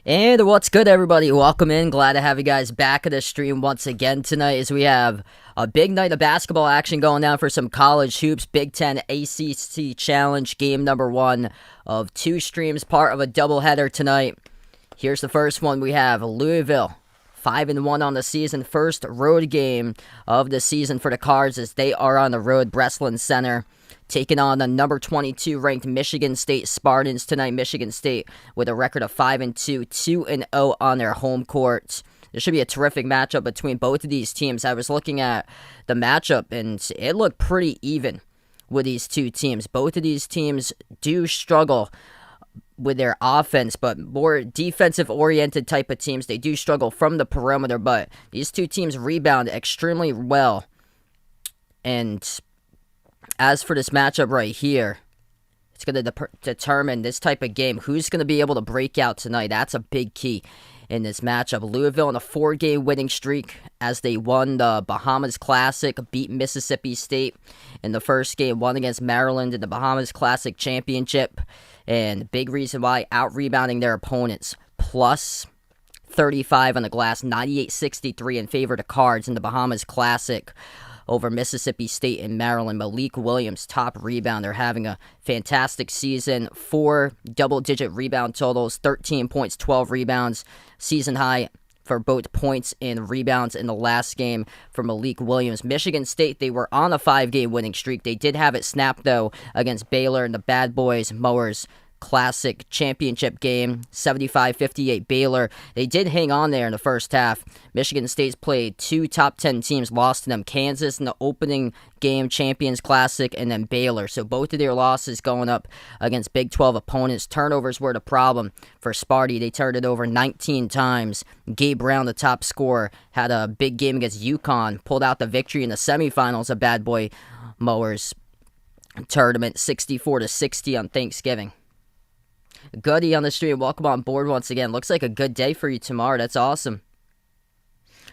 And what's good, everybody? Welcome in. Glad to have you guys back at the stream once again tonight as we have a big night of basketball action going down for some college hoops. Big Ten ACC Challenge game number 1 of 2 streams, part of a doubleheader tonight. Here's the first one. We have Louisville, 5-1 on the season. First road game of the season for the Cards as they are on the road. Breslin Center taking on the number 22 ranked Michigan State Spartans tonight. Michigan State with a record of 5-2, 2-0 on their home court. This should be a terrific matchup between both of these teams. I was looking at the matchup and it looked pretty even with these two teams. Both of these teams do struggle with their offense, but more defensive-oriented type of teams. They do struggle from the perimeter, but these two teams rebound extremely well. And as for this matchup right here, it's going to determine this type of game. Who's going to be able to break out tonight? That's a big key in this matchup. Louisville on a 4-game winning streak as they won the Bahamas Classic, beat Mississippi State in the first game, won against Maryland in the Bahamas Classic Championship. And big reason why, out-rebounding their opponents. Plus 35 on the glass, 98-63 in favor of the Cards in the Bahamas Classic over Mississippi State and Maryland. Malik Williams, top rebounder, having a fantastic season. 4 double-digit rebound totals, 13 points, 12 rebounds. Season high for both points and rebounds in the last game for Malik Williams. Michigan State, they were on a 5-game winning streak. They did have it snapped, though, against Baylor in the Bad Boys Mowers Classic Championship game, 75-58 Baylor. They did hang on there in the first half. Michigan State's played 2 top 10 teams, lost to them, Kansas in the opening game, Champions Classic, and then Baylor. So both of their losses going up against Big 12 opponents. Turnovers were the problem for Sparty. They turned it over 19 times. Gabe Brown, the top scorer, had a big game against UConn, pulled out the victory in the semifinals of Bad Boy Mowers tournament, 64-60 on Thanksgiving. Goody on the stream, welcome on board once again. Looks like a good day for you tomorrow. That's awesome.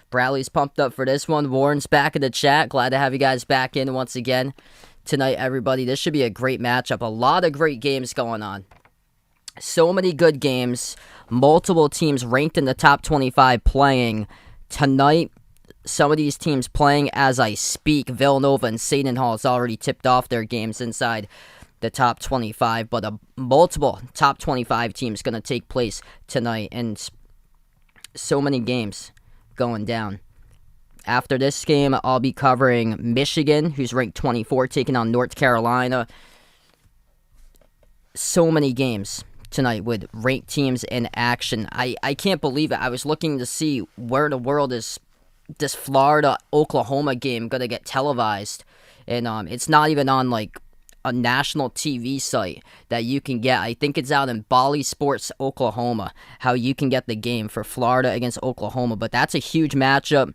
Bradley's pumped up for this one. Warren's back in the chat. Glad to have you guys back in once again tonight, everybody. This should be a great matchup. A lot of great games going on. So many good games. Multiple teams ranked in the top 25 playing tonight. Some of these teams playing as I speak. Villanova and Seton Hall has already tipped off their games inside the top 25, but a multiple top 25 teams going to take place tonight, and so many games going down. After this game, I'll be covering Michigan, who's ranked 24, taking on North Carolina. So many games tonight with ranked teams in action. I can't believe it. I was looking to see where in the world is this Florida-Oklahoma game going to get televised, and it's not even on, like, a national TV site that you can get. I think it's out in Bally Sports, Oklahoma, how you can get the game for Florida against Oklahoma. But that's a huge matchup.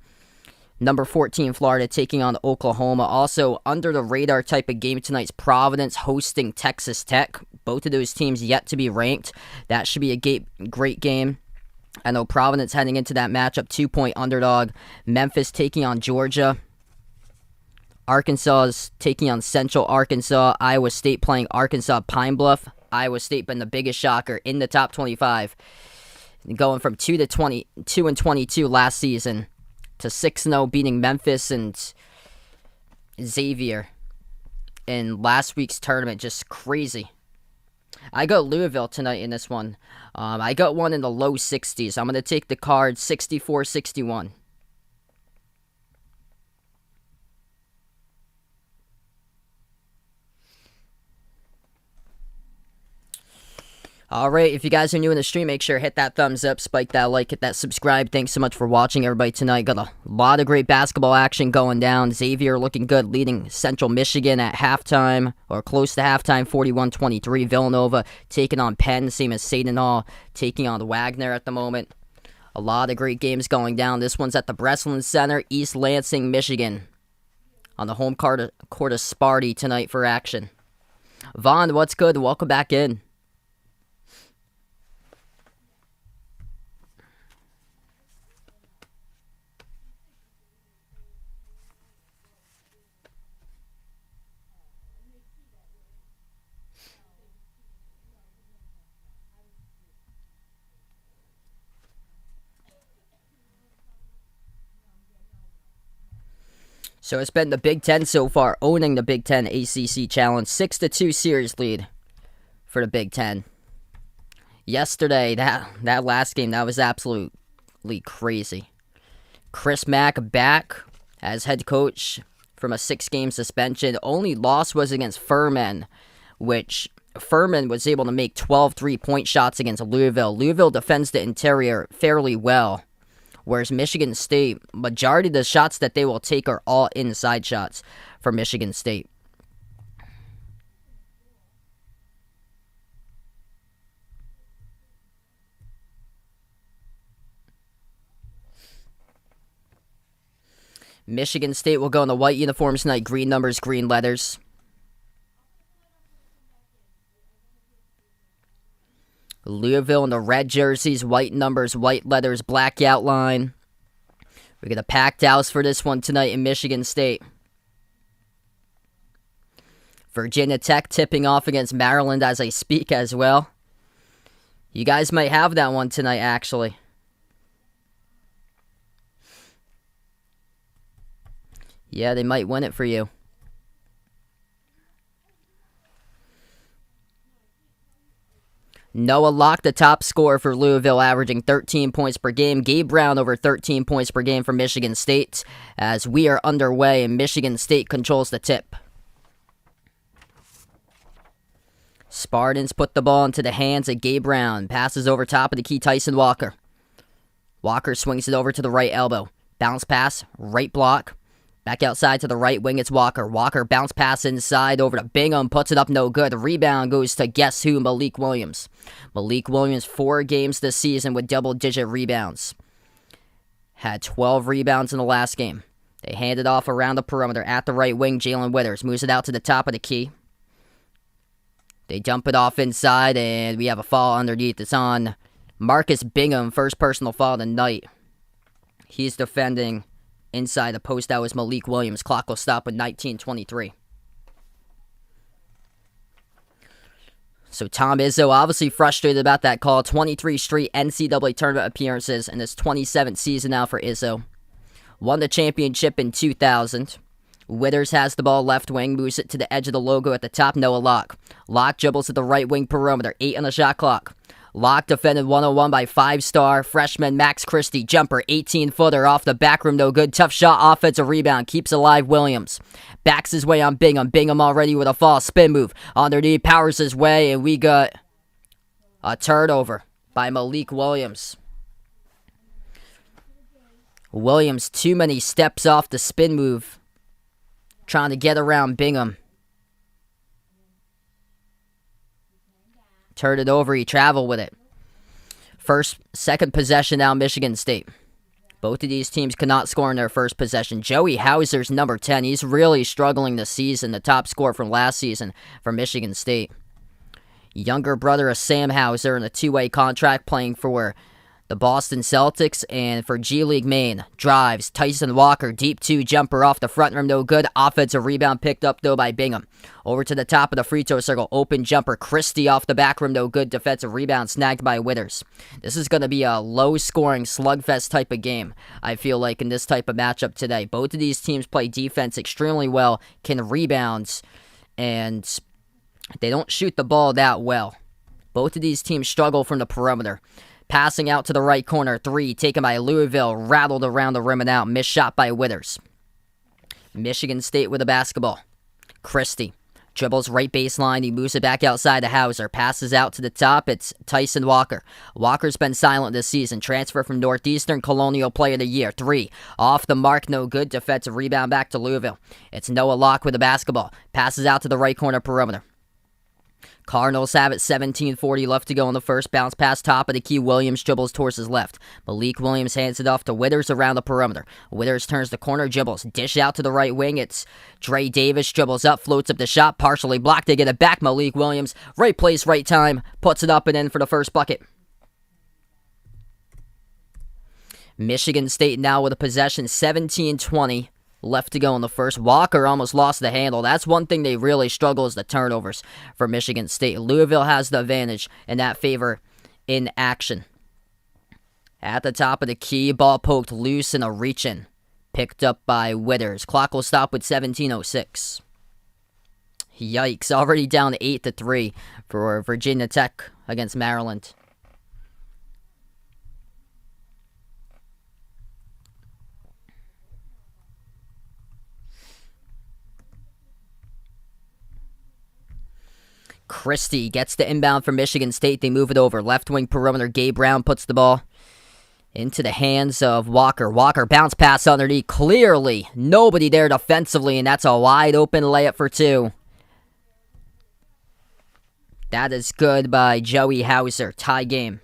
Number 14, Florida, taking on Oklahoma. Also, under the radar type of game tonight's Providence hosting Texas Tech. Both of those teams yet to be ranked. That should be a great game. I know Providence heading into that matchup, 2-point underdog. Memphis taking on Georgia. Arkansas is taking on Central Arkansas. Iowa State playing Arkansas Pine Bluff. Iowa State been the biggest shocker in the top 25. Going from 2-22 last season to 6-0, beating Memphis and Xavier in last week's tournament. Just crazy. I got Louisville tonight in this one. I got one in the low 60s. I'm going to take the Cards 64-61. Alright, if you guys are new in the stream, make sure to hit that thumbs up, spike that like, hit that subscribe. Thanks so much for watching, everybody, tonight. Got a lot of great basketball action going down. Xavier looking good, leading Central Michigan at halftime, or close to halftime, 41-23. Villanova taking on Penn, same as Seton Hall, taking on Wagner at the moment. A lot of great games going down. This one's at the Breslin Center, East Lansing, Michigan. On the home court of Sparty tonight for action. Vaughn, what's good? Welcome back in. So it's been the Big Ten so far, owning the Big Ten ACC Challenge. 6-2 series lead for the Big Ten. Yesterday, that last game, that was absolutely crazy. Chris Mack back as head coach from a 6-game suspension. Only loss was against Furman, which Furman was able to make 12 3-point shots against Louisville. Louisville defends the interior fairly well, whereas Michigan State, majority of the shots that they will take are all inside shots for Michigan State. Michigan State will go in the white uniforms tonight. Green numbers, green letters. Louisville in the red jerseys, white numbers, white letters, black outline. We get a packed house for this one tonight in Michigan State. Virginia Tech tipping off against Maryland as I speak as well. You guys might have that one tonight, actually. Yeah, they might win it for you. Noah Locke, the top scorer for Louisville, averaging 13 points per game. Gabe Brown over 13 points per game for Michigan State. As we are underway and Michigan State controls the tip. Spartans put the ball into the hands of Gabe Brown. Passes over top of the key Tyson Walker. Walker swings it over to the right elbow. Bounce pass, right block. Back outside to the right wing, it's Walker. Walker bounce pass inside over to Bingham, puts it up, no good. The rebound goes to guess who? Malik Williams. Malik Williams, 4 games this season with double-digit rebounds. Had 12 rebounds in the last game. They hand it off around the perimeter at the right wing. Jalen Withers moves it out to the top of the key. They dump it off inside, and we have a foul underneath. It's on Marcus Bingham, first personal foul of the night. He's defending inside the post. That was Malik Williams. Clock will stop with 19:23. So Tom Izzo obviously frustrated about that call. 23 straight NCAA tournament appearances in his 27th season now for Izzo. Won the championship in 2000. Withers has the ball left wing, moves it to the edge of the logo at the top. Noah Locke. Locke dribbles to the right wing perimeter. 8 on the shot clock. Locke defended 1-on-1 by 5-star freshman Max Christie. Jumper, 18-footer off the back rim, no good. Tough shot, offensive rebound. Keeps alive Williams. Backs his way on Bingham. Bingham already with a fall spin move. Underneath, powers his way, and we got a turnover by Malik Williams. Williams, too many steps off the spin move. Trying to get around Bingham. Turned it over, he traveled with it. Second possession now, Michigan State. Both of these teams cannot score in their first possession. Joey Hauser's number 10. He's really struggling this season, the top scorer from last season for Michigan State. Younger brother of Sam Hauser in a 2-way contract playing for the Boston Celtics and for G League Maine. Drives, Tyson Walker, deep 2 jumper off the front rim, no good. Offensive rebound picked up though by Bingham. Over to the top of the free throw circle, open jumper, Christie off the back rim, no good. Defensive rebound snagged by Withers. This is going to be a low-scoring slugfest type of game, I feel like, in this type of matchup today. Both of these teams play defense extremely well, can rebound, and they don't shoot the ball that well. Both of these teams struggle from the perimeter. Passing out to the right corner, 3 taken by Louisville, rattled around the rim and out, missed shot by Withers. Michigan State with the basketball. Christie dribbles right baseline, he moves it back outside to Hauser, passes out to the top, it's Tyson Walker. Walker's been silent this season, transfer from Northeastern, Colonial Player of the Year, 3, off the mark, no good, defensive rebound back to Louisville. It's Noah Locke with the basketball, passes out to the right corner perimeter. Cardinals have it, 17:40 left to go in the first. Bounce pass top of the key. Williams dribbles towards his left. Malik Williams hands it off to Withers around the perimeter. Withers turns the corner, dribbles. Dish out to the right wing. It's Dre Davis, dribbles up, floats up the shot, partially blocked. They get it back. Malik Williams, right place, right time, puts it up and in for the first bucket. Michigan State now with a possession, 17-20. Left to go in the first. Walker almost lost the handle. That's one thing they really struggle is the turnovers for Michigan State. Louisville has the advantage in that favor in action. At the top of the key, ball poked loose and a reach-in Picked up by Withers. Clock will stop with 17:06. Yikes, already down 8-3 for Virginia Tech against Maryland. Christie gets the inbound for Michigan State. They move it over. Left wing perimeter. Gabe Brown puts the ball into the hands of Walker. Walker bounce pass underneath. Clearly nobody there defensively, and that's a wide open layup for two. That is good by Joey Hauser. Tie game.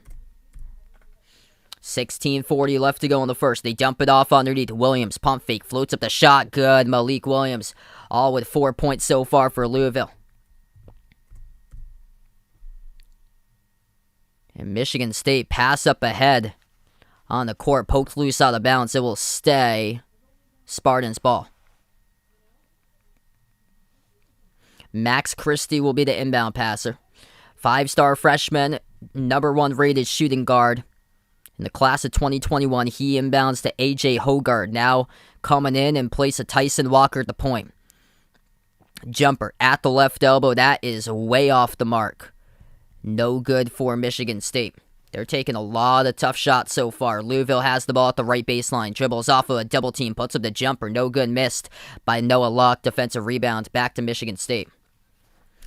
16:40 left to go in the first. They dump it off underneath. Williams, pump fake, floats up the shot. Good. Malik Williams, all with 4 points so far for Louisville. And Michigan State pass up ahead on the court. Poked loose out of bounds. It will stay Spartans ball. Max Christie will be the inbound passer. 5-star freshman, number 1 rated shooting guard. In the class of 2021, he inbounds to A.J. Hogard, now coming in place of Tyson Walker at the point. Jumper at the left elbow. That is way off the mark. No good for Michigan State. They're taking a lot of tough shots so far. Louisville has the ball at the right baseline. Dribbles off of a double team. Puts up the jumper. No good. Missed by Noah Locke. Defensive rebound. Back to Michigan State.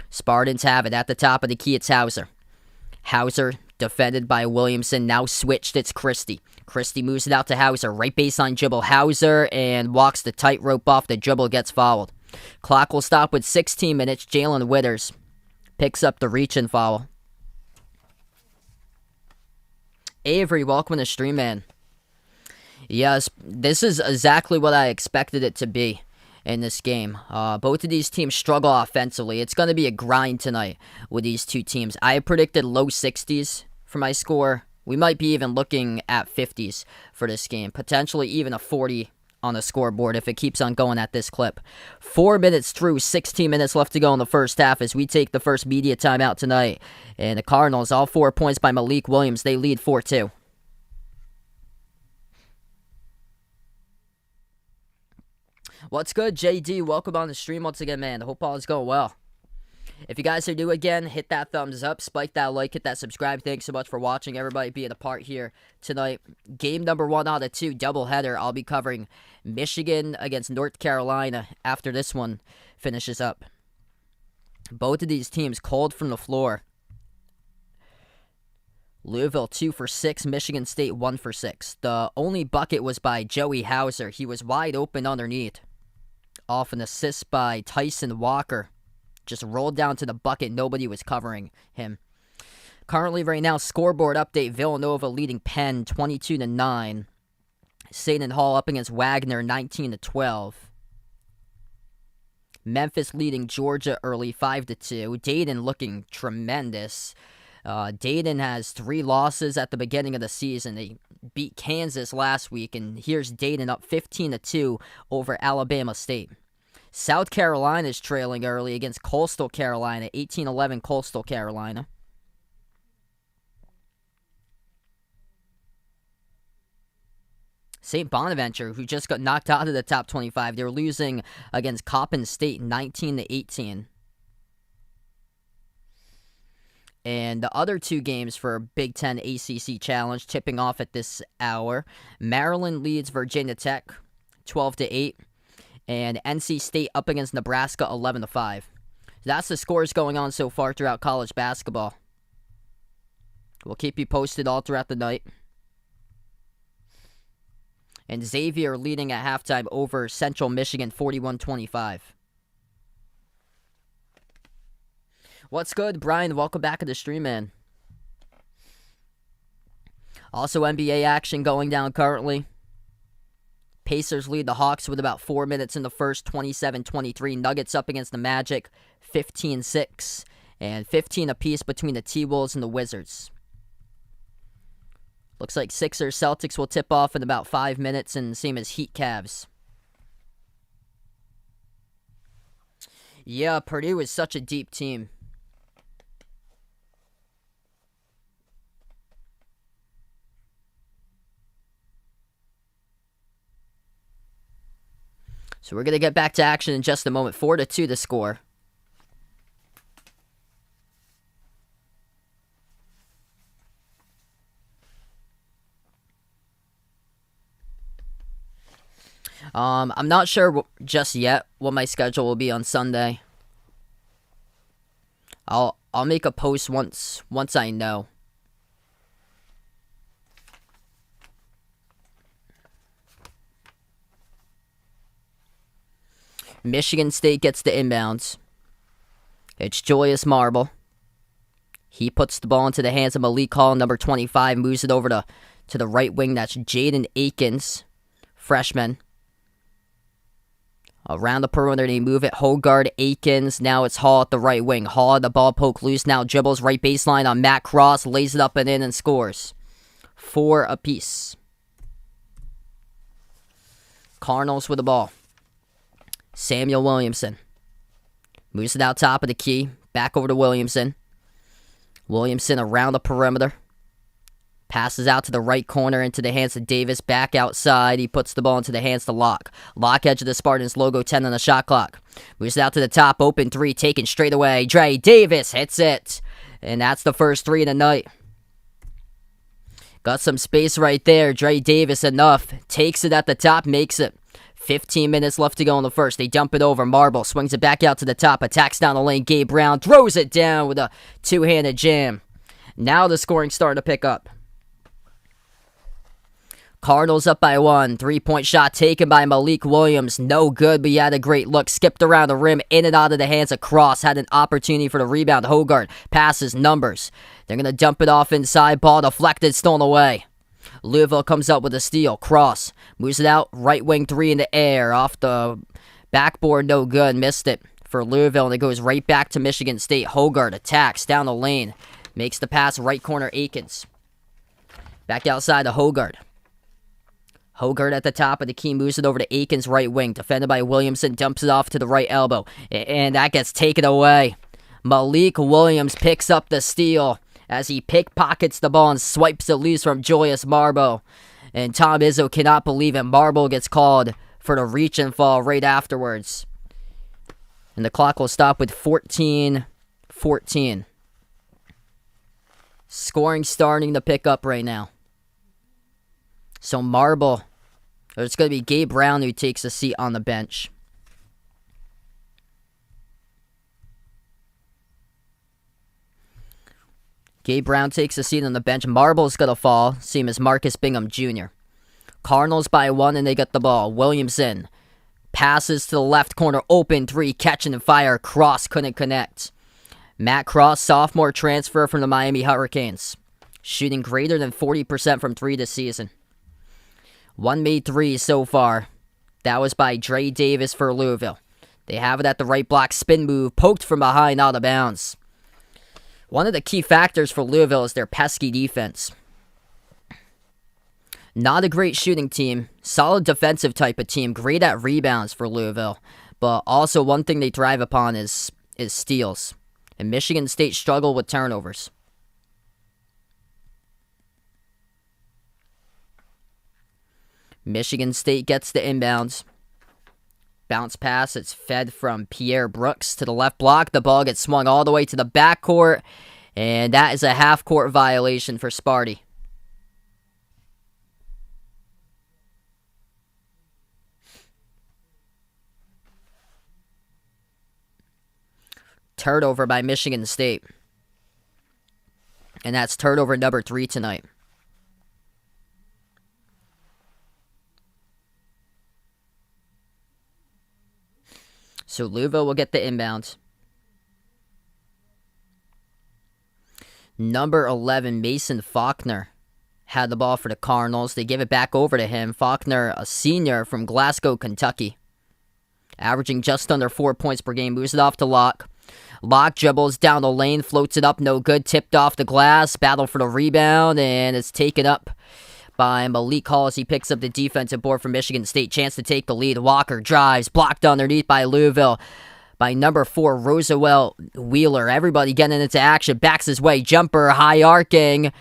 Spartans have it at the top of the key. It's Hauser. Hauser defended by Williamson. Now switched. It's Christie. Christie moves it out to Hauser. Right baseline dribble. Hauser and walks the tightrope off the dribble. Gets fouled. Clock will stop with 16 minutes. Jalen Withers picks up the reach and foul. Avery, welcome to stream, man. Yes, this is exactly what I expected it to be in this game. Both of these teams struggle offensively. It's going to be a grind tonight with these two teams. I predicted low 60s for my score. We might be even looking at 50s for this game. Potentially even a 40 on the scoreboard if it keeps on going at this clip. 4 minutes through, 16 minutes left to go in the first half as we take the first media timeout tonight. And the Cardinals, all 4 points by Malik Williams. They lead 4-2. What's good, JD? Welcome on the stream once again, man. I hope all is going well. If you guys are new again, hit that thumbs up, spike that like, hit that subscribe. Thanks so much for watching, everybody being a part here tonight. Game number 1 out of 2, doubleheader. I'll be covering Michigan against North Carolina after this one finishes up. Both of these teams cold from the floor. Louisville 2 for 6, Michigan State 1 for 6. The only bucket was by Joey Hauser. He was wide open underneath. Off an assist by Tyson Walker. Just rolled down to the bucket. Nobody was covering him. Currently, right now, scoreboard update. Villanova leading Penn 22-9. Seton Hall up against Wagner 19-12. Memphis leading Georgia early 5-2. Dayton looking tremendous. Dayton has 3 losses at the beginning of the season. They beat Kansas last week, and here's Dayton up 15-2 over Alabama State. South Carolina is trailing early against Coastal Carolina, 18-11 Coastal Carolina. St. Bonaventure, who just got knocked out of the top 25, they're losing against Coppin State, 19-18. And the other 2 games for Big Ten ACC Challenge tipping off at this hour. Maryland leads Virginia Tech, 12-8. And NC State up against Nebraska 11-5. That's the scores going on so far throughout college basketball. We'll keep you posted all throughout the night. And Xavier leading at halftime over Central Michigan 41-25. What's good, Brian? Welcome back to the stream, man. Also NBA action going down currently. Pacers lead the Hawks with about 4 minutes in the first, 27-23. Nuggets up against the Magic, 15-6. And 15 apiece between the T-Wolves and the Wizards. Looks like Sixers Celtics will tip off in about 5 minutes, and same as Heat Cavs. Yeah, Purdue is such a deep team. So we're going to get back to action in just a moment. 4-2 the score. I'm not sure just yet what my schedule will be on Sunday. I'll make a post once I know. Michigan State gets the inbounds. It's Julius Marble. He puts the ball into the hands of Malik Hall, number 25, moves it over to the right wing. That's Jaden Akins, freshman. Around the perimeter, they move it. Hogard, Akins. Now it's Hall at the right wing. Hall had the ball poked loose. Now dribbles right baseline on Matt Cross. Lays it up and in and scores. 4 apiece. Cardinals with the ball. Samuel Williamson. Moves it out top of the key. Back over to Williamson. Williamson around the perimeter. Passes out to the right corner into the hands of Davis. Back outside. He puts the ball into the hands to Locke. Locke, edge of the Spartans, logo 10 on the shot clock. Moves it out to the top. Open 3. Taken straight away. Dre Davis hits it. And that's the first 3 of the night. Got some space right there. Dre Davis enough. Takes it at the top. Makes it. 15 minutes left to go in the first. They dump it over. Marble swings it back out to the top. Attacks down the lane. Gabe Brown throws it down with a two-handed jam. Now the scoring starting to pick up. Cardinals up by 1. 3-point shot taken by Malik Williams. No good, but he had a great look. Skipped around the rim, in and out of the hands of Cross. Had an opportunity for the rebound. Hogard passes numbers. They're going to dump it off inside. Ball deflected, stolen away. Louisville comes up with a steal. Cross moves it out. Right wing 3 in the air. Off the backboard, no good. Missed it for Louisville, and it goes right back to Michigan State. Hogard attacks down the lane. Makes the pass. Right corner, Akins. Back outside to Hogard. Hogard at the top of the key, moves it over to Akins' right wing. Defended by Williamson, dumps it off to the right elbow. And that gets taken away. Malik Williams picks up the steal as he pickpockets the ball and swipes it loose from Julius Marble. And Tom Izzo cannot believe it. Marble gets called for the reach and fall right afterwards. And the clock will stop with 14-14. Scoring starting to pick up right now. So Marble, or it's going to be Gabe Brown who takes a seat on the bench. Gabe Brown takes a seat on the bench. Marble's going to fall, same as Marcus Bingham Jr. Cardinals by 1 and they get the ball. Williamson passes to the left corner. Open 3, catch and fire. Cross couldn't connect. Matt Cross, sophomore transfer from the Miami Hurricanes. Shooting greater than 40% from 3 this season. 1 made 3 so far. That was by Dre Davis for Louisville. They have it at the right block. Spin move. Poked from behind, out of bounds. One of the key factors for Louisville is their pesky defense. Not a great shooting team. Solid defensive type of team. Great at rebounds for Louisville. But also one thing they thrive upon is steals. And Michigan State struggle with turnovers. Michigan State gets the inbounds. Bounce pass. It's fed from Pierre Brooks to the left block. The ball gets swung all the way to the backcourt. And that is a half-court violation for Sparty. Turnover by Michigan State. And that's turnover number 3 tonight. So Louisville will get the inbounds. Number 11, Mason Faulkner, had the ball for the Cardinals. They give it back over to him. Faulkner, a senior from Glasgow, Kentucky. Averaging just under 4 points per game. Moves it off to Locke. Locke dribbles down the lane, floats it up, no good. Tipped off the glass. Battle for the rebound, and it's taken up by Malik Hall as he picks up the defensive board for Michigan State. Chance to take the lead. Walker drives, blocked underneath by Louisville. By number 4, Roosevelt Wheeler. Everybody getting into action. Backs his way. Jumper, high arcing.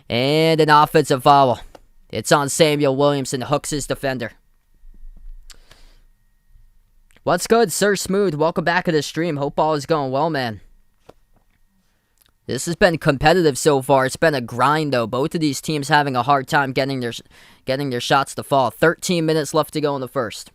And an offensive foul. It's on Samuel Williamson. Hooks his defender. What's good, Sir Smooth? Welcome back to the stream. Hope all is going well, man. This has been competitive so far. It's been a grind, though. Both of these teams having a hard time getting their shots to fall. 13 minutes left to go in the first.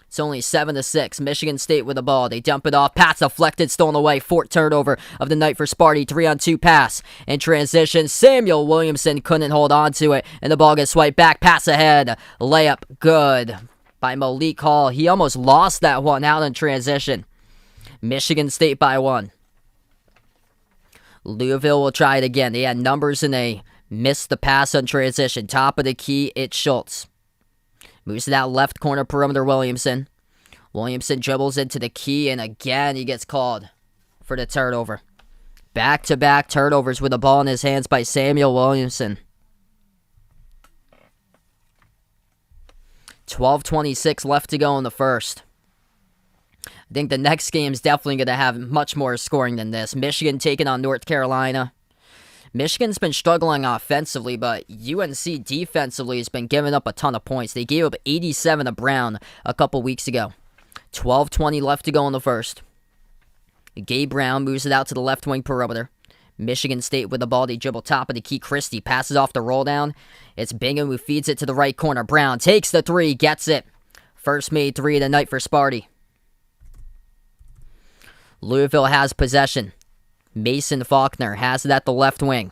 It's only 7-6. Michigan State with the ball. They dump it off. Pass deflected, stolen away. Fourth turnover of the night for Sparty. 3-on-2 pass. In transition, Samuel Williamson couldn't hold on to it. And the ball gets swiped back. Pass ahead. Layup good by Malik Hall. He almost lost that one out in transition. Michigan State by 1. Louisville will try it again. They had numbers and they missed the pass on transition. Top of the key, it's Schultz. Moves to that left corner perimeter, Williamson. Williamson dribbles into the key, and again he gets called for the turnover. Back-to-back turnovers with the ball in his hands by Samuel Williamson. 12:26 left to go in the first. I think the next game is definitely going to have much more scoring than this. Michigan taking on North Carolina. Michigan's been struggling offensively, but UNC defensively has been giving up a ton of points. They gave up 87 to Brown a couple weeks ago. 12:20 left to go in the first. Gabe Brown moves it out to the left wing perimeter. Michigan State with the ball. They dribble top of the key. Christie passes off the roll down. It's Bingham who feeds it to the right corner. Brown takes the three, gets it. First made three of the night for Sparty. Louisville has possession. Mason Faulkner has it at the left wing.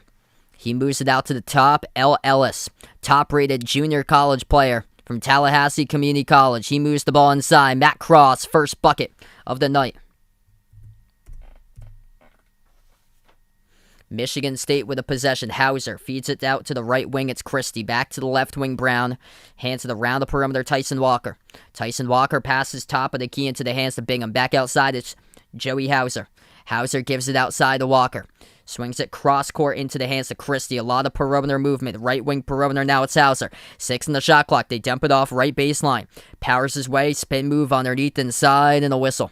He moves it out to the top. L. Ellis, top-rated junior college player from Tallahassee Community College. He moves the ball inside. Matt Cross, first bucket of the night. Michigan State with a possession. Hauser feeds it out to the right wing. It's Christie. Back to the left wing. Brown. Hands it around the perimeter. Tyson Walker. Tyson Walker passes top of the key into the hands of Bingham. Back outside. It's Joey Hauser. Hauser gives it outside to Walker. Swings it cross court into the hands of Christie. A lot of perimeter movement. Right wing perimeter. Now it's Hauser. 6 in the shot clock. They dump it off right baseline. Powers his way. Spin move underneath inside and a whistle.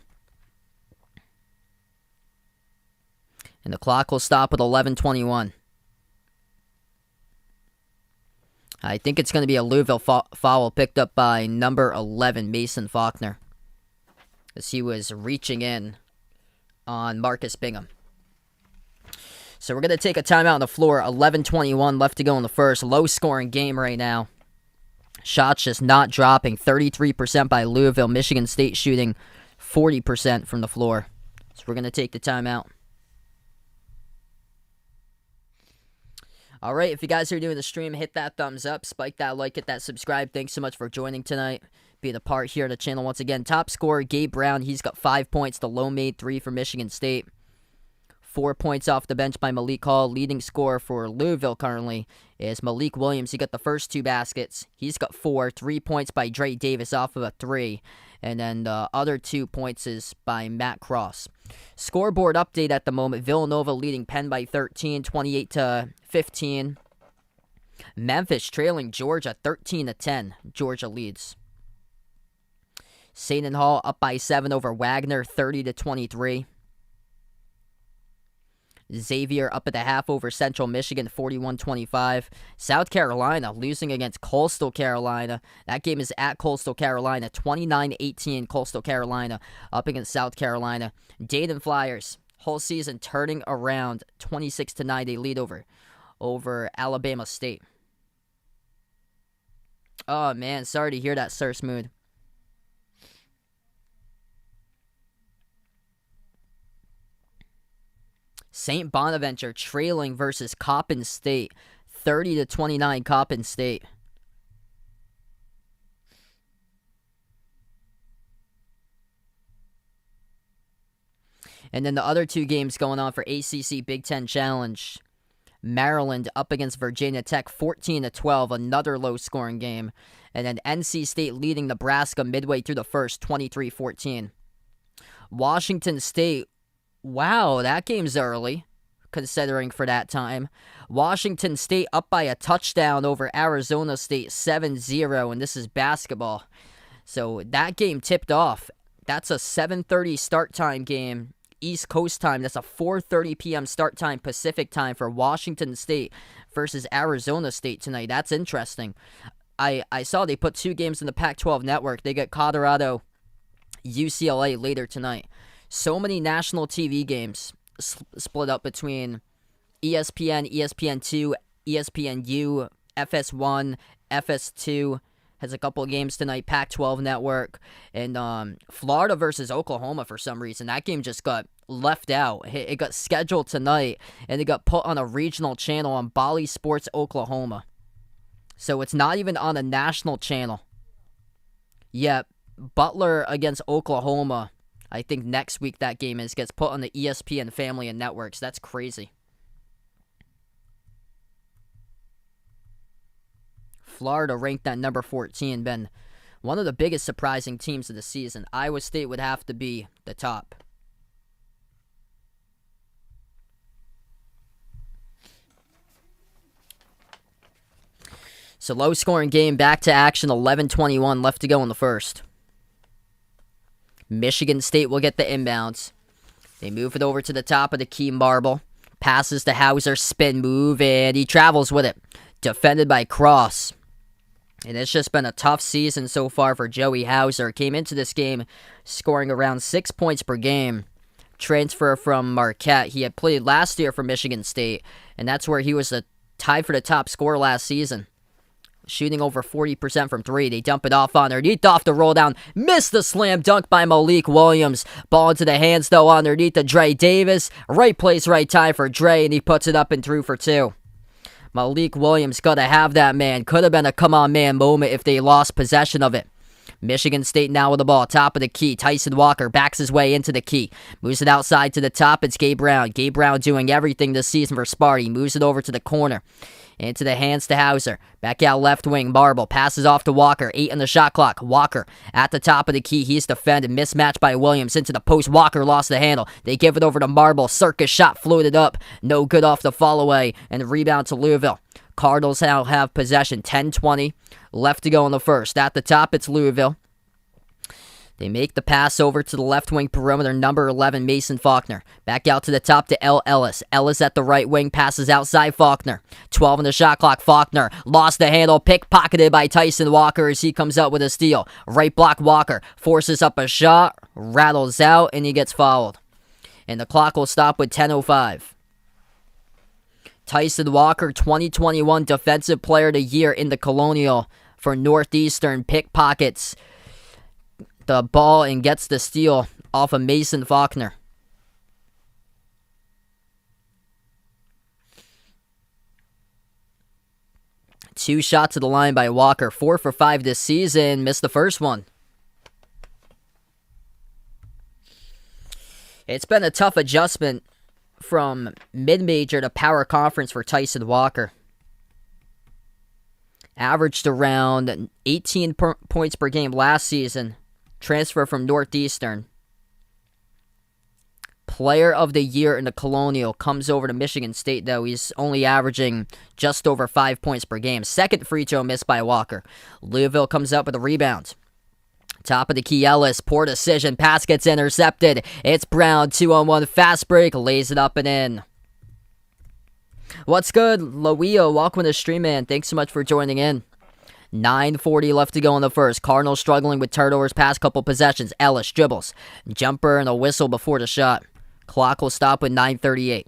And the clock will stop with 11:21. I think it's going to be a Louisville foul picked up by number 11, Mason Faulkner, as he was reaching in on Marcus Bingham. So we're going to take a timeout on the floor. 11:21 left to go in the first. Low-scoring game right now. Shots just not dropping. 33% by Louisville. Michigan State shooting 40% from the floor. So we're going to take the timeout. All right, if you guys are doing the stream, hit that thumbs up, spike that like, hit that subscribe. Thanks so much for joining tonight, being a part here of the channel once again. Top scorer, Gabe Brown. He's got 5 points. The low made 3 for Michigan State. 4 points off the bench by Malik Hall. Leading scorer for Louisville currently is Malik Williams. He got the first 2 baskets. He's got 4. 3 points by Dre Davis off of a 3. And then the other 2 points is by Matt Cross. Scoreboard update at the moment. Villanova leading Penn by 13, 28-15. Memphis trailing Georgia 13-10. Georgia leads. Seton Hall up by 7 over Wagner, 30-23. Xavier up at the half over Central Michigan, 41-25. South Carolina losing against Coastal Carolina. That game is at Coastal Carolina, 29-18. Coastal Carolina up against South Carolina. Dayton Flyers, whole season turning around, 26-9. They lead over Alabama State. Oh, man, sorry to hear that, Sir Smooth. St. Bonaventure trailing versus Coppin State, 30-29 Coppin State. And then the other 2 games going on for ACC Big Ten Challenge. Maryland up against Virginia Tech, 14-12, another low-scoring game. And then NC State leading Nebraska midway through the first, 23-14. Washington State, wow, that game's early, considering for that time. Washington State up by a touchdown over Arizona State, 7-0, and this is basketball. So that game tipped off. That's a 7:30 start time game, East Coast time. That's a 4:30 p.m. start time, Pacific time for Washington State versus Arizona State tonight. That's interesting. I saw they put 2 games in the Pac-12 network. They got Colorado UCLA later tonight. So many national TV games split up between ESPN, ESPN2, ESPNU, FS1, FS2. Has a couple of games tonight, Pac-12 network, and Florida versus Oklahoma for some reason. That game just got left out. It got scheduled tonight, and it got put on a regional channel on Bally Sports Oklahoma. So it's not even on a national channel. Yet, Butler against Oklahoma, I think next week that game gets put on the ESPN family and networks. That's crazy. Florida ranked at number 14, been one of the biggest surprising teams of the season. Iowa State would have to be the top. So low-scoring game, back to action, 11:21 left to go in the first. Michigan State will get the inbounds. They move it over to the top of the key marble. Passes to Hauser, spin move, and he travels with it. Defended by Cross. And it's just been a tough season so far for Joey Hauser. Came into this game scoring around 6 points per game. Transfer from Marquette. He had played last year for Michigan State, and that's where he was tied for the top scorer last season. Shooting over 40% from three. They dump it off underneath off the roll down. Missed the slam dunk by Malik Williams. Ball into the hands though underneath to Dre Davis. Right place, right time for Dre, and he puts it up and through for two. Malik Williams got to have that, man. Could have been a come-on-man moment if they lost possession of it. Michigan State now with the ball. Top of the key. Tyson Walker backs his way into the key. Moves it outside to the top. It's Gabe Brown. Gabe Brown doing everything this season for Sparty. Moves it over to the corner. Into the hands to Hauser. Back out left wing. Marble passes off to Walker. 8 on the shot clock. Walker at the top of the key. He's defended. Mismatched by Williams. Into the post. Walker lost the handle. They give it over to Marble. Circus shot floated up. No good off the fall away. And rebound to Louisville. Cardinals now have possession. 10-20 left to go in the first. At the top, it's Louisville. They make the pass over to the left wing perimeter, number 11, Mason Faulkner. Back out to the top to L. Ellis. Ellis at the right wing, passes outside Faulkner. 12 on the shot clock, Faulkner. Lost the handle, pickpocketed by Tyson Walker as he comes out with a steal. Right block Walker, forces up a shot, rattles out, and he gets fouled. And the clock will stop with 10:05. Tyson Walker, 2021 Defensive Player of the Year in the Colonial for Northeastern, pickpockets the ball and gets the steal off of Mason Faulkner. Two shots to the line by Walker. 4 for 5 this season. Missed the first one. It's been a tough adjustment from mid-major to power conference for Tyson Walker. Averaged around 18 points per game last season. Transfer from Northeastern. Player of the Year in the Colonial. Comes over to Michigan State, though. He's only averaging just over 5 points per game. Second free throw missed by Walker. Louisville comes up with a rebound. Top of the key, Ellis. Poor decision. Pass gets intercepted. It's Brown. 2-on-1 fast break. Lays it up and in. What's good? Loio, welcome to the stream, man. Thanks so much for joining in. 9:40 left to go in the first. Cardinals struggling with turnovers past couple possessions. Ellis dribbles. Jumper and a whistle before the shot. Clock will stop with 9:38.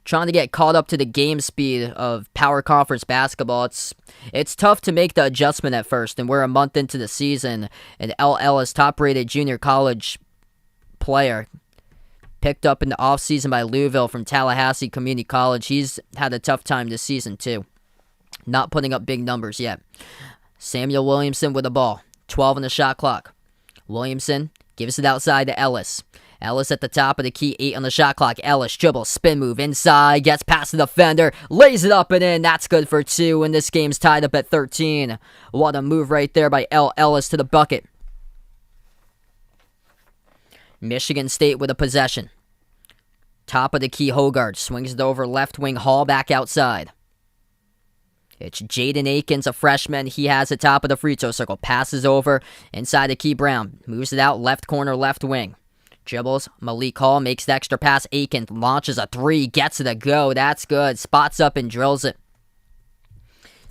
Trying to get caught up to the game speed of power conference basketball. It's tough to make the adjustment at first, and we're a month into the season. And L. Ellis, top-rated junior college player, picked up in the offseason by Louisville from Tallahassee Community College. He's had a tough time this season, too. Not putting up big numbers yet. Samuel Williamson with the ball. 12 on the shot clock. Williamson gives it outside to Ellis. Ellis at the top of the key, 8 on the shot clock. Ellis dribbles, spin move inside, gets past the defender, lays it up and in. That's good for 2, and this game's tied up at 13. What a move right there by L. Ellis to the bucket. Michigan State with a possession. Top of the key, Hogard swings it over left wing, Hall back outside. It's Jaden Akins, a freshman. He has the top of the free throw circle. Passes over inside the key, Brown. Moves it out left corner, left wing. Dribbles, Malik Hall makes the extra pass. Akins launches a 3, gets it to go. That's good. Spots up and drills it.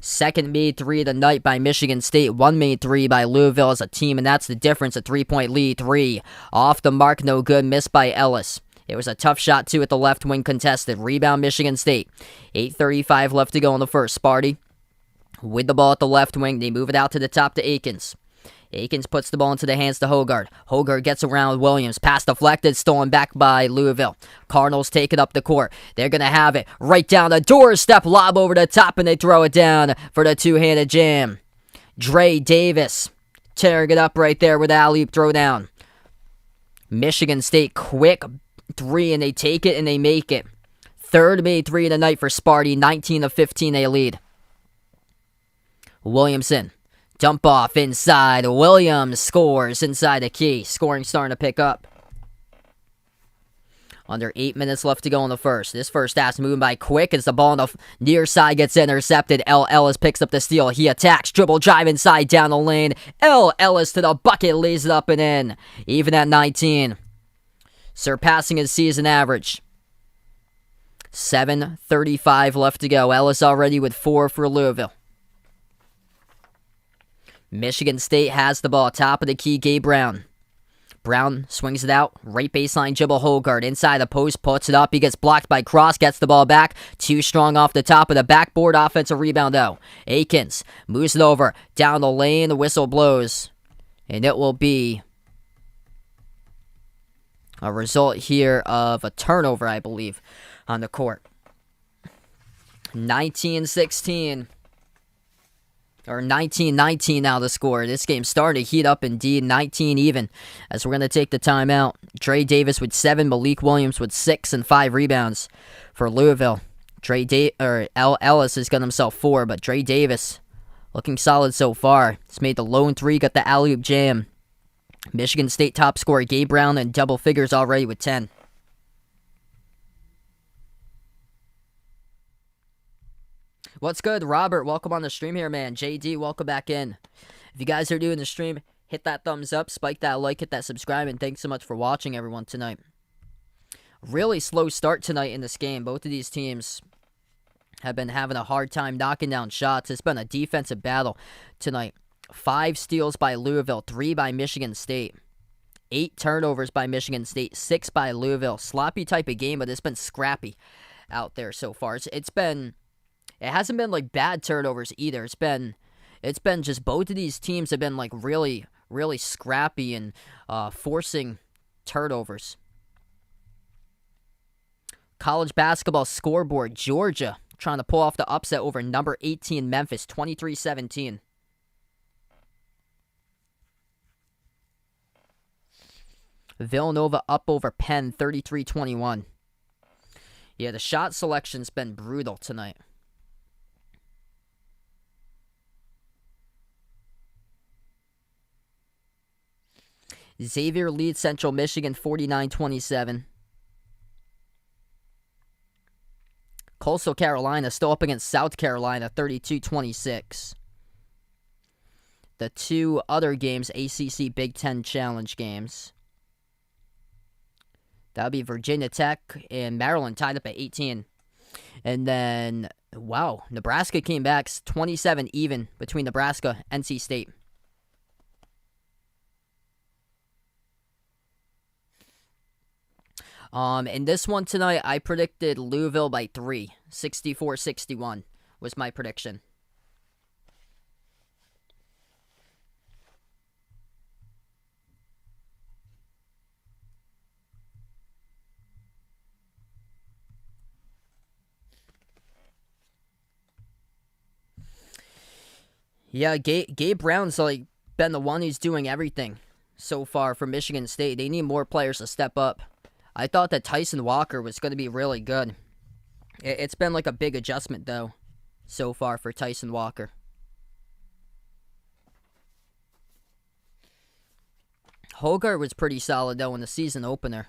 Second made three of the night by Michigan State. One made three by Louisville as a team, and that's the difference. A 3-point lead. Three off the mark, no good. Missed by Ellis. It was a tough shot, too, at the left wing contested. Rebound, Michigan State. 8:35 left to go in the first. Sparty with the ball at the left wing. They move it out to the top to Akins. Akins puts the ball into the hands to Hogard. Hogard gets around Williams. Pass deflected, stolen back by Louisville. Cardinals take it up the court. They're going to have it right down the doorstep. Lob over the top, and they throw it down for the two-handed jam. Dre Davis tearing it up right there with the alley-oop throwdown. Michigan State quick three, and they take it and they make it. Third made three of the night for Sparty. 19-15 they lead. Williamson. Dump off inside. Williams scores inside the key. Scoring starting to pick up. Under 8 minutes left to go in the first. This first half's moving by quick as the ball on the near side gets intercepted. L. Ellis picks up the steal. He attacks. Dribble drive inside down the lane. L. Ellis to the bucket. Lays it up and in. Even at 19. Surpassing his season average. 7:35 left to go. Ellis already with 4 for Louisville. Michigan State has the ball. Top of the key, Gabe Brown. Brown swings it out. Right baseline, Jibble Hogard. Inside the post, puts it up. He gets blocked by Cross. Gets the ball back. Too strong off the top of the backboard. Offensive rebound, though. Akins moves it over. Down the lane. The whistle blows. And it will be a result here of a turnover, I believe, on the court. 19-16. Or 19-19 now the score. This game's starting to heat up indeed. 19 even as we're going to take the timeout. Dre Davis with 7. Malik Williams with 6 and 5 rebounds for Louisville. L. Ellis has got himself 4, but Dre Davis looking solid so far. He's made the lone 3, got the alley-oop jam. Michigan State top scorer Gabe Brown in double figures already with 10. What's good, Robert? Welcome on the stream here, man. JD, welcome back in. If you guys are doing the stream, hit that thumbs up, spike that like, hit that subscribe, and thanks so much for watching, everyone, tonight. Really slow start tonight in this game. Both of these teams have been having a hard time knocking down shots. It's been a defensive battle tonight. 5 steals by Louisville, 3 by Michigan State. 8 turnovers by Michigan State, 6 by Louisville. Sloppy type of game, but it's been scrappy out there so far. It hasn't been like bad turnovers either. It's been just both of these teams have been like really, really scrappy and forcing turnovers. College basketball scoreboard, Georgia trying to pull off the upset over number 18 Memphis, 23-17. Villanova up over Penn, 33-21. Yeah, the shot selection's been brutal tonight. Xavier leads Central Michigan 49-27. Coastal Carolina still up against South Carolina 32-26. The 2 other games, ACC Big Ten Challenge games. That would be Virginia Tech and Maryland tied up at 18. And then, wow, Nebraska came back 27 even between Nebraska and NC State. In this one tonight, I predicted Louisville by 3. 64-61 was my prediction. Yeah, Gabe Brown's like been the one who's doing everything so far for Michigan State. They need more players to step up. I thought that Tyson Walker was going to be really good. It's been like a big adjustment, though, so far for Tyson Walker. Hogard was pretty solid, though, in the season opener.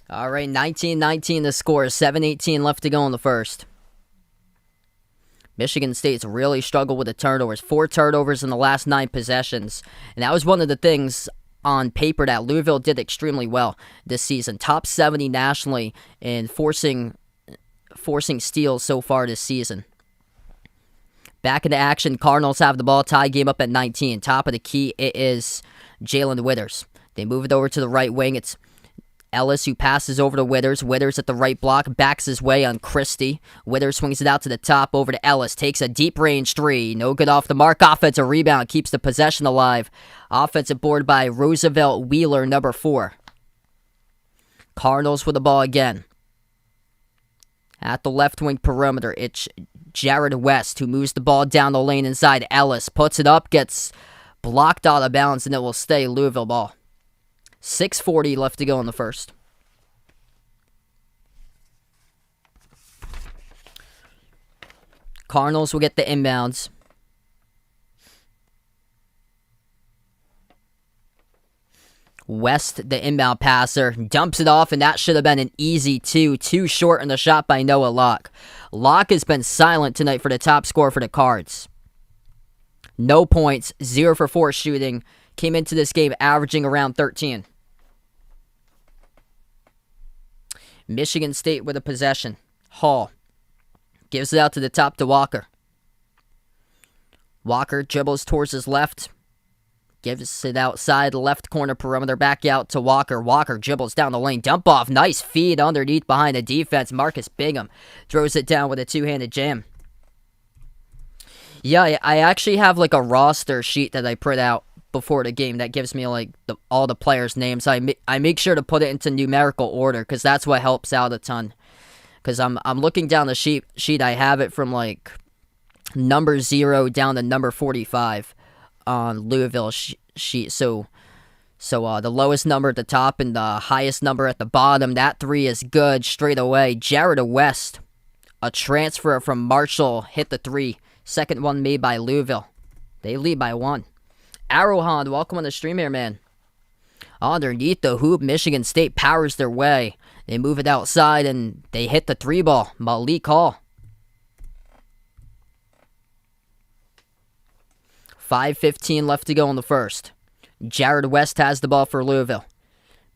All right, 19-19 the score. 7:18 left to go in the first. Michigan State's really struggled with the turnovers. 4 turnovers in the last 9 possessions. And that was one of the things on paper that Louisville did extremely well this season. Top 70 nationally in forcing steals so far this season. Back into action, Cardinals have the ball, tie game up at 19. Top of the key, it is Jalen Withers. They move it over to the right wing. It's Ellis who passes over to Withers. Withers at the right block, backs his way on Christie. Withers swings it out to the top, over to Ellis. Takes a deep range 3. No good off the mark. Offensive rebound, keeps the possession alive. Offensive board by Roosevelt Wheeler, number 4. Cardinals with the ball again. At the left wing perimeter, it's Jared West who moves the ball down the lane inside. Ellis puts it up, gets blocked out of bounds, and it will stay Louisville ball. 6:40 left to go in the first. Cardinals will get the inbounds. West, the inbound passer, dumps it off, and that should have been an easy 2. Too short in the shot by Noah Locke. Locke has been silent tonight for the top scorer for the Cards. No points, 0 for 4 shooting. Came into this game averaging around 13. Michigan State with a possession. Hall gives it out to the top to Walker. Walker dribbles towards his left. Gives it outside the left corner perimeter, back out to Walker. Walker dribbles down the lane, dump off, nice feed underneath behind the defense. Marcus Bingham throws it down with a 2-handed jam. Yeah, I actually have like a roster sheet that I print out before the game that gives me like all the players' names. I make sure to put it into numerical order because that's what helps out a ton. Because I'm looking down the sheet, I have it from like number 0 down to number 45. On Louisville sheet, so the lowest number at the top and the highest number at the bottom. That 3 is good straight away. Jared West, a transfer from Marshall, hit the 3. Second one made by Louisville. They lead by 1. Arrowhand, welcome on the stream here, man. Underneath the hoop, Michigan State powers their way. They move it outside and they hit the 3 ball. Malik Hall. 5:15 left to go in the first. Jared West has the ball for Louisville.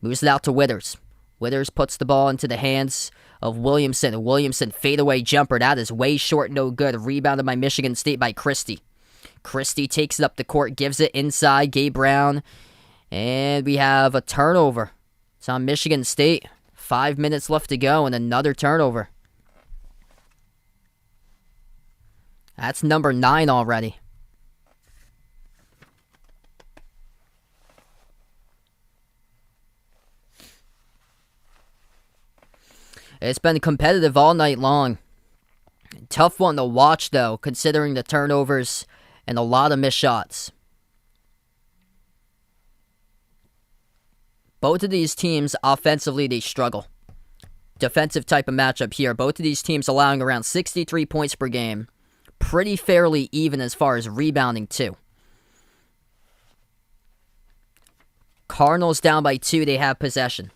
Moves it out to Withers. Withers puts the ball into the hands of Williamson. Williamson fadeaway jumper. That is way short, no good. Rebounded by Michigan State by Christie. Christie takes it up the court, gives it inside. Gabe Brown. And we have a turnover. It's on Michigan State. 5 minutes left to go and another turnover. That's number 9 already. It's been competitive all night long. Tough one to watch, though, considering the turnovers and a lot of missed shots. Both of these teams, offensively, they struggle. Defensive type of matchup here. Both of these teams allowing around 63 points per game. Pretty fairly even as far as rebounding, too. Cardinals down by 2. They have possession.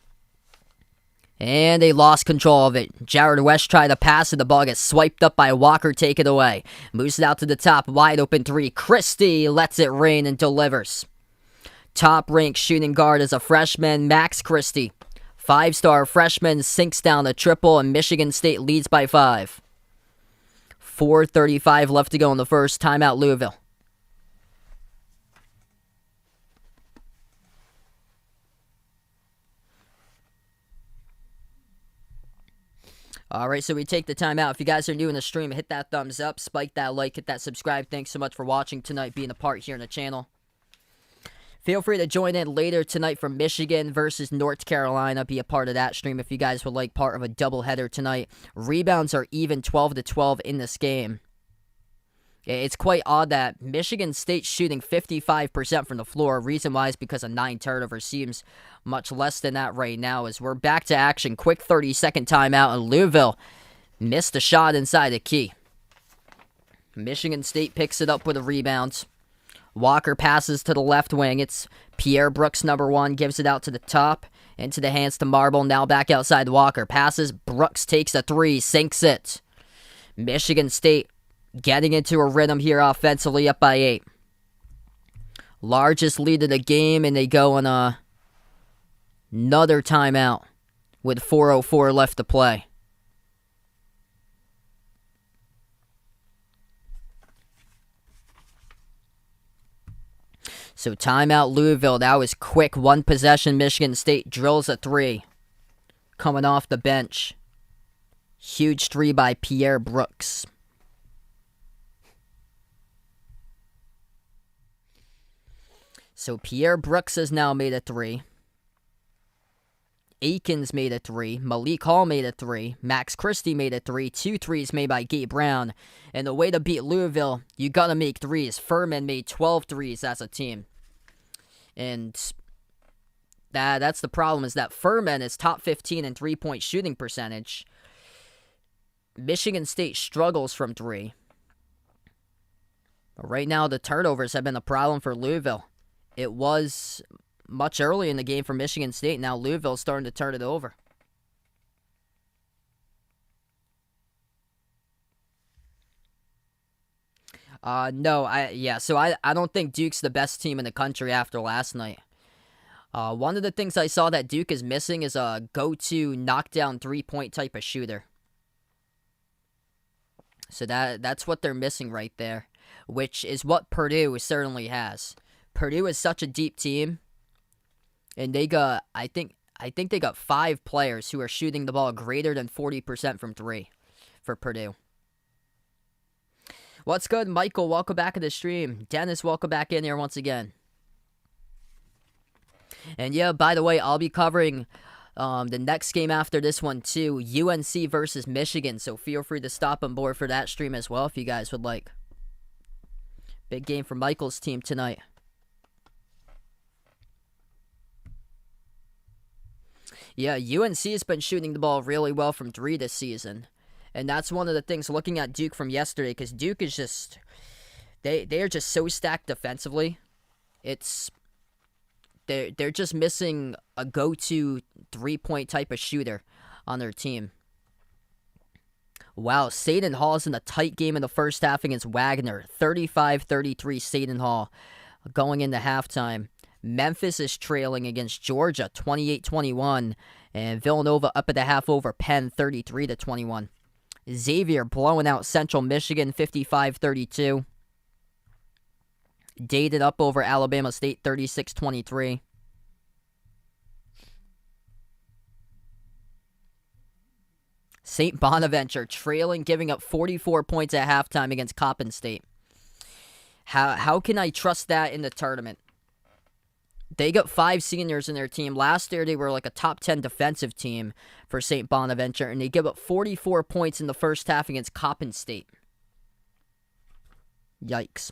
And they lost control of it. Jared West tried to pass it. The ball gets swiped up by Walker. Take it away. Moves it out to the top. Wide open 3. Christie lets it rain and delivers. Top-ranked shooting guard is a freshman, Max Christie. 5-star freshman sinks down a triple, and Michigan State leads by 5. 4:35 left to go in the first. Timeout, Louisville. Alright, so we take the time out. If you guys are new in the stream, hit that thumbs up, spike that like, hit that subscribe. Thanks so much for watching tonight, being a part here in the channel. Feel free to join in later tonight for Michigan versus North Carolina. Be a part of that stream if you guys would like part of a doubleheader tonight. Rebounds are even 12-12 in this game. It's quite odd that Michigan State shooting 55% from the floor. Reason why is because of 9 turnovers. Seems much less than that right now as we're back to action. Quick 30-second timeout, and Louisville missed a shot inside the key. Michigan State picks it up with a rebound. Walker passes to the left wing. It's Pierre Brooks, number 1, gives it out to the top. Into the hands to Marble. Now back outside Walker. Passes. Brooks takes a 3. Sinks it. Michigan State getting into a rhythm here offensively, up by 8. Largest lead of the game, and they go on another timeout with 4:04 left to play. So timeout Louisville. That was quick. One possession. Michigan State drills a 3. Coming off the bench. Huge 3 by Pierre Brooks. So Pierre Brooks has now made a 3. Aikens made a 3. Malik Hall made a 3. Max Christie made a 3. 2 threes made by Gabe Brown. And the way to beat Louisville, you got to make 3s. Furman made 12 threes as a team. And that's the problem, is that Furman is top 15 in three-point shooting percentage. Michigan State struggles from 3. But right now, the turnovers have been a problem for Louisville. It was much early in the game for Michigan State. Now Louisville's starting to turn it over. No, I don't think Duke's the best team in the country after last night. One of the things I saw that Duke is missing is a go-to knockdown three-point type of shooter. So that's what they're missing right there, which is what Purdue certainly has. Purdue is such a deep team, and they got I think they got 5 players who are shooting the ball greater than 40% from 3 for Purdue. What's good, Michael? Welcome back to the stream. Dennis, welcome back in here once again. And yeah, by the way, I'll be covering the next game after this one too, UNC versus Michigan, so feel free to stop on board for that stream as well if you guys would like. Big game for Michael's team tonight. Yeah, UNC has been shooting the ball really well from 3 this season. And that's one of the things looking at Duke from yesterday, because Duke is just, they are just so stacked defensively. They're just missing a go-to three-point type of shooter on their team. Wow, Seton Hall's in a tight game in the first half against Wagner. 35-33 Seton Hall going into halftime. Memphis is trailing against Georgia 28-21. And Villanova up at the half over Penn 33-21. Xavier blowing out Central Michigan 55-32. Dayton up over Alabama State 36-23. St. Bonaventure trailing, giving up 44 points at halftime against Coppin State. How can I trust that in the tournament? They got 5 seniors in their team. Last year, they were like a top 10 defensive team for St. Bonaventure, and they give up 44 points in the first half against Coppin State. Yikes.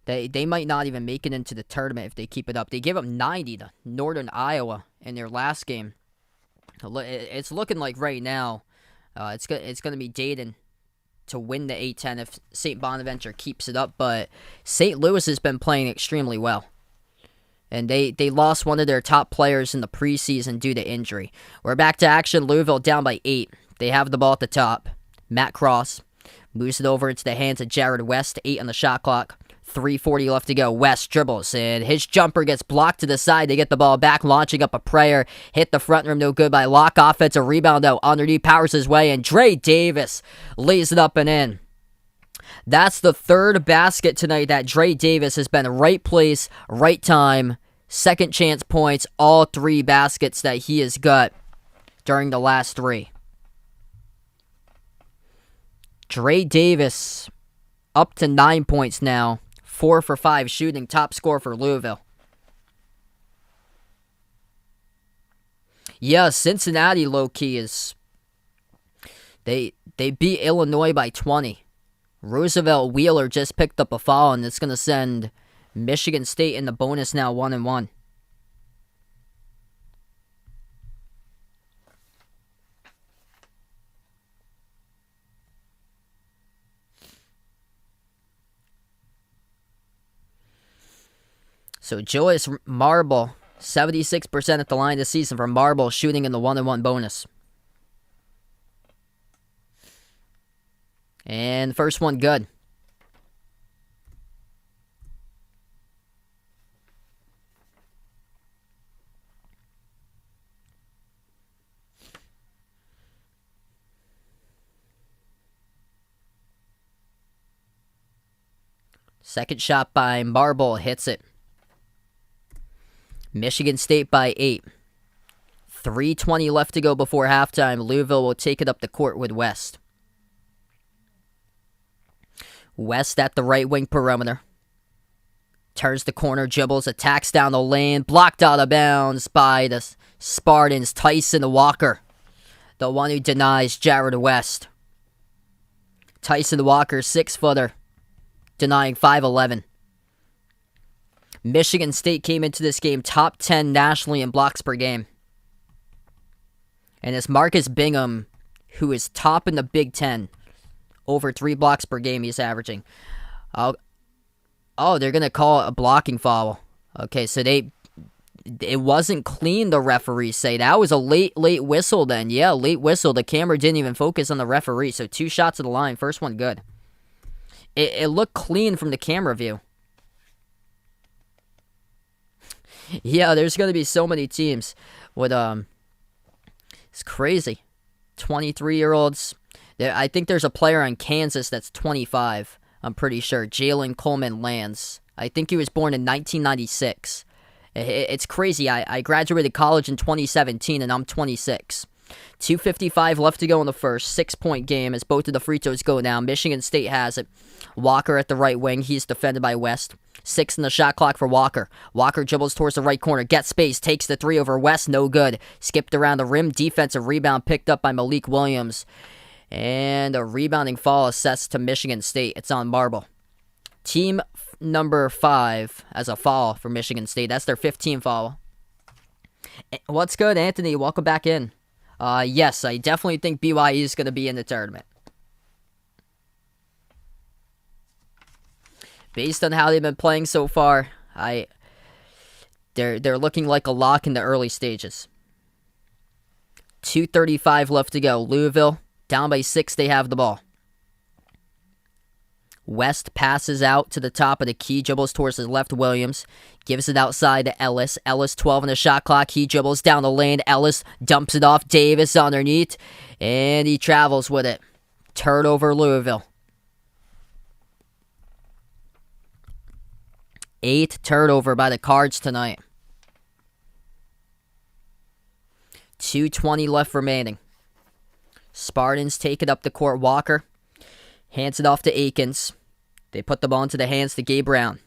They might not even make it into the tournament if they keep it up. They give up 90 to Northern Iowa in their last game. It's looking like right now it's going to be Dayton to win the A-10 if St. Bonaventure keeps it up, but St. Louis has been playing extremely well. And they lost one of their top players in the preseason due to injury. We're back to action. Louisville down by 8. They have the ball at the top. Matt Cross moves it over into the hands of Jared West. 8 on the shot clock. 3:40 left to go. West dribbles, and his jumper gets blocked to the side. They get the ball back, launching up a prayer. Hit the front rim, no good by Locke. Offensive rebound, though. Underneath, powers his way, and Dre Davis lays it up and in. That's the third basket tonight that Dre Davis has been right place, right time, second chance points, all 3 baskets that he has got during the last 3. Dre Davis up to 9 points now. 4 for 5 shooting, top scorer for Louisville. Yeah, Cincinnati low-key is... They beat Illinois by 20. Roosevelt Wheeler just picked up a foul, and it's going to send Michigan State in the bonus now 1-1. So Julius Marble, 76% at the line this season for Marble, shooting in the 1-1 bonus. And first one good. Second shot by Marble hits it. Michigan State by 8. 3:20 left to go before halftime. Louisville will take it up the court with West. West at the right wing perimeter. Turns the corner, dribbles, attacks down the lane. Blocked out of bounds by the Spartans. Tyson Walker, the one who denies Jared West. Tyson Walker, 6-footer, denying 5'11". Michigan State came into this game top 10 nationally in blocks per game. And it's Marcus Bingham, who is top in the Big Ten. Over 3 blocks per game he's averaging. Oh, they're going to call it a blocking foul. Okay, so it wasn't clean, the referees say. That was a late whistle then. Yeah, late whistle. The camera didn't even focus on the referee. So 2 shots at the line. First one good. It looked clean from the camera view. Yeah, there's going to be so many teams with, it's crazy. 23-year-olds. I think there's a player on Kansas that's 25, I'm pretty sure. Jalen Coleman Lands. I think he was born in 1996. It's crazy. I graduated college in 2017, and I'm 26. 2:55 left to go in the first. 6-point game as both of the free throws go down. Michigan State has it. Walker at the right wing. He's defended by West. 6 in the shot clock for Walker. Walker dribbles towards the right corner. Gets space. Takes the 3 over West. No good. Skipped around the rim. Defensive rebound picked up by Malik Williams. And a rebounding foul assessed to Michigan State. It's on Marble. Team number 5 as a foul for Michigan State. That's their 15th foul. What's good, Anthony? Welcome back in. Yes, I definitely think BYU is going to be in the tournament. Based on how they've been playing so far, they're looking like a lock in the early stages. 2:35 left to go. Louisville down by 6. They have the ball. West passes out to the top of the key, dribbles towards his left. Williams gives it outside to Ellis. Ellis 12 in the shot clock. He dribbles down the lane. Ellis dumps it off. Davis underneath, and he travels with it. Turnover Louisville. 8th turnover by the Cards tonight. 2:20 left remaining. Spartans take it up the court. Walker hands it off to Akins. They put the ball into the hands to Gabe Brown.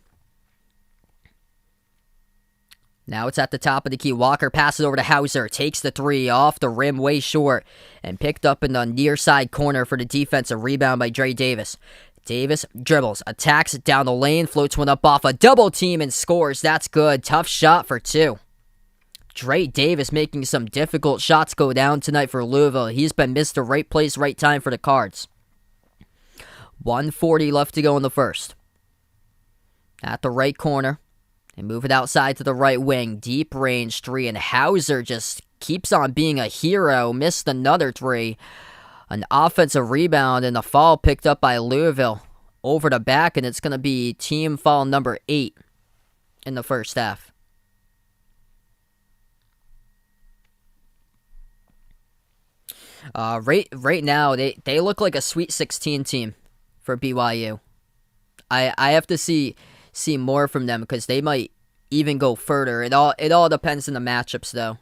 Now it's at the top of the key. Walker passes over to Hauser. Takes the 3 off the rim, way short. And picked up in the near side corner for the defensive rebound by Dre Davis. Davis dribbles, attacks it down the lane, floats one up off a double team and scores. That's good. Tough shot for 2. Dre Davis making some difficult shots go down tonight for Louisville. He's been Mr. Right Place, Right Time for the Cards. 1:40 left to go in the first. At the right corner. They move it outside to the right wing. Deep range 3, and Hauser just keeps on being a hero. Missed another 3. An offensive rebound and a foul picked up by Louisville over the back, and it's going to be team foul number 8 in the first half. Right now, they look like a Sweet 16 team for BYU. I have to see more from them because they might even go further. It all depends on the matchups, though.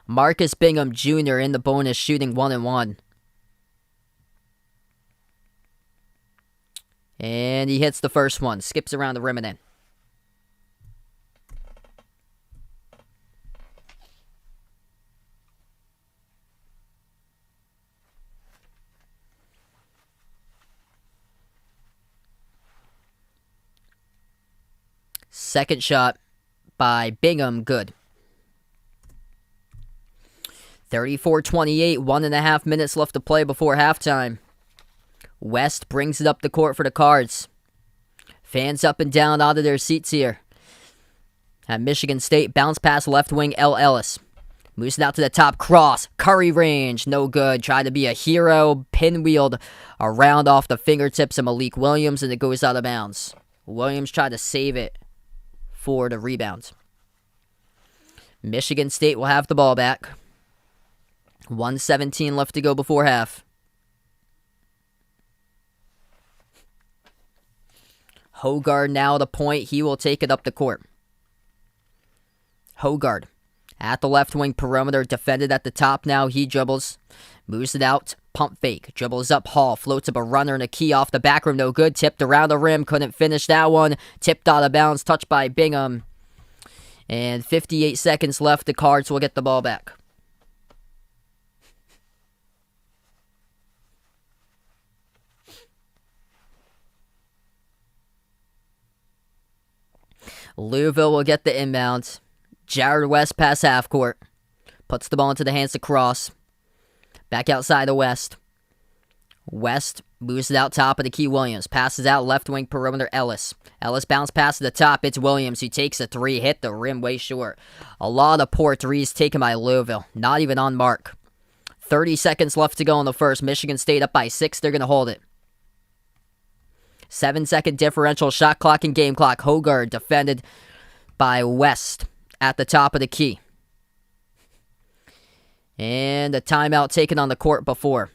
Marcus Bingham Jr. in the bonus, shooting 1-1. And he hits the first one. Skips around the rim and in. Second shot by Bingham, good. 34-28, 1.5 minutes left to play before halftime. West brings it up the court for the Cards. Fans up and down out of their seats here. At Michigan State, bounce pass left wing, Ellis. Moves it out to the top, cross, Curry range, no good. Tried to be a hero, pinwheeled around off the fingertips of Malik Williams, and it goes out of bounds. Williams tried to save it for the rebound. Michigan State will have the ball back. 1:17 left to go before half. Hogard now at the point. He will take it up the court. Hogard at the left wing perimeter, defended at the top now. He dribbles, moves it out, pump fake, dribbles up Hall, floats up a runner and a key off the back rim, no good. Tipped around the rim, couldn't finish that one. Tipped out of bounds, touched by Bingham. And 58 seconds left. The Cards will get the ball back. Louisville will get the inbound. Jared West pass half court. Puts the ball into the hands of Cross. Back outside of West. West moves it out top of the key. Williams passes out left wing perimeter. Ellis bounce pass to the top. It's Williams who takes a three. Hit the rim way short. A lot of poor threes taken by Louisville. Not even on mark. 30 seconds left to go in the first. Michigan State up by 6. They're going to hold it. 7-second differential. Shot clock and game clock. Hogard defended by West at the top of the key. And a timeout taken on the court before.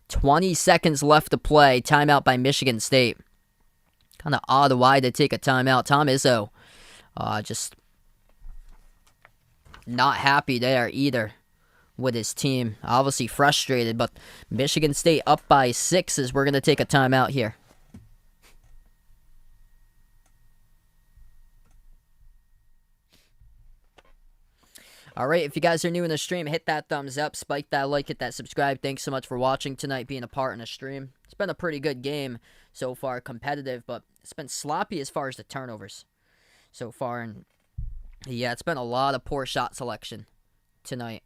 20 seconds left to play. Timeout by Michigan State. Kind of odd why they take a timeout. Tom Izzo just not happy there either with his team. Obviously frustrated, but Michigan State up by 6 as we're going to take a timeout here. All right, if you guys are new in the stream, hit that thumbs up, spike that like, hit that subscribe. Thanks so much for watching tonight, being a part in the stream. It's been a pretty good game so far, competitive, but it's been sloppy as far as the turnovers so far. And yeah, it's been a lot of poor shot selection tonight.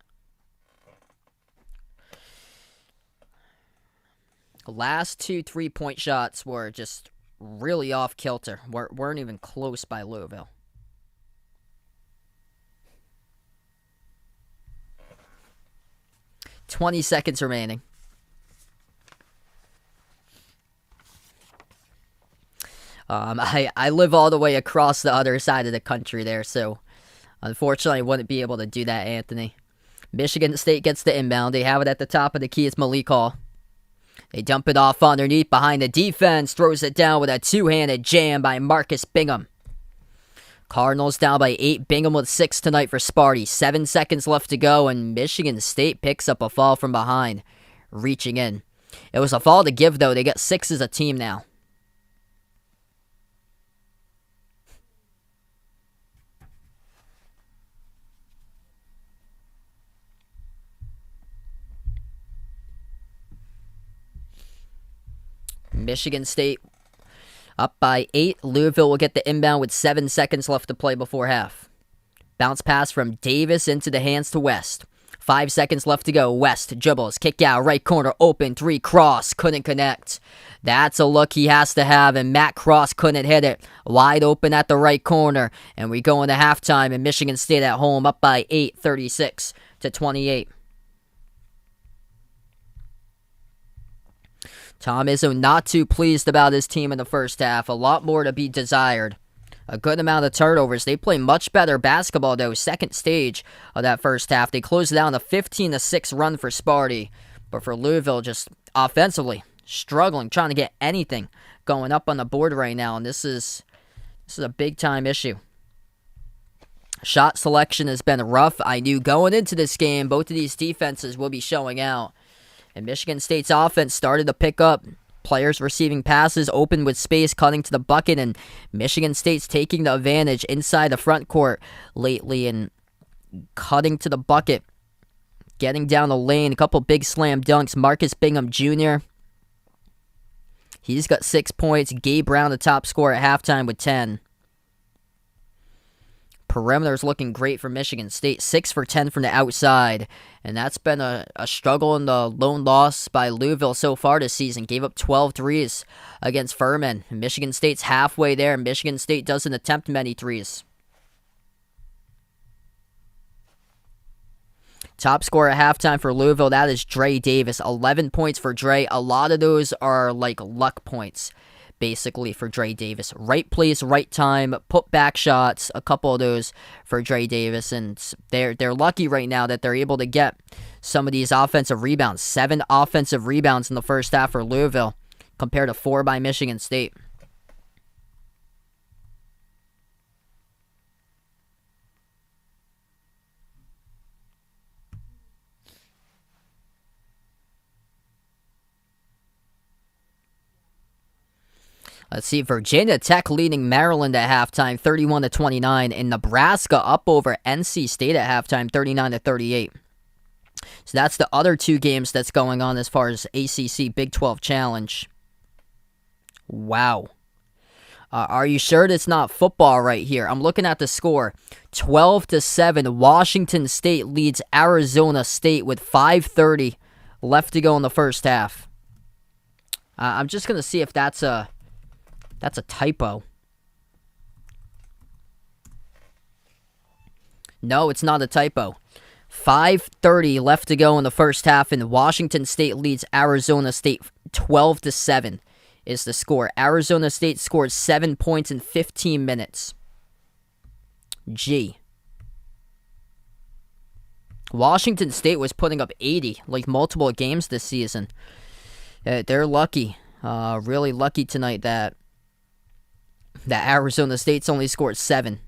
The last 2 3-point shots were just really off kilter. Weren't even close by Louisville. $20 seconds remaining. I live all the way across the other side of the country there, so unfortunately I wouldn't be able to do that, Anthony. Michigan State gets the inbound. They have it at the top of the key. It's Malik Hall. They dump it off underneath behind the defense. Throws it down with a two-handed jam by Marcus Bingham. Cardinals down by 8. Bingham with 6 tonight for Sparty. 7 seconds left to go, and Michigan State picks up a fall from behind, reaching in. It was a fall to give, though. They got 6 as a team now. Michigan State up by 8. Louisville will get the inbound with 7 seconds left to play before half. Bounce pass from Davis into the hands to West. 5 seconds left to go. West dribbles, kick out, right corner, open, 3, cross, couldn't connect. That's a look he has to have, and Matt Cross couldn't hit it. Wide open at the right corner, and we go into halftime, and Michigan State at home up by 8, 36-28. Tom Izzo not too pleased about his team in the first half. A lot more to be desired. A good amount of turnovers. They play much better basketball, though. Second stage of that first half. They closed it out on a 15-6 run for Sparty. But for Louisville, just offensively, struggling, trying to get anything going up on the board right now. And this is a big-time issue. Shot selection has been rough. I knew going into this game, both of these defenses will be showing out. And Michigan State's offense started to pick up. Players receiving passes, open with space, cutting to the bucket, and Michigan State's taking the advantage inside the front court lately and cutting to the bucket, getting down the lane. A couple big slam dunks. Marcus Bingham Jr., he's got 6 points. Gabe Brown, the top scorer at halftime with 10. Perimeter's looking great for Michigan State. 6 for 10 from the outside. And that's been a struggle in the lone loss by Louisville so far this season. Gave up 12 threes against Furman. Michigan State's halfway there. Michigan State doesn't attempt many threes. Top scorer at halftime for Louisville, that is Dre Davis. 11 points for Dre. A lot of those are like luck points, basically, for Dre Davis. Right place, right time, put back shots, a couple of those for Dre Davis. And they're lucky right now that they're able to get some of these offensive rebounds. 7 offensive rebounds in the first half for Louisville, compared to 4 by Michigan State. Let's see, Virginia Tech leading Maryland at halftime, 31-29, and Nebraska up over NC State at halftime, 39-38. So that's the other 2 games that's going on as far as ACC Big 12 Challenge. Wow. Are you sure it's not football right here? I'm looking at the score. 12-7, Washington State leads Arizona State with 5:30 left to go in the first half. I'm just going to see if that's a typo. No, it's not a typo. 5:30 left to go in the first half, and Washington State leads Arizona State 12-7 is the score. Arizona State scored 7 points in 15 minutes. Gee. Washington State was putting up 80, like multiple games this season. They're lucky. Really lucky tonight that Arizona State's only scored 7.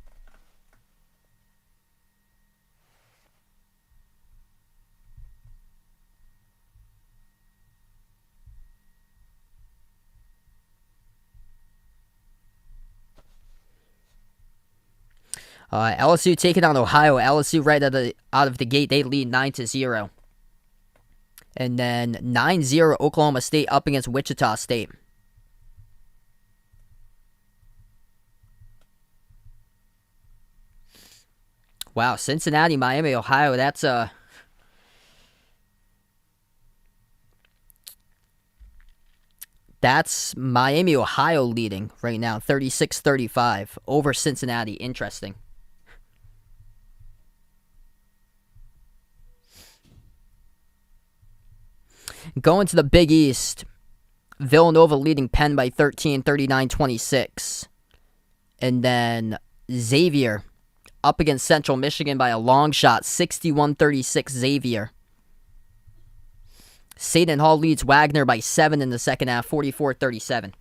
LSU taking on Ohio. LSU right out of the gate, they lead 9-0. And then 9-0 Oklahoma State up against Wichita State. Wow, Cincinnati, Miami, Ohio, that's Miami, Ohio leading right now, 36-35 over Cincinnati. Interesting. Going to the Big East, Villanova leading Penn by 13, 39-26. And then Xavier up against Central Michigan by a long shot, 61-36 Xavier. Seton Hall leads Wagner by 7 in the second half, 44-37.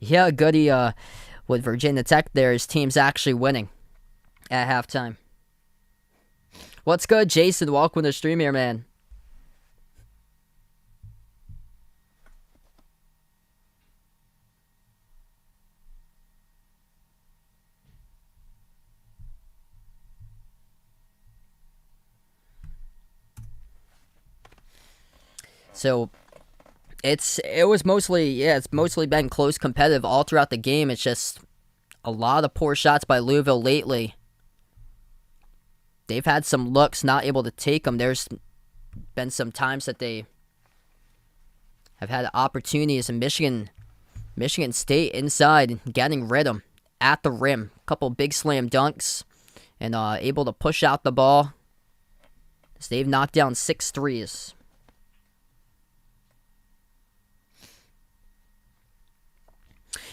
Yeah, goody with Virginia Tech there. His team's actually winning at halftime. What's good, Jason? Welcome to the stream here, man. So it's mostly been close competitive all throughout the game. It's just a lot of poor shots by Louisville lately. They've had some looks, not able to take them. There's been some times that they have had opportunities, in Michigan State inside, getting rid of them at the rim. A couple big slam dunks, and able to push out the ball. So they've knocked down 6 threes.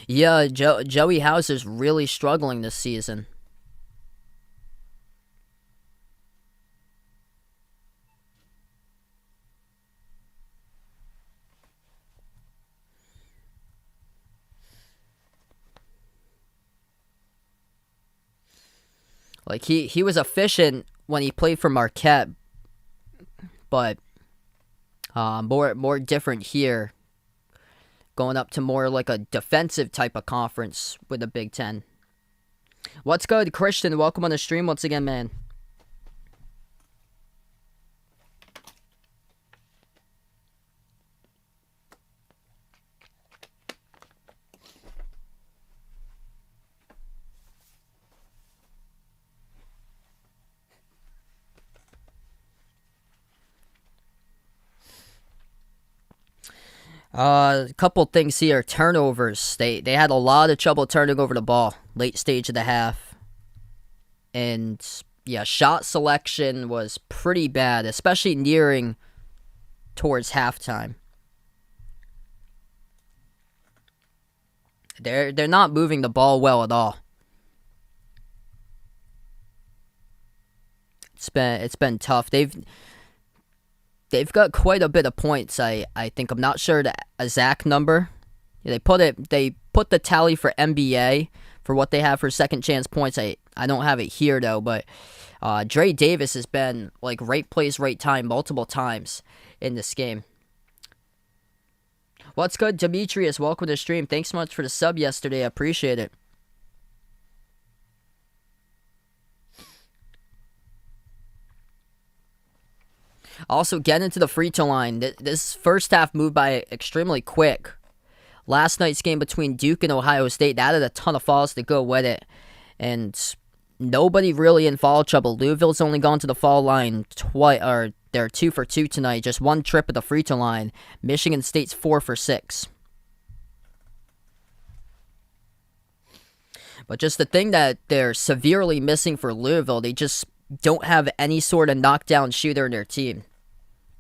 Yeah, Joey Hauser's really struggling this season. Like, he was efficient when he played for Marquette, but more different here. Going up to more like a defensive type of conference with the Big Ten. What's good, Christian? Welcome on the stream once again, man. A couple things here. Turnovers. They had a lot of trouble turning over the ball late stage of the half. And yeah, shot selection was pretty bad, especially nearing towards halftime. They're not moving the ball well at all. It's been tough. They've got quite a bit of points. I think I'm not sure the exact number. Yeah, they put the tally for NBA for what they have for second chance points. I don't have it here though, but Dre Davis has been like right place, right time multiple times in this game. What's good, Demetrius? Welcome to the stream. Thanks so much for the sub yesterday. I appreciate it. Also, get into the free throw line. This first half moved by extremely quick. Last night's game between Duke and Ohio State added a ton of fouls to go with it. And nobody really in foul trouble. Louisville's only gone to the foul line twice, or they're 2 for 2 tonight. Just one trip at the free throw line. Michigan State's 4 for 6. But just the thing that they're severely missing for Louisville, they just don't have any sort of knockdown shooter in their team.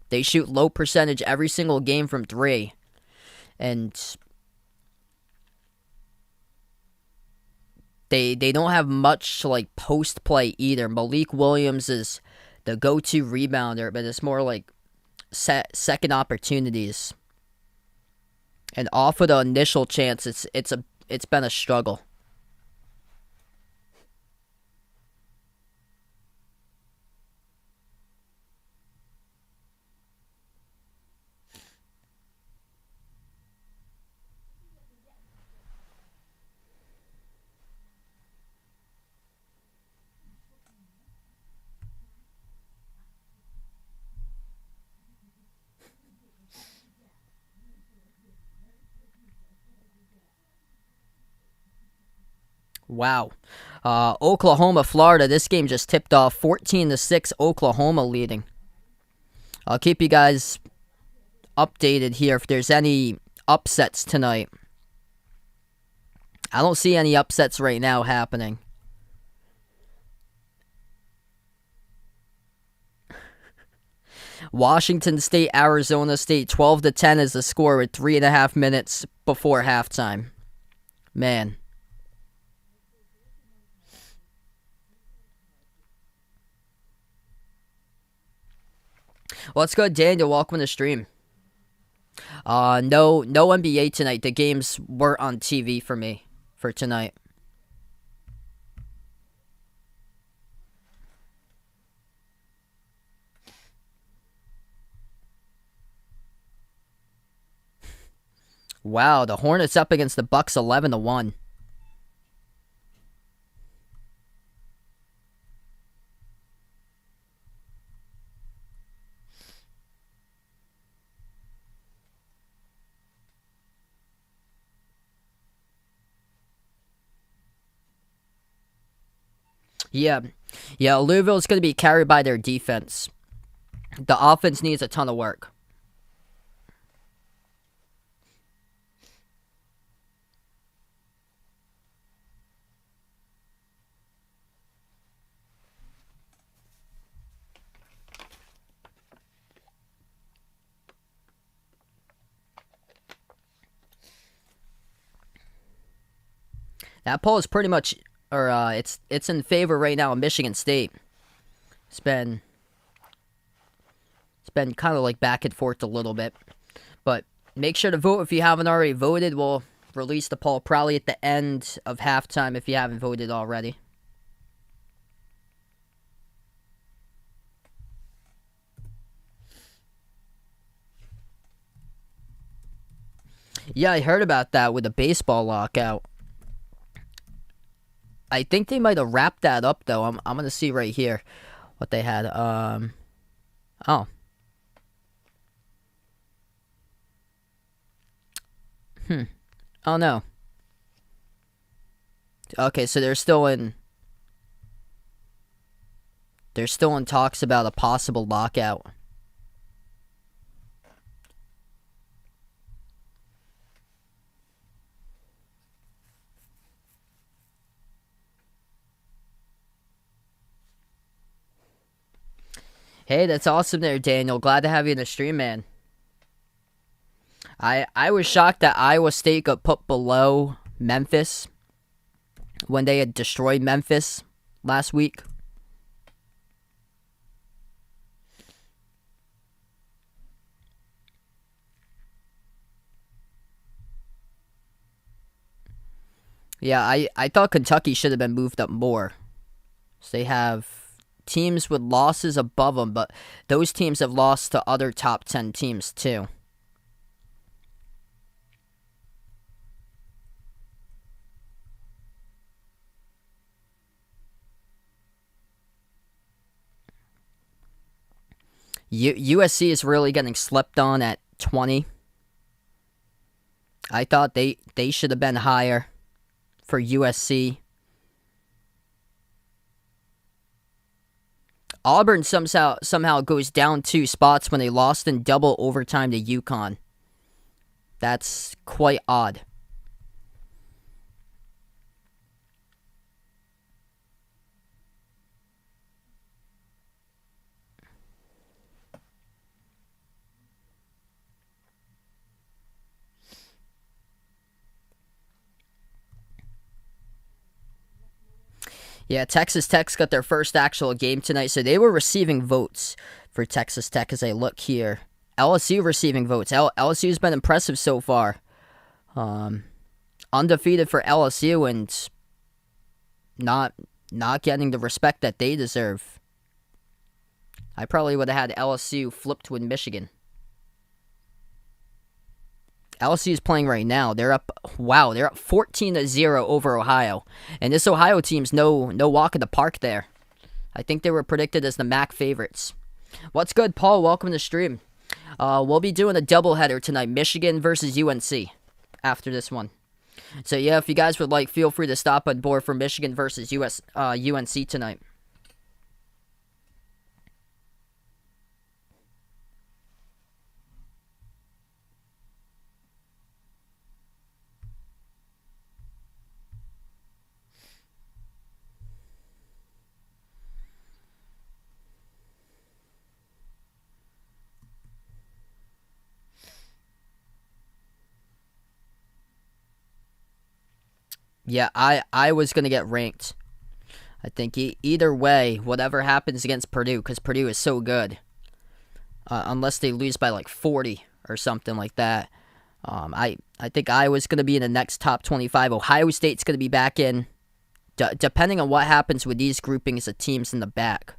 They shoot low percentage every single game from 3. And they don't have much like post play either. Malik Williams is the go-to rebounder, but it's more like second opportunities. And off of the initial chance, it's been a struggle. Wow. Oklahoma, Florida. This game just tipped off 14-6, Oklahoma leading. I'll keep you guys updated here if there's any upsets tonight. I don't see any upsets right now happening. Washington State, Arizona State, 12-10 is the score with 3.5 minutes before halftime. Man. Well, let's go, Daniel. Welcome to the stream. No NBA tonight. The games were on TV for me for tonight. Wow, the Hornets up against the Bucks 11-1. Yeah, Louisville's going to be carried by their defense. The offense needs a ton of work. That poll is pretty much, or it's in favor right now of Michigan State. It's been kind of like back and forth a little bit, but make sure to vote if you haven't already voted. We'll release the poll probably at the end of halftime if you haven't voted already. Yeah, I heard about that with the baseball lockout. I think they might have wrapped that up though. I'm gonna see right here what they had. Oh. Oh no. Okay, so they're still in talks about a possible lockout. Hey, that's awesome there, Daniel. Glad to have you in the stream, man. I was shocked that Iowa State got put below Memphis when they had destroyed Memphis last week. Yeah, I thought Kentucky should have been moved up more. So they have teams with losses above them, but those teams have lost to other top 10 teams too. USC is really getting slept on at 20. I thought they should have been higher for USC. Auburn somehow goes down 2 spots when they lost in double overtime to UConn. That's quite odd. Yeah, Texas Tech's got their first actual game tonight, so they were receiving votes for Texas Tech as I look here. LSU receiving votes. LSU's been impressive so far. Undefeated for LSU and not getting the respect that they deserve. I probably would have had LSU flipped with Michigan. LSU is playing right now. They're up 14-0 over Ohio. And this Ohio team's no walk in the park there. I think they were predicted as the MAC favorites. What's good, Paul? Welcome to the stream. We'll be doing a doubleheader tonight, Michigan versus UNC after this one. So yeah, if you guys would like, feel free to stop on board for Michigan versus UNC tonight. Yeah, I was going to get ranked. I think either way, whatever happens against Purdue, because Purdue is so good, unless they lose by like 40 or something like that, I think Iowa's going to be in the next top 25. Ohio State's going to be back in, depending on what happens with these groupings of teams in the back.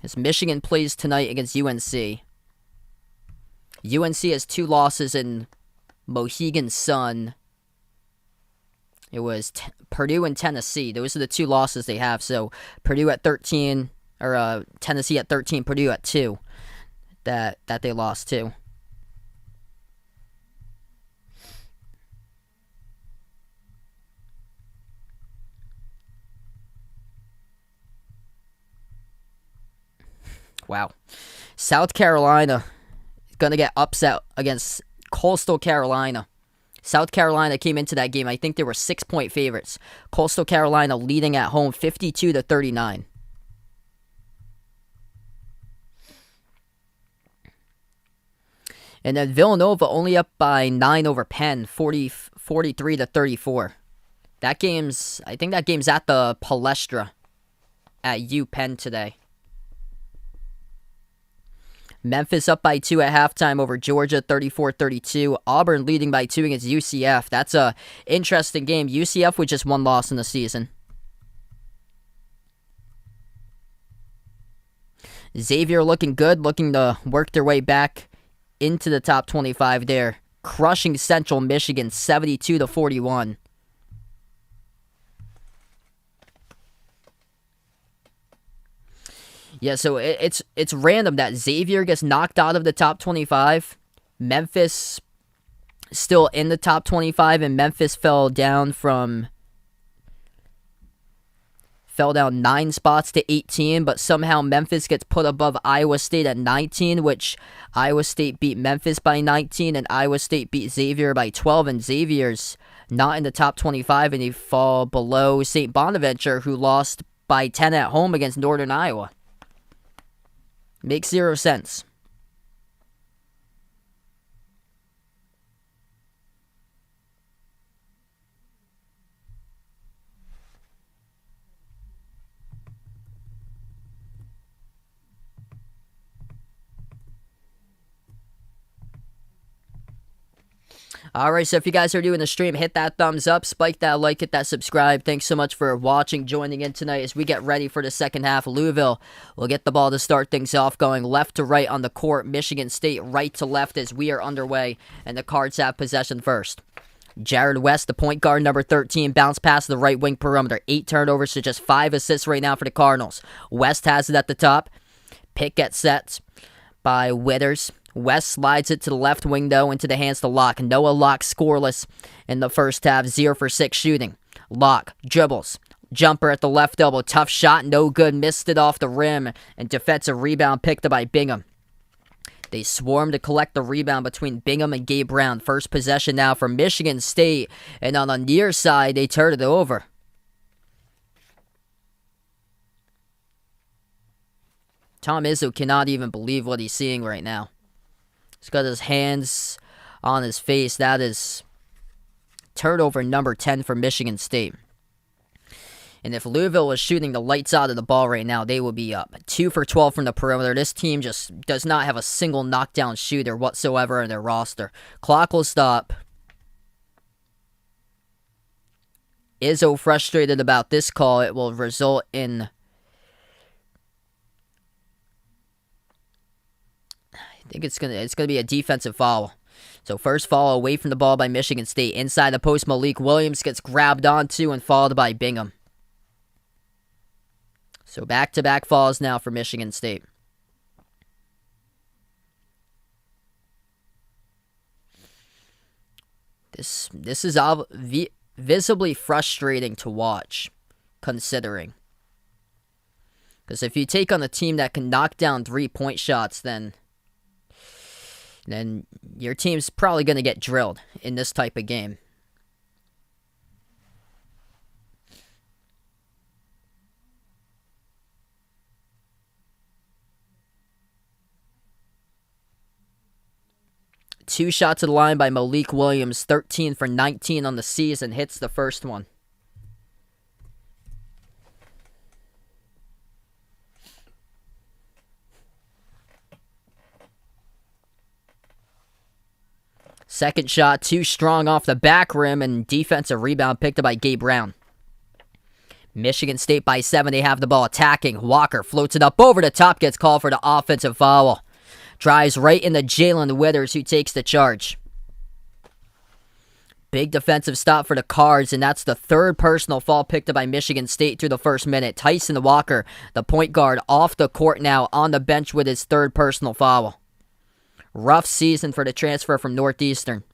As Michigan plays tonight against UNC. UNC has 2 losses in Mohegan Sun. It was Purdue and Tennessee. Those are the 2 losses they have. So Purdue at 13, or Tennessee at 13, Purdue at 2. That they lost to. Wow. South Carolina is going to get upset against Coastal Carolina. South Carolina came into that game. I think they were 6-point favorites. Coastal Carolina leading at home 52-39. And then Villanova only up by 9 over Penn, 43-34. I think that game's at the Palestra at UPenn today. Memphis up by 2 at halftime over Georgia, 34-32. Auburn leading by 2 against UCF. That's a interesting game. UCF with just 1 loss in the season. Xavier looking good, looking to work their way back into the top 25 there. Crushing Central Michigan, 72-41. Yeah, so it's random that Xavier gets knocked out of the top 25. Memphis still in the top 25, and Memphis fell down 9 spots to 18, but somehow Memphis gets put above Iowa State at 19, which Iowa State beat Memphis by 19, and Iowa State beat Xavier by 12, and Xavier's not in the top 25, and they fall below St. Bonaventure, who lost by 10 at home against Northern Iowa. Makes zero sense. Alright, so if you guys are doing the stream, hit that thumbs up, spike that like, hit that subscribe. Thanks so much for watching, joining in tonight as we get ready for the second half. Louisville will get the ball to start things off, going left to right on the court. Michigan State right to left as we are underway, and the Cards have possession first. Jared West, the point guard, number 13, bounce past the right wing perimeter. 8 turnovers to just 5 assists right now for the Cardinals. West has it at the top. Pick gets set by Withers. West slides it to the left wing, though, into the hands to Locke. Noah Locke scoreless in the first half, 0 for 6 shooting. Locke dribbles. Jumper at the left elbow. Tough shot, no good. Missed it off the rim. And defensive rebound picked up by Bingham. They swarm to collect the rebound between Bingham and Gabe Brown. First possession now for Michigan State. And on the near side, they turn it over. Tom Izzo cannot even believe what he's seeing right now. He's got his hands on his face. That is turnover number 10 for Michigan State. And if Louisville was shooting the lights out of the ball right now, they would be up. 2 for 12 from the perimeter. This team just does not have a single knockdown shooter whatsoever in their roster. Clock will stop. Izzo frustrated about this call. It will result in... I think it's gonna be a defensive foul. So first foul away from the ball by Michigan State. Inside the post, Malik Williams gets grabbed onto and fouled by Bingham. So back-to-back fouls now for Michigan State. This is visibly frustrating to watch, considering. Because if you take on a team that can knock down 3-point shots, then your team's probably going to get drilled in this type of game. Two shots at the line by Malik Williams, 13 for 19 on the season, hits the first one. Second shot, too strong off the back rim, and defensive rebound picked up by Gabe Brown. Michigan State by 7, they have the ball attacking. Walker floats it up over the top, gets called for the offensive foul. Drives right into Jalen Withers, who takes the charge. Big defensive stop for the Cards, and that's the third personal foul picked up by Michigan State through the first minute. Tyson Walker, the point guard, off the court now, on the bench with his third personal foul. Rough season for the transfer from Northeastern.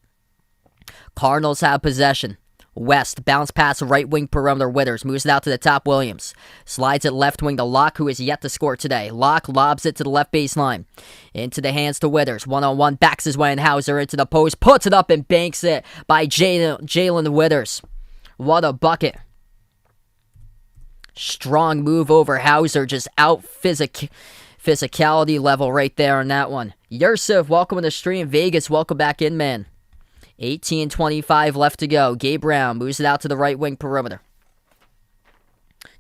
Cardinals have possession. West, bounce pass right wing perimeter. Withers moves it out to the top. Williams slides it left wing to Locke, who is yet to score today. Locke lobs it to the left baseline. Into the hands to Withers. 1-on-1, backs his way in. Hauser into the post, puts it up and banks it by Jalen Withers. What a bucket. Strong move over Hauser, just out physicality level right there on that one. Yusuf, welcome to the stream. Vegas, welcome back in, man. 18:25 left to go. Gabe Brown moves it out to the right wing perimeter.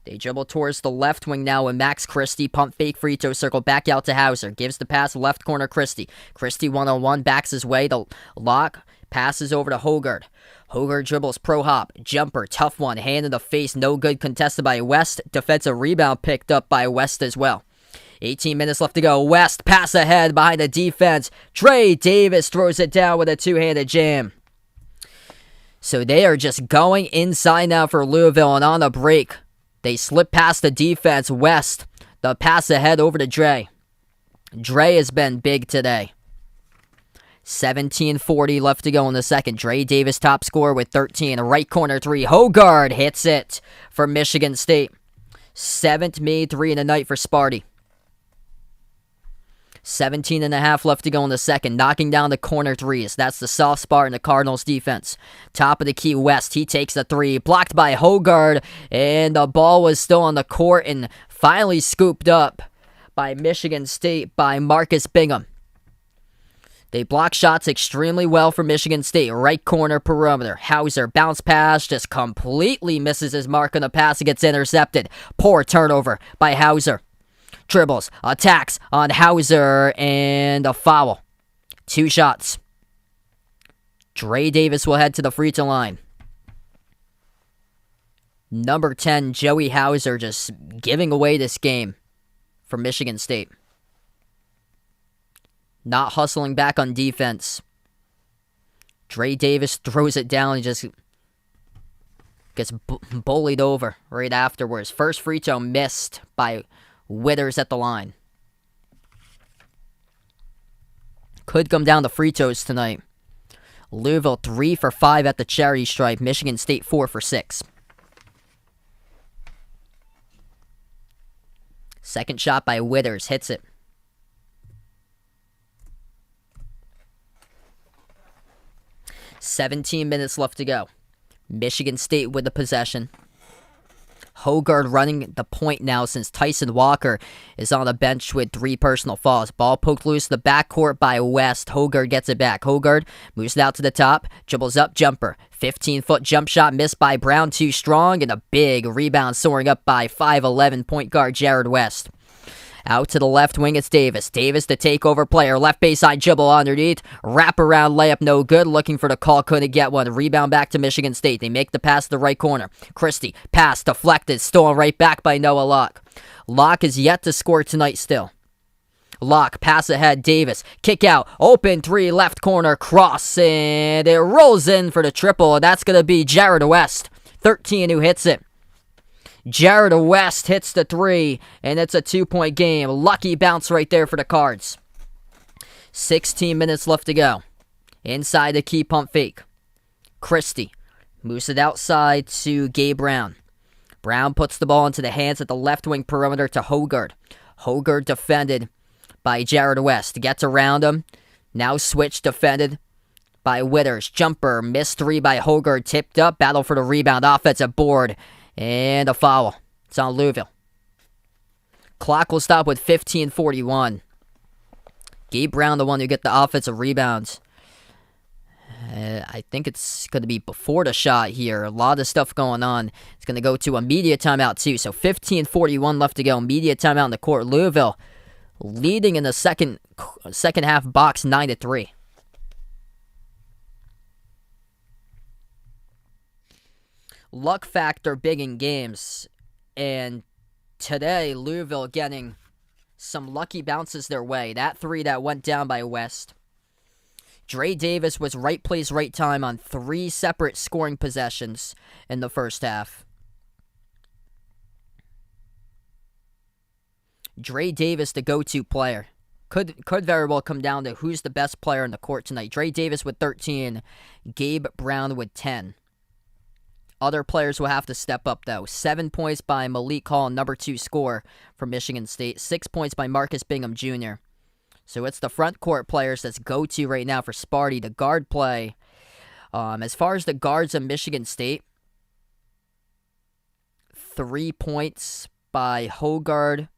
They dribble towards the left wing now with Max Christie. Pump fake free throw circle back out to Hauser. Gives the pass left corner Christie. Christie 1-on-1 backs his way. The Locke passes over to Hogard. Hogard dribbles pro hop. Jumper. Tough one. Hand in the face. No good. Contested by West. Defensive rebound picked up by West as well. 18 minutes left to go. West pass ahead behind the defense. Trey Davis throws it down with a two-handed jam. So they are just going inside now for Louisville, and on the break, they slip past the defense. West, the pass ahead over to Dre. Dre has been big today. 17:40 left to go in the second. Dre Davis top scorer with 13. Right corner three. Hogard hits it for Michigan State. 7th made three in the night for Sparty. 17 and a half left to go in the second. Knocking down the corner threes. That's the soft spot in the Cardinals defense. Top of the key, West. He takes the three. Blocked by Hogard. And the ball was still on the court and finally scooped up by Michigan State by Marcus Bingham. They block shots extremely well for Michigan State. Right corner perimeter. Hauser bounce pass, just completely misses his mark on the pass and gets intercepted. Poor turnover by Hauser. Dribbles, attacks on Hauser, and a foul. 2 shots. Dre Davis will head to the free throw line. Number 10, Joey Hauser, just giving away this game for Michigan State. Not hustling back on defense. Dre Davis throws it down and just gets bullied over right afterwards. First free throw missed by Withers at the line. Could come down to free throws tonight. Louisville 3 for 5 at the charity stripe. Michigan State 4 for 6. Second shot by Withers. Hits it. "17 minutes left to go. Michigan State with the possession. Hogard running the point now since Tyson Walker is on the bench with 3 personal fouls. Ball poked loose to the backcourt by West. Hogard gets it back. Hogard moves it out to the top. Dribbles up, jumper. 15-foot jump shot missed by Brown, too strong. And a big rebound soaring up by 5'11" point guard Jared West. Out to the left wing, it's Davis. Davis, the takeover player. Left baseline dribble underneath. Wraparound layup, no good. Looking for the call, couldn't get one. Rebound back to Michigan State. They make the pass to the right corner. Christie, pass deflected. Stolen right back by Noah Locke. Locke is yet to score tonight still. Locke, pass ahead, Davis. Kick out. Open 3, left corner. Cross, and it rolls in for the triple. And that's going to be Jared West, 13, who hits it. Jared West hits the 3, and it's a 2-point game. Lucky bounce right there for the Cards. 16 minutes left to go. Inside the key pump fake. Christie moves it outside to Gabe Brown. Brown puts the ball into the hands at the left wing perimeter to Hogard. Hogard defended by Jared West. Gets around him. Now switch defended by Withers. Jumper, missed 3 by Hogard. Tipped up. Battle for the rebound. Offensive board. And a foul. It's on Louisville. Clock will stop with 15:41. Gabe Brown, the one who get the offensive rebounds. I think it's going to be before the shot here. A lot of stuff going on. It's going to go to a media timeout too. So 15:41 left to go. Media timeout in the court. Louisville leading in the second half box 9-3. Luck factor big in games, and today Louisville getting some lucky bounces their way. That 3 that went down by West. Dre Davis was right place, right time on 3 separate scoring possessions in the first half. Dre Davis, the go-to player. Could very well come down to who's the best player in the court tonight. Dre Davis with 13, Gabe Brown with 10. Other players will have to step up, though. 7 points by Malik Hall, number 2 scorer for Michigan State. 6 points by Marcus Bingham Jr. So it's the front court players that's go-to right now for Sparty. The guard play. As far as the guards of Michigan State, 3 points by Hogard,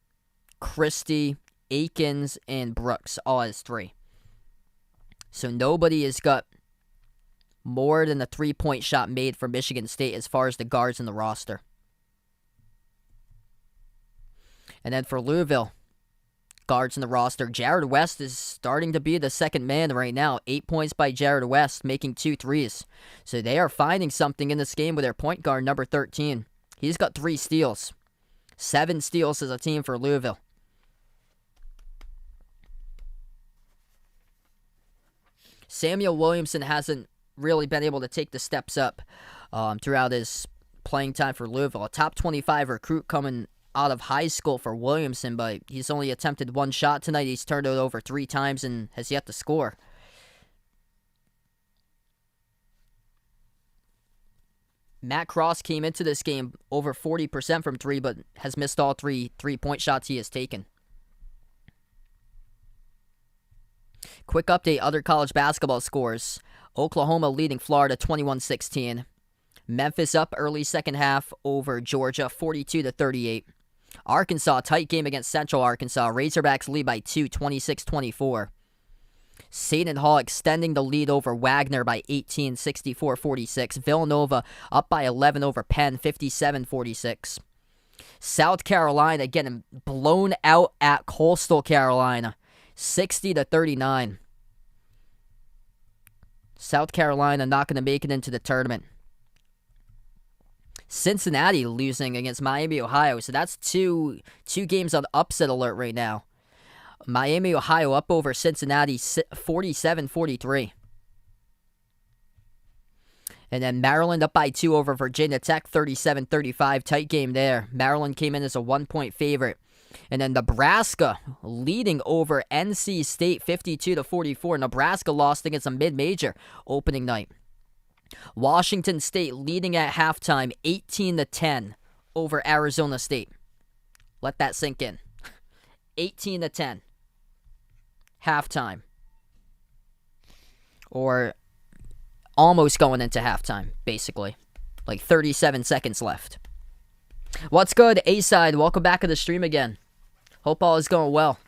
Christie, Akins, and Brooks. All has 3. So nobody has got more than a 3-point shot made for Michigan State as far as the guards in the roster. And then for Louisville, guards in the roster, Jared West is starting to be the second man right now. 8 points by Jared West, making 2 threes. So they are finding something in this game with their point guard, number 13. He's got 3 steals. 7 steals as a team for Louisville. Samuel Williamson hasn't really been able to take the steps up throughout his playing time for Louisville. A top 25 recruit coming out of high school for Williamson, but he's only attempted 1 shot tonight. He's turned it over 3 times and has yet to score. Matt Cross came into this game over 40% from 3, but has missed all 3 3-point shots he has taken. Quick update, other college basketball scores. Oklahoma leading Florida 21-16. Memphis up early second half over Georgia 42-38. Arkansas, tight game against Central Arkansas. Razorbacks lead by 2, 26-24. Seton Hall extending the lead over Wagner by 18, 64-46. Villanova up by 11 over Penn, 57-46. South Carolina getting blown out at Coastal Carolina, 60-39. South Carolina not going to make it into the tournament. Cincinnati losing against Miami, Ohio. So that's two games on upset alert right now. Miami, Ohio up over Cincinnati 47-43. And then Maryland up by 2 over Virginia Tech 37-35. Tight game there. Maryland came in as a 1-point favorite. And then Nebraska leading over NC State 52-44. Nebraska lost against a mid-major opening night. Washington State leading at halftime 18-10 over Arizona State. Let that sink in. 18-10. Halftime. Or almost going into halftime, basically. Like 37 seconds left. What's good, A-Side? Welcome back to the stream again. Hope all is going well.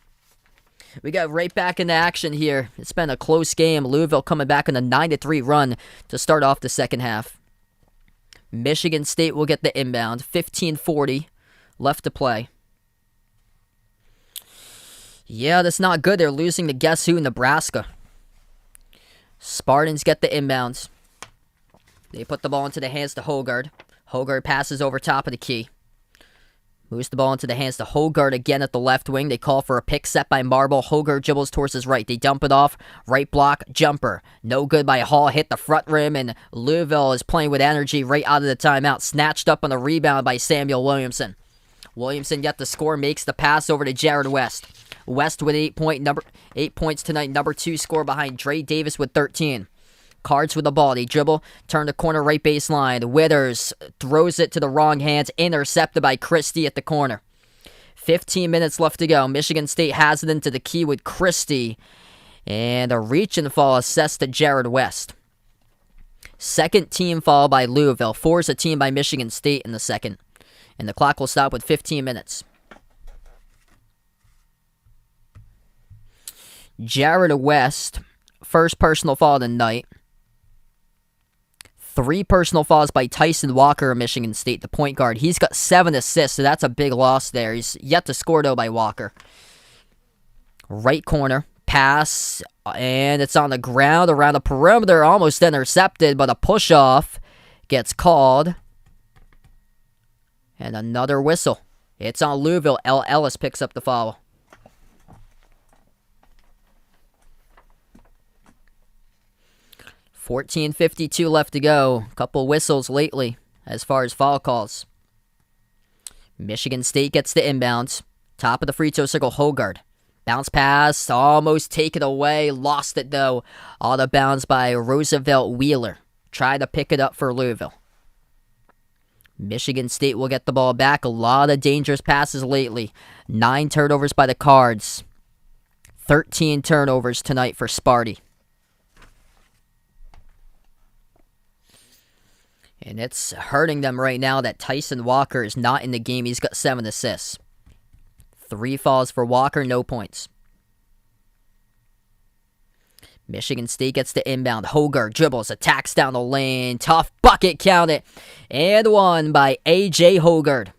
We got right back into action here. It's been a close game. Louisville coming back on a 9-3 run to start off the second half. Michigan State will get the inbound. 15:40 left to play. Yeah, that's not good. They're losing to guess who? Nebraska. Spartans get the inbounds. They put the ball into the hands to Hogard. Hogard passes over top of the key. Moves the ball into the hands to Hogard again at the left wing. They call for a pick set by Marble. Hogard dribbles towards his right. They dump it off. Right block, jumper. No good by Hall. Hit the front rim, and Louisville is playing with energy right out of the timeout. Snatched up on the rebound by Samuel Williamson. Williamson yet to score, makes the pass over to Jared West. West with 8 points tonight. Number 2 score behind Dre Davis with 13. Cards with the ball. They dribble, turn the corner right baseline. Withers throws it to the wrong hands. Intercepted by Christie at the corner. 15 minutes left to go. Michigan State has it into the key with Christie. And a reach and fall assessed to Jared West. Second team foul by Louisville. Force a team by Michigan State in the second. And the clock will stop with 15 minutes. Jared West, first personal foul of the night. 3 personal fouls by Tyson Walker of Michigan State, the point guard. He's got 7 assists, so that's a big loss there. He's yet to score, though, by Walker. Right corner, pass, and it's on the ground around the perimeter, almost intercepted, but a push-off gets called. And another whistle. It's on Louisville. L. Ellis picks up the foul. $14:52 left to go. Couple whistles lately as far as foul calls. Michigan State gets the inbounds. Top of the free throw circle, Hogard. Bounce pass, almost taken away. Lost it, though. Out of bounds by Roosevelt Wheeler. Try to pick it up for Louisville. Michigan State will get the ball back. A lot of dangerous passes lately. 9 turnovers by the Cards. 13 turnovers tonight for Sparty. And it's hurting them right now that Tyson Walker is not in the game. He's got 7 assists. 3 fouls for Walker, no points. Michigan State gets the inbound. Hogard dribbles, attacks down the lane. Tough bucket, count it. And one by A.J. Hogard.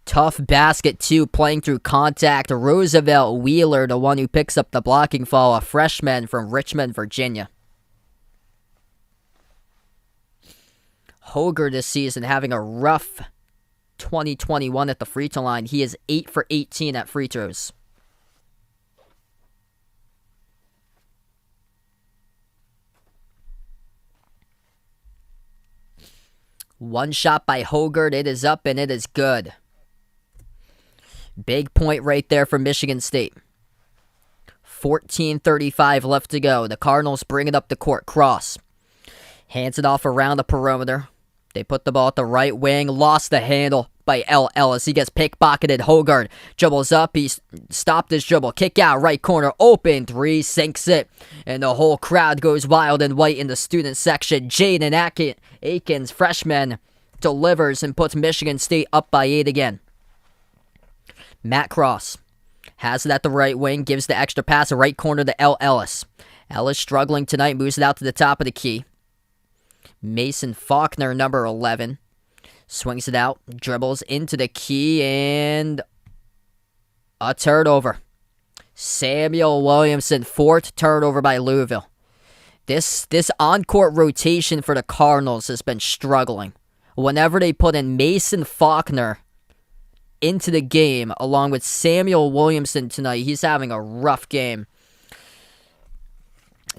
Tough basket, too, playing through contact. Roosevelt Wheeler, the one who picks up the blocking foul, a freshman from Richmond, Virginia. Hogard this season having a rough 2021 at the free throw line. He is 8 for 18 at free throws. One shot by Hogard. It is up and it is good. Big point right there for Michigan State. 14:35 left to go. The Cardinals bring it up the court. Cross. Hands it off around the perimeter. They put the ball at the right wing. Lost the handle. by L. Ellis. He gets pickpocketed. Hogard dribbles up. He stopped his dribble. Kick out. Right corner. Open. Three. Sinks it. And the whole crowd goes wild and white in the student section. Jaden Akins, freshman, delivers and puts Michigan State up by 8 again. Matt Cross has it at the right wing. Gives the extra pass. Right corner to L. Ellis. Ellis struggling tonight. Moves it out to the top of the key. Mason Faulkner, number 11. Swings it out, dribbles into the key, and a turnover. Samuel Williamson, 4th turnover by Louisville. This on-court rotation for the Cardinals has been struggling. Whenever they put in Mason Faulkner into the game, along with Samuel Williamson tonight, he's having a rough game.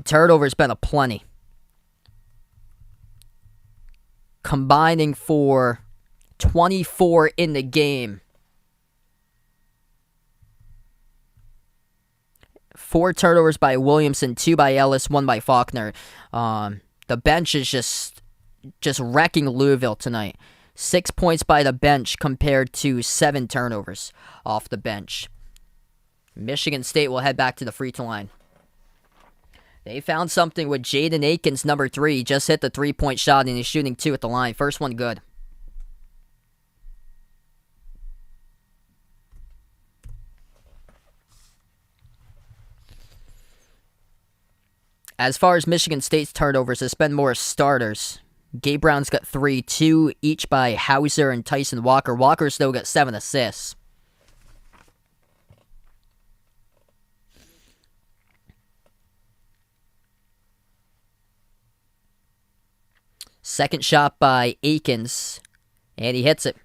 Turnover's been aplenty. Combining for 24 in the game. 4 turnovers by Williamson, 2 by Ellis, 1 by Faulkner. The bench is just wrecking Louisville tonight. 6 points by the bench compared to 7 turnovers off the bench. Michigan State will head back to the free throw line. They found something with Jaden Akins, number 3. He just hit the 3-point shot, and he's shooting 2 at the line. First one good. As far as Michigan State's turnovers, it's been more starters. Gabe Brown's got 3, 2 each by Hauser and Tyson Walker. Walker still got 7 assists. Second shot by Akins, and he hits it.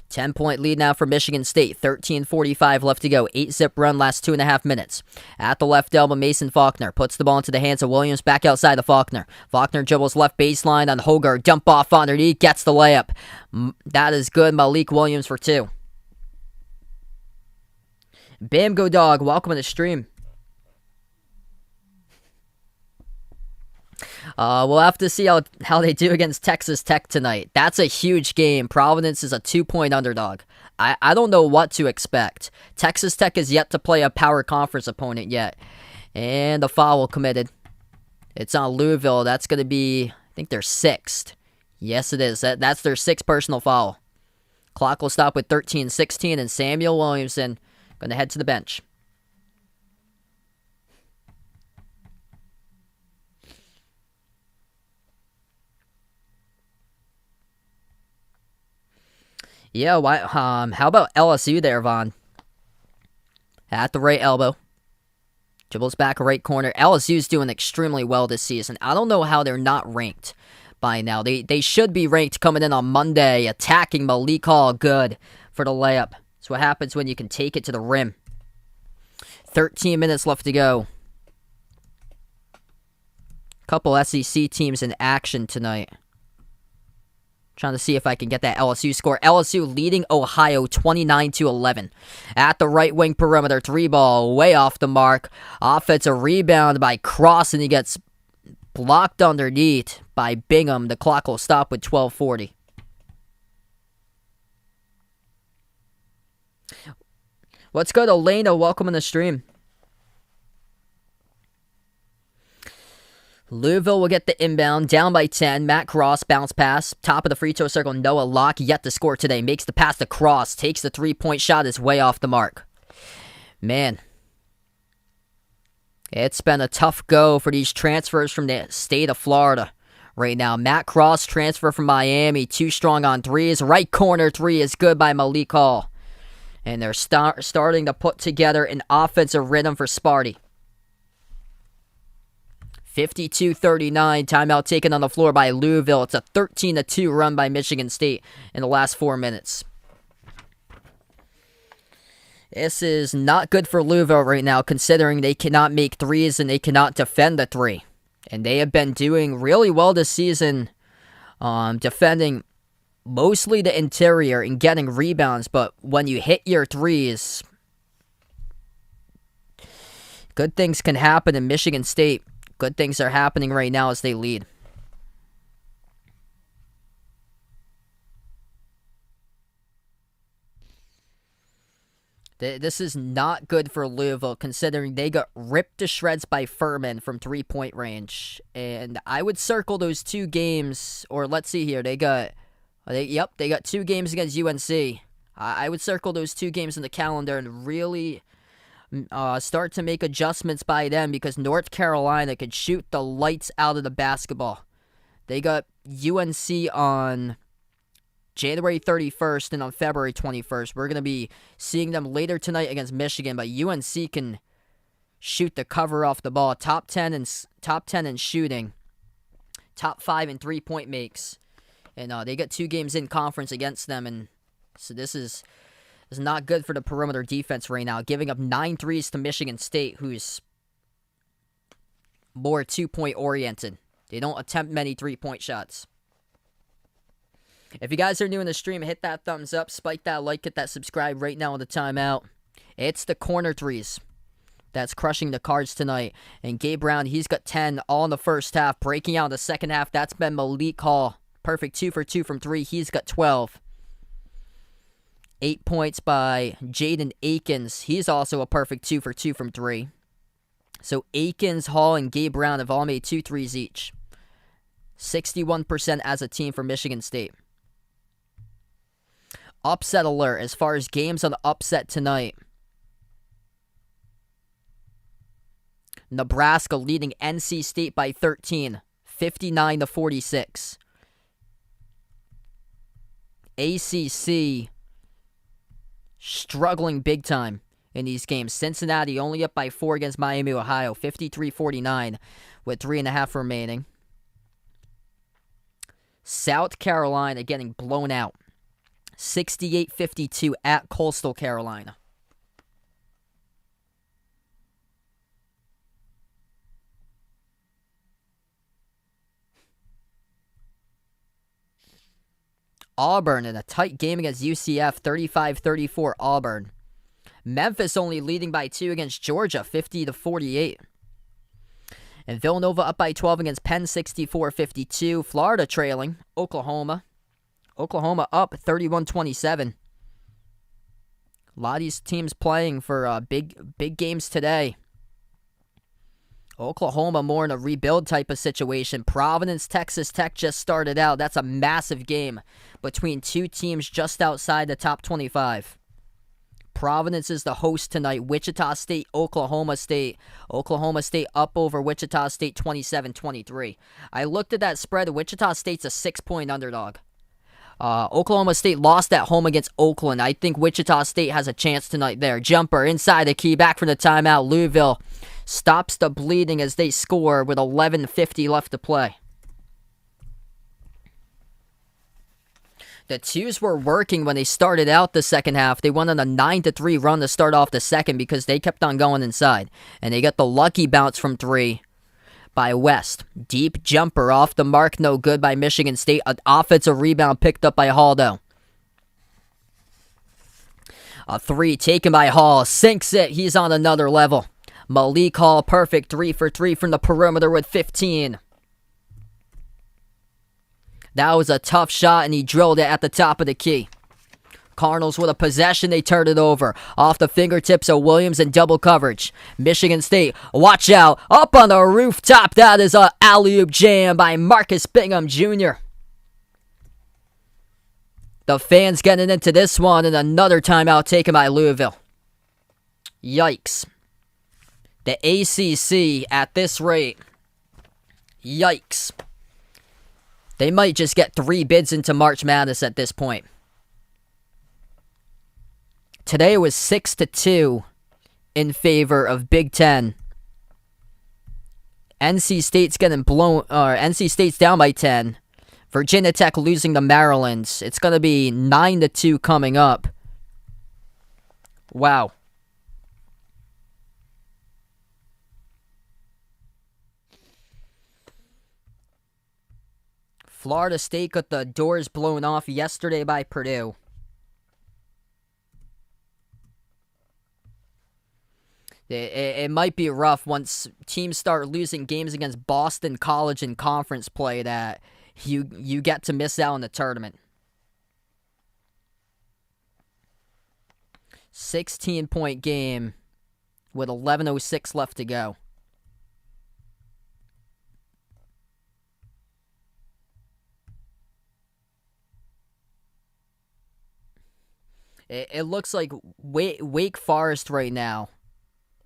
10-point lead now for Michigan State. 13:45 left to go. 8-zip run, last 2.5 minutes. At the left elbow, Mason Faulkner puts the ball into the hands of Williams. Back outside to Faulkner. Faulkner dribbles left baseline on Hogard. Dump off underneath. Gets the layup. That is good. Malik Williams for 2. Bam Go Dog, welcome to the stream. We'll have to see how they do against Texas Tech tonight. That's a huge game. Providence is a 2-point underdog. I don't know what to expect. Texas Tech is yet to play a power conference opponent yet. And the foul committed. It's on Louisville. That's going to be, I think, their 6th. Yes, it is. That's their 6th personal foul. Clock will stop with 13:16, and Samuel Williamson going to head to the bench. Yeah, how about LSU there, Vaughn? At the right elbow. Dribbles back right corner. LSU's doing extremely well this season. I don't know how they're not ranked by now. They should be ranked coming in on Monday, attacking Malik Hall good for the layup. That's what happens when you can take it to the rim. 13 minutes left to go. Couple SEC teams in action tonight. Trying to see if I can get that LSU score. LSU leading Ohio 29-11. At the right wing perimeter, 3-ball, way off the mark. Offensive rebound by Cross, and he gets blocked underneath by Bingham. The clock will stop with 12:40. Let's go to Lena. Welcome in the stream. Louisville will get the inbound, down by 10. Matt Cross, bounce pass. Top of the free throw circle, Noah Locke yet to score today. Makes the pass to Cross. Takes the 3-point shot, is way off the mark. Man. It's been a tough go for these transfers from the state of Florida right now. Matt Cross, transfer from Miami. Too strong on threes. Right corner 3 is good by Malik Hall. And they're starting to put together an offensive rhythm for Sparty. 52-39, timeout taken on the floor by Louisville. It's a 13-2 run by Michigan State in the last 4 minutes. This is not good for Louisville right now, considering they cannot make threes and they cannot defend the 3. And they have been doing really well this season, defending mostly the interior and getting rebounds. But when you hit your threes, good things can happen in Michigan State. Good things are happening right now as they lead. This is not good for Louisville, considering they got ripped to shreds by Furman from three-point range. And I would circle those two games, or let's see here. They got 2 games against UNC. I would circle those 2 games in the calendar and really start to make adjustments by them, because North Carolina could shoot the lights out of the basketball. They got UNC on January 31st and on February 21st. We're going to be seeing them later tonight against Michigan, but UNC can shoot the cover off the ball. Top 10 in shooting. Top 5 in three-point makes. And they got 2 games in conference against them, and so this is not good for the perimeter defense right now, giving up 9 threes to Michigan State, who's more 2-point oriented. They don't attempt many 3-point shots. If you guys are new in the stream, hit that thumbs up, spike that like, hit that subscribe right now on the timeout. It's the corner threes that's crushing the Cards tonight. And Gabe Brown, he's got 10 all in the first half. Breaking out in the second half, that's been Malik Hall. Perfect 2 for 2 from 3. He's got 12. 8 points by Jaden Akins. He's also a perfect 2 for 2 from 3. So Akins, Hall, and Gabe Brown have all made 2 threes each. 61% as a team for Michigan State. Upset alert as far as games on the upset tonight. Nebraska leading NC State by 13, 59-46. ACC struggling big time in these games. Cincinnati only up by 4 against Miami, Ohio, 53-49 with 3.5 remaining. South Carolina getting blown out, 68-52 at Coastal Carolina. Auburn in a tight game against UCF, 35-34 Auburn. Memphis only leading by 2 against Georgia, 50-48. And Villanova up by 12 against Penn, 64-52. Florida trailing Oklahoma. Oklahoma up 31-27. A lot of these teams playing for big games today. Oklahoma more in a rebuild type of situation. Providence, Texas Tech just started out. That's a massive game between 2 teams just outside the top 25. Providence is the host tonight. Wichita State, Oklahoma State. Oklahoma State up over Wichita State 27-23. I looked at that spread. Wichita State's a 6-point underdog. Oklahoma State lost at home against Oakland. I think Wichita State has a chance tonight there. Jumper inside the key, back from the timeout. Louisville stops the bleeding as they score with 11:50 left to play. The twos were working when they started out the second half. They went on a 9-3 run to start off the second because they kept on going inside. And they got the lucky bounce from 3 by West. Deep jumper off the mark, no good by Michigan State. An offensive rebound picked up by Hall, though. A 3 taken by Hall. Sinks it. He's on another level. Malik Hall, perfect 3 for 3 from the perimeter with 15. That was a tough shot, and he drilled it at the top of the key. Cardinals with a possession, they turn it over. Off the fingertips of Williams in double coverage. Michigan State, watch out. Up on the rooftop, that is a alley-oop jam by Marcus Bingham Jr. The fans getting into this one, and another timeout taken by Louisville. Yikes. The ACC at this rate. Yikes. They might just get 3 bids into March Madness at this point. Today was 6-2 in favor of Big Ten. NC State's getting blown. NC State's down by 10. Virginia Tech losing to Maryland. It's going to be 9-2 coming up. Wow. Florida State got the doors blown off yesterday by Purdue. It might be rough once teams start losing games against Boston College in conference play that you get to miss out on the tournament. 16-point game with 11:06 left to go. It looks like Wake Forest right now,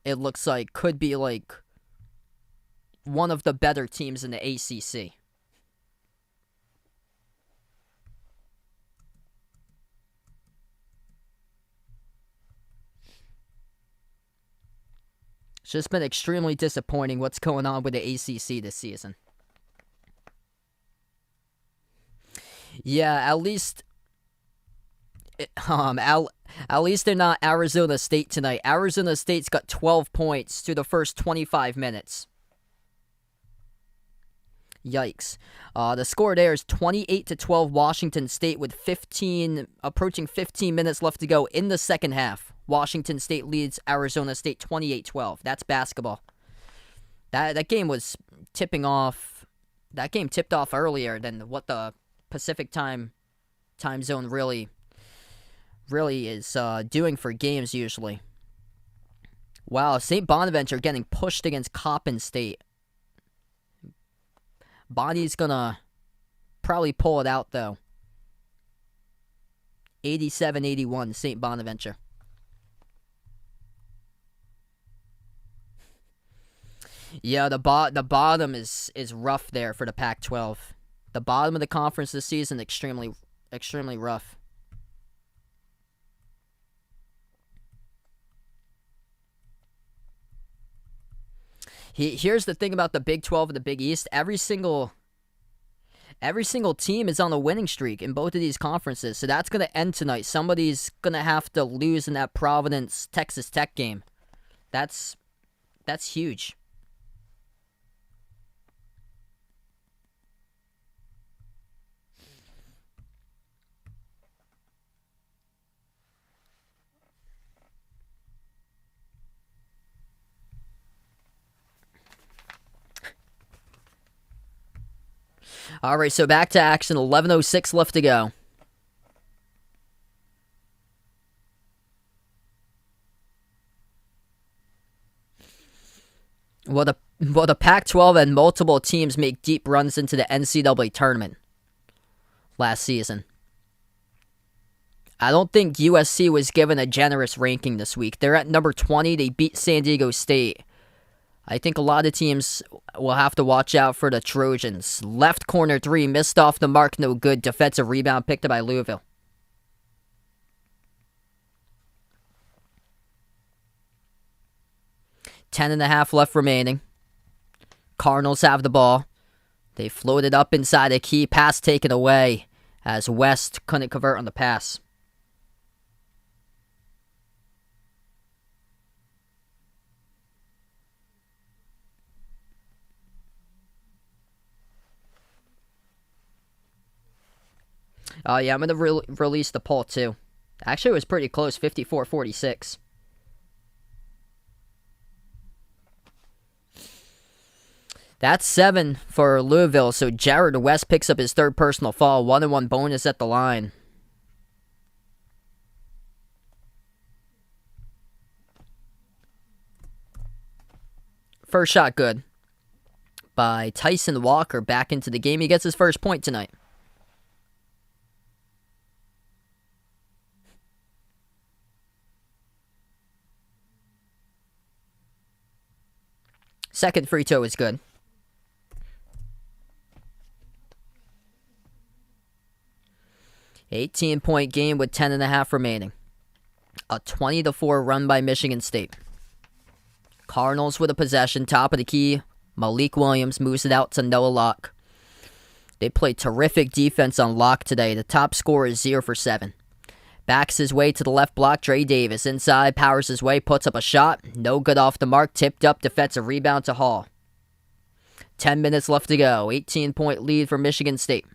it looks like, could be like one of the better teams in the ACC. It's just been extremely disappointing what's going on with the ACC this season. Yeah, at least they're not Arizona State tonight. Arizona State's got 12 points through the first 25 minutes. Yikes. The score there is 28-12 Washington State with approaching 15 minutes left to go in the second half. Washington State leads Arizona State 28-12. That's basketball. That game was tipping off. That game tipped off earlier than what the Pacific time zone really is doing for games usually. Wow, St. Bonaventure getting pushed against Coppin State. Bonnie's gonna probably pull it out though. 87-81, St. Bonaventure. Yeah, the bottom is rough there for the Pac-12. The bottom of the conference this season, extremely rough. Here's the thing about the Big 12 and the Big East. Every single team is on a winning streak in both of these conferences. So that's going to end tonight. Somebody's going to have to lose in that Providence-Texas Tech game. That's huge. All right, so back to action. 11:06 left to go. Well, the Pac-12 had multiple teams make deep runs into the NCAA tournament last season. I don't think USC was given a generous ranking this week. They're at number 20. They beat San Diego State. I think a lot of teams will have to watch out for the Trojans. Left corner three, missed off the mark, no good. Defensive rebound picked up by Louisville. Ten and a half left remaining. Cardinals have the ball. They floated up inside a key, pass taken away as West couldn't convert on the pass. Oh, yeah, I'm going to release the poll, too. Actually, it was pretty close, 54-46. That's 7 for Louisville, so Jared West picks up his third personal foul. 1-1 bonus at the line. First shot good by Tyson Walker back into the game. He gets his first point tonight. Second free throw is good. $18-point game with 10.5 remaining. A 20-4 run by Michigan State. Cardinals with a possession, top of the key. Malik Williams moves it out to Noah Locke. They played terrific defense on Locke today. The top scorer is 0 for 7. Backs his way to the left block. Dre Davis inside, powers his way, puts up a shot. No good off the mark. Tipped up, defensive rebound to Hall. 10 minutes left to go. 18-point lead for Michigan State.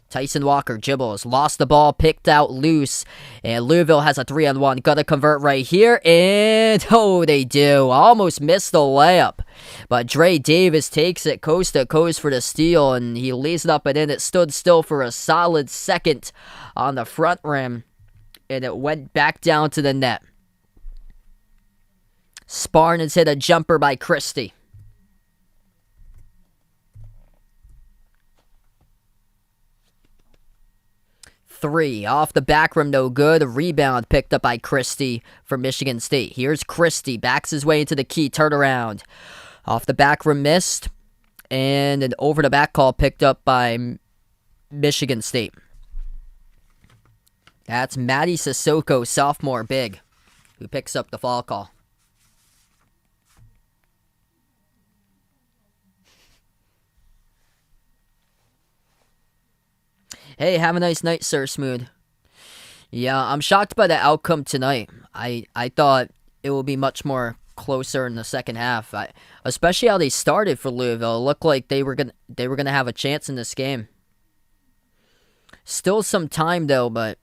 Tyson Walker dribbles, lost the ball, picked out loose, and Louisville has a 3-on-1. Gotta convert right here, and oh, they do. Almost missed the layup, but Dre Davis takes it coast to coast for the steal, and he lays it up and in. It stood still for a solid second on the front rim. and it went back down to the net. Spartans hit a jumper by Christie. Three off the back rim, no good. A rebound picked up by Christie for Michigan State. Here's Christie, backs his way into the key, turnaround. Off the back rim, missed. And an over the back call picked up by Michigan State. That's Maddie Sissoko, sophomore big, who picks up the foul call. Hey, have a nice night, Sir Smooth. Yeah, I'm shocked by the outcome tonight. I thought it would be much more closer in the second half. Especially how they started for Louisville. It looked like they were gonna have a chance in this game. Still some time though, but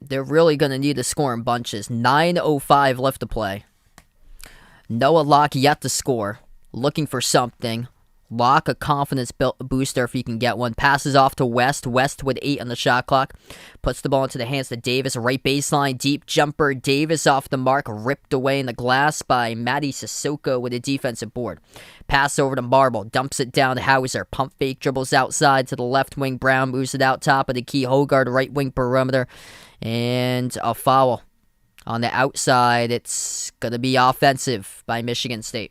they're really gonna need to score in bunches. 9:05 left to play. Noah Locke yet to score. Looking for something. Locke, a confidence booster if he can get one. Passes off to West. West with 8 on the shot clock. Puts the ball into the hands of Davis. Right baseline, deep jumper. Davis off the mark. Ripped away in the glass by Maddie Sissoko with a defensive board. Pass over to Marble. Dumps it down to Hauser. Pump fake, dribbles outside to the left wing. Brown moves it out top of the key. Hogard, right wing perimeter. And a foul. On the outside, it's going to be offensive by Michigan State.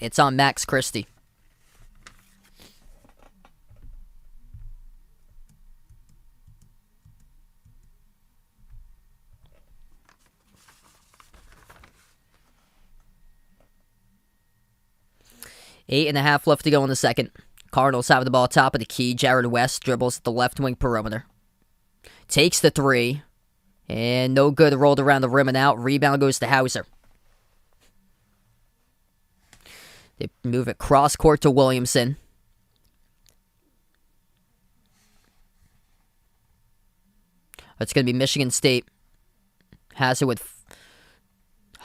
It's on Max Christie. Eight and a half left to go in the second. Cardinals have the ball top of the key. Jared West dribbles at the left wing perimeter. Takes the three. And no good. Rolled around the rim and out. Rebound goes to Hauser. They move it cross court to Williamson. It's going to be Michigan State. Has it with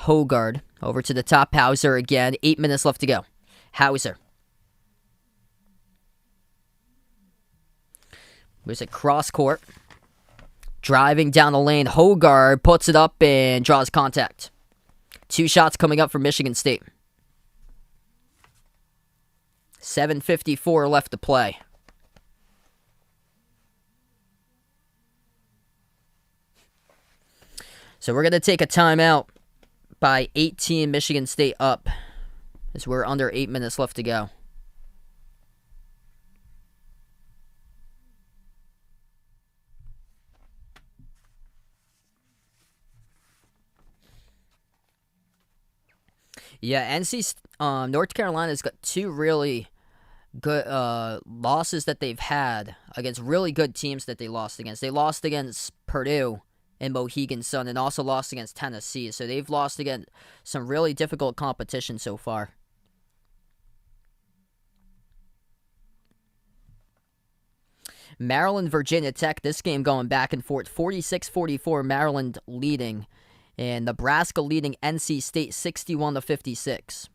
Hogard. Over to the top. Hauser again. 8 minutes left to go. Hauser. Moves it cross court. Driving down the lane. Hogard puts it up and draws contact. 2 shots coming up for Michigan State. 7:54 left to play. So we're going to take a timeout by 18, Michigan State up, as we're under 8 minutes left to go. Yeah, North Carolina's got 2 really good losses that they've had against really good teams that they lost against. They lost against Purdue and Mohegan Sun, and also lost against Tennessee. So they've lost against some really difficult competition so far. Maryland, Virginia Tech, this game going back and forth. 46-44, Maryland leading. And Nebraska leading NC State 61-56.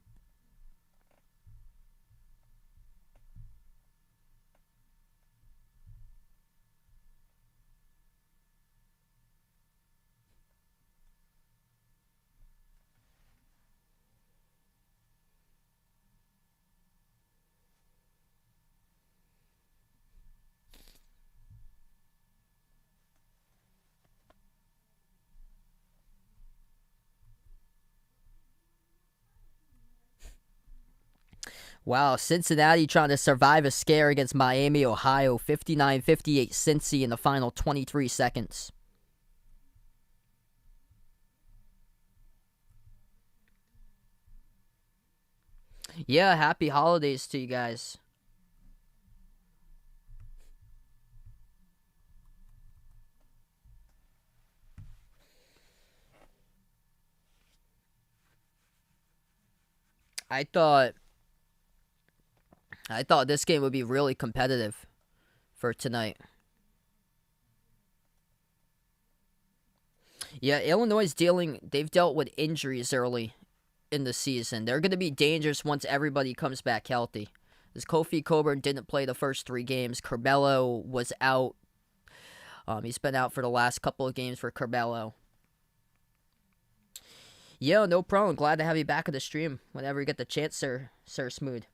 Wow, Cincinnati trying to survive a scare against Miami, Ohio. 59-58 Cincy in the final 23 seconds. Yeah, happy holidays to you guys. I thought this game would be really competitive for tonight. Yeah, Illinois they've dealt with injuries early in the season. They're going to be dangerous once everybody comes back healthy. As Kofi Coburn didn't play the first 3 games, Curbelo was out. He's been out for the last couple of games for Curbelo. Yo, no problem. Glad to have you back at the stream whenever you get the chance, Sir Smooth.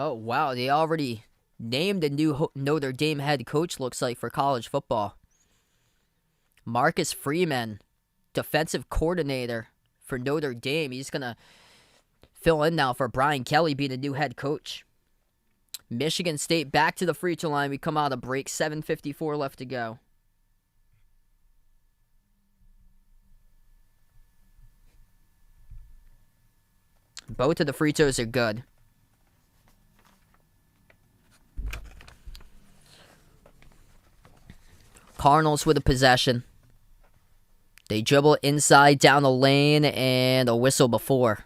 Oh, wow. They already named a new Notre Dame head coach, looks like, for college football. Marcus Freeman, defensive coordinator for Notre Dame. He's going to fill in now for Brian Kelly being the new head coach. Michigan State back to the free throw line. We come out of break. 7:54 left to go. Both of the free throws are good. Cardinals with a possession. They dribble inside down the lane and a whistle before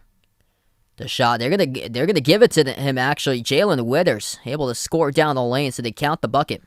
the shot. They're gonna give it to him actually. Jalen Withers able to score down the lane, so they count the bucket.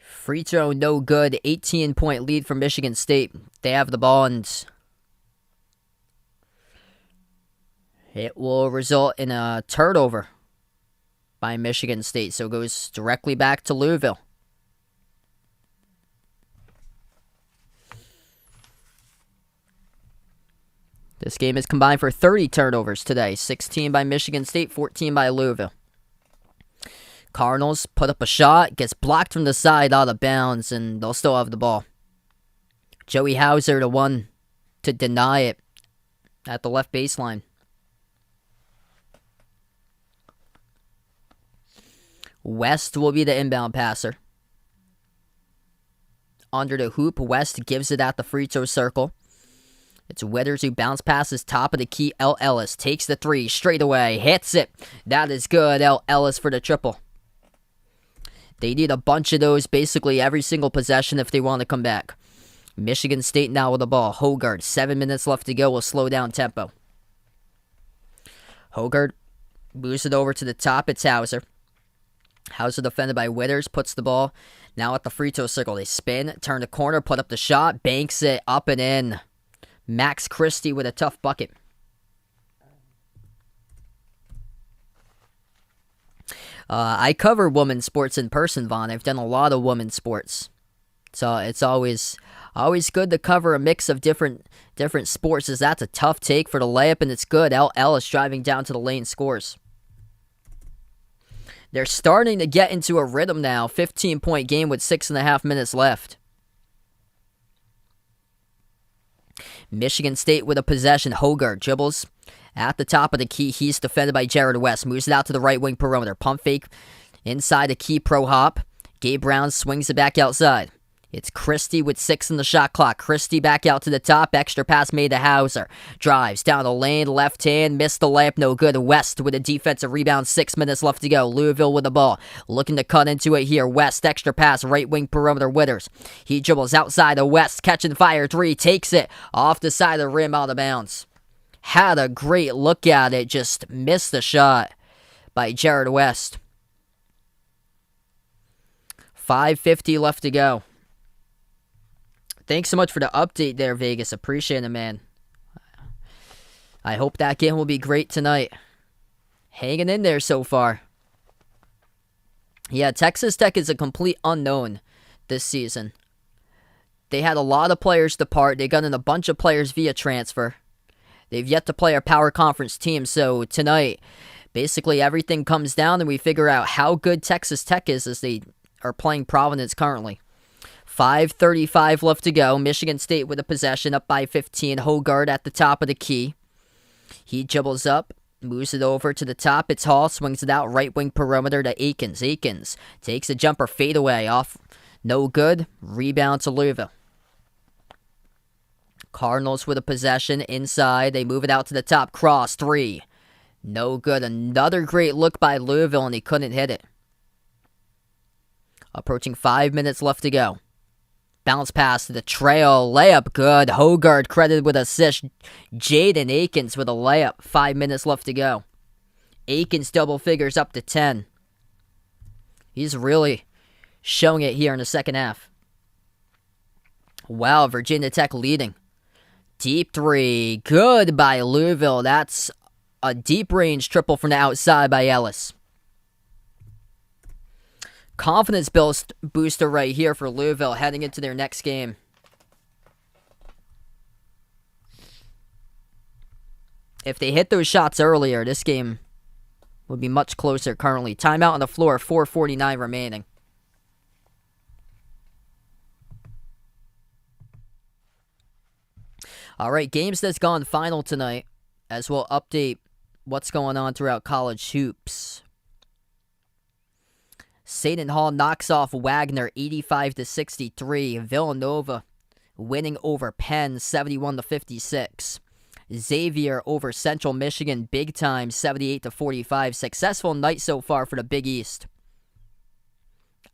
Free throw, no good. 18-point lead for Michigan State. They have the ball, and it will result in a turnover by Michigan State. So it goes directly back to Louisville. This game is combined for 30 turnovers today. 16 by Michigan State, 14 by Louisville. Cardinals put up a shot, gets blocked from the side out of bounds, and they'll still have the ball. Joey Hauser, the one to deny it at the left baseline. West will be the inbound passer. Under the hoop, West gives it at the free throw circle. It's Withers who bounce passes top of the key. L. Ellis takes the 3 straight away, hits it. That is good. L. Ellis for the triple. They need a bunch of those basically every single possession if they want to come back. Michigan State now with the ball. Hogard, 7 minutes left to go, will slow down tempo. Hogard moves it over to the top. It's Hauser. Hauser defended by Withers, puts the ball now at the free throw circle. They spin, turn the corner, put up the shot, banks it up and in. Max Christie with a tough bucket. I cover women's sports in person, Vaughn. I've done a lot of women's sports. So it's always good to cover a mix of different sports, as that's a tough take for the layup, and it's good. L. Ellis driving down to the lane scores. They're starting to get into a rhythm now. 15-point game with 6.5 minutes left. Michigan State with a possession. Hogard dribbles at the top of the key. He's defended by Jared West. Moves it out to the right wing perimeter. Pump fake inside the key. Pro hop. Gabe Brown swings it back outside. It's Christie with 6 in the shot clock. Christie back out to the top. Extra pass made to Hauser. Drives down the lane. Left hand. Missed the layup. No good. West with a defensive rebound. 6 minutes left to go. Louisville with the ball. Looking to cut into it here. West extra pass. Right wing perimeter. Withers. He dribbles outside of West. Catching fire. 3. Takes it off the side of the rim, out of bounds. Had a great look at it. Just missed the shot by Jared West. 5:50 left to go. Thanks so much for the update there, Vegas. Appreciate it, man. I hope that game will be great tonight. hanging in there so far. Yeah, Texas Tech is a complete unknown this season. They had a lot of players depart. They got in a bunch of players via transfer. They've yet to play our power conference team, so tonight, basically everything comes down and we figure out how good Texas Tech is as they are playing Providence currently. 5:35 left to go. Michigan State with a possession, up by 15. Hogard at the top of the key. He dribbles up. Moves it over to the top. It's Hall. Swings it out. Right wing perimeter to Akins. Akins takes a jumper. Fadeaway off. No good. Rebound to Louisville. Cardinals with a possession inside. They move it out to the top. Cross. 3. No good. Another great look by Louisville, and he couldn't hit it. Approaching 5 minutes left to go. Bounce pass to the trail. Layup good. Hogard credited with assist. Jaden Akins with a layup. 5 minutes left to go. Akins double figures up to 10. He's really showing it here in the second half. Wow, Virginia Tech leading. Deep 3. Good by Louisville. That's a deep range triple from the outside by Ellis. Confidence booster right here for Louisville heading into their next game. If they hit those shots earlier, this game would be much closer currently. Timeout on the floor, 4:49 remaining. All right, games that's gone final tonight, as we'll update what's going on throughout college hoops. Seton Hall knocks off Wagner 85-63. Villanova winning over Penn 71-56. Xavier over Central Michigan big time 78-45. Successful night so far for the Big East.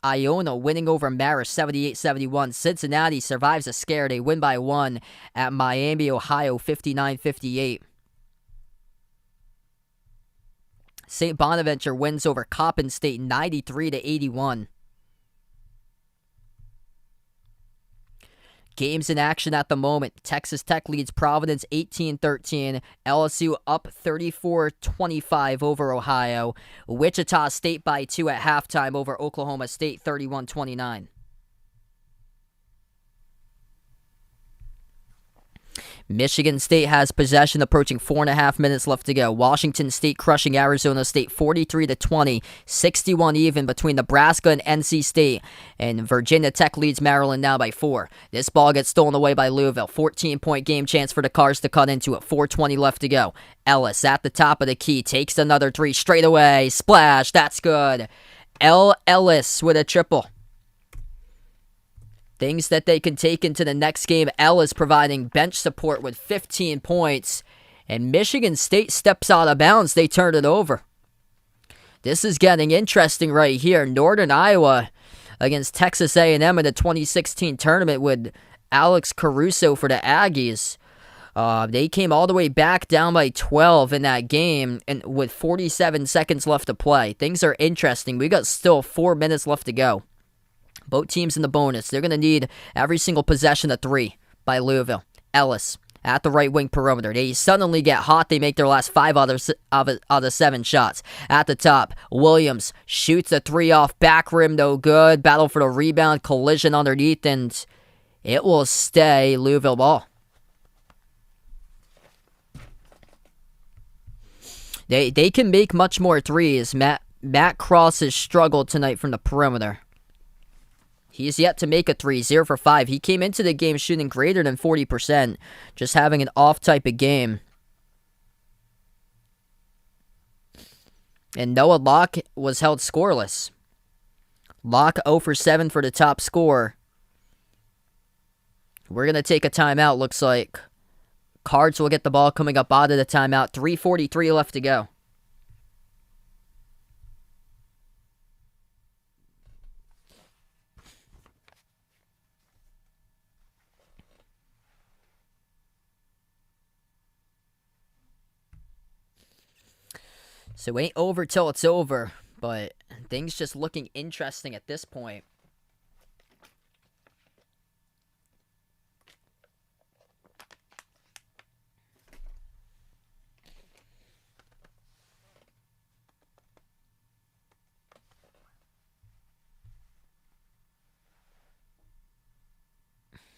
Iona winning over Marist 78-71. Cincinnati survives a scare. They win by 1 at Miami, Ohio 59-58. St. Bonaventure wins over Coppin State 93-81. Games in action at the moment. Texas Tech leads Providence 18-13. LSU up 34-25 over Ohio. Wichita State by 2 at halftime over Oklahoma State 31-29. Michigan State has possession, approaching 4.5 minutes left to go. Washington State crushing Arizona State 43-20, 61 even between Nebraska and NC State. And Virginia Tech leads Maryland now by 4. This ball gets stolen away by Louisville. 14-point game chance for the Cars to cut into it. 4:20 left to go. Ellis at the top of the key takes another 3 straight away. Splash, that's good. Ellis with a triple. Things that they can take into the next game. Ellis providing bench support with 15 points. And Michigan State steps out of bounds. They turn it over. This is getting interesting right here. Northern Iowa against Texas A&M in the 2016 tournament with Alex Caruso for the Aggies. They came all the way back down by 12 in that game and with 47 seconds left to play. Things are interesting. We got still 4 minutes left to go. Both teams in the bonus. They're going to need every single possession of 3 by Louisville. Ellis at the right wing perimeter. They suddenly get hot. They make their last 5 out of 7 shots. At the top, Williams shoots a 3 off back rim. No good. Battle for the rebound. Collision underneath, and it will stay Louisville ball. They can make much more threes. Matt Cross has struggled tonight from the perimeter. He's yet to make a 3, 0 for 5. He came into the game shooting greater than 40%, just having an off type of game. And Noah Locke was held scoreless. Locke 0 for 7 for the top scorer. We're going to take a timeout, looks like. Cards will get the ball coming up out of the timeout. 3:43 left to go. So it ain't over till it's over, but things just looking interesting at this point.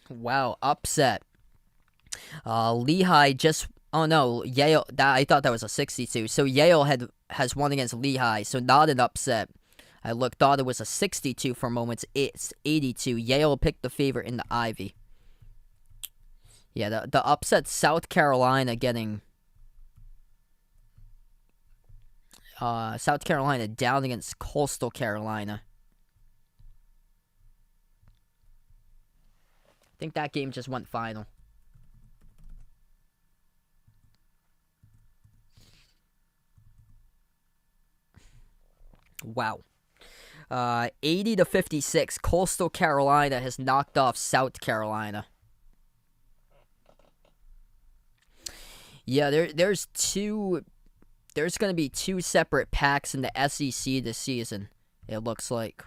Wow, upset. Lehigh just. Oh no, Yale. I thought that was a 62. So Yale has won against Lehigh, so not an upset. Thought it was a 62 for moments. It's 82. Yale picked the favorite in the Ivy. Yeah, the upset. South Carolina getting. South Carolina down against Coastal Carolina. I think that game just went final. Wow. 80-56. Coastal Carolina has knocked off South Carolina. Yeah, there's going to be two separate packs in the SEC this season, it looks like.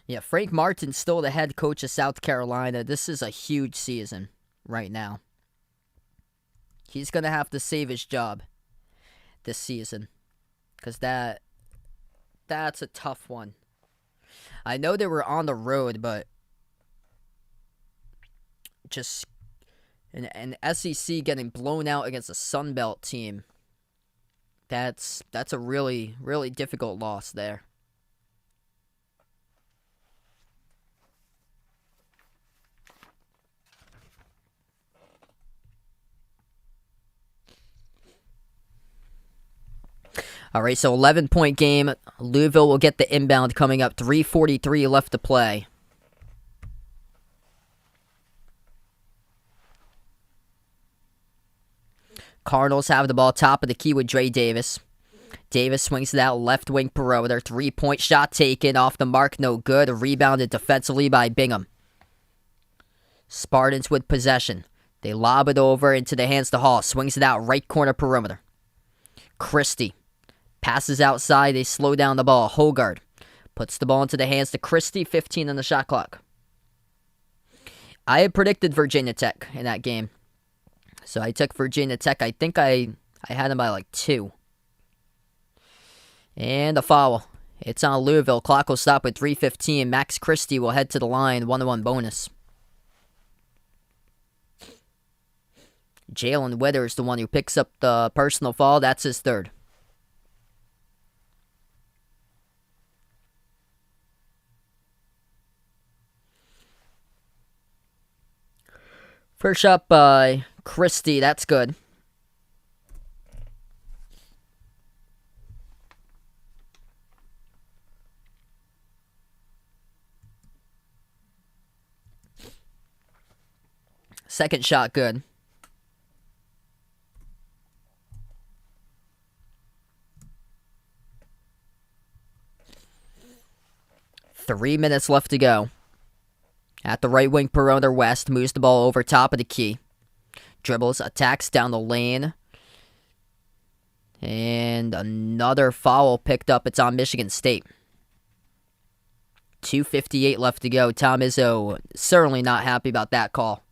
Yeah, Frank Martin's still the head coach of South Carolina. This is a huge season right now. He's going to have to save his job this season because that's a tough one. I know they were on the road, but just an SEC getting blown out against a Sun Belt team, that's a really, really difficult loss there. All right, so 11-point game. Louisville will get the inbound coming up. 3:43 left to play. Cardinals have the ball top of the key with Dre Davis. Davis swings to that left wing perimeter. 3-point shot taken off the mark. No good. Rebounded defensively by Bingham. Spartans with possession. They lob it over into the hands to Hall. Swings to that right corner perimeter. Christie. Passes outside, they slow down the ball. Hogard puts the ball into the hands to Christie, 15 on the shot clock. I had predicted Virginia Tech in that game. So I took Virginia Tech. I think I had them by like 2. And a foul. It's on Louisville. Clock will stop at 3:15. Max Christie will head to the line. 1-1 bonus. Jalen Withers, the one who picks up the personal foul. That's his third. First shot by Christie. That's good. Second shot, good. Three minutes left to go. At the right wing perimeter, West moves the ball over top of the key. Dribbles, attacks down the lane. And another foul picked up. It's on Michigan State. 2:58 left to go. Tom Izzo certainly not happy about that call.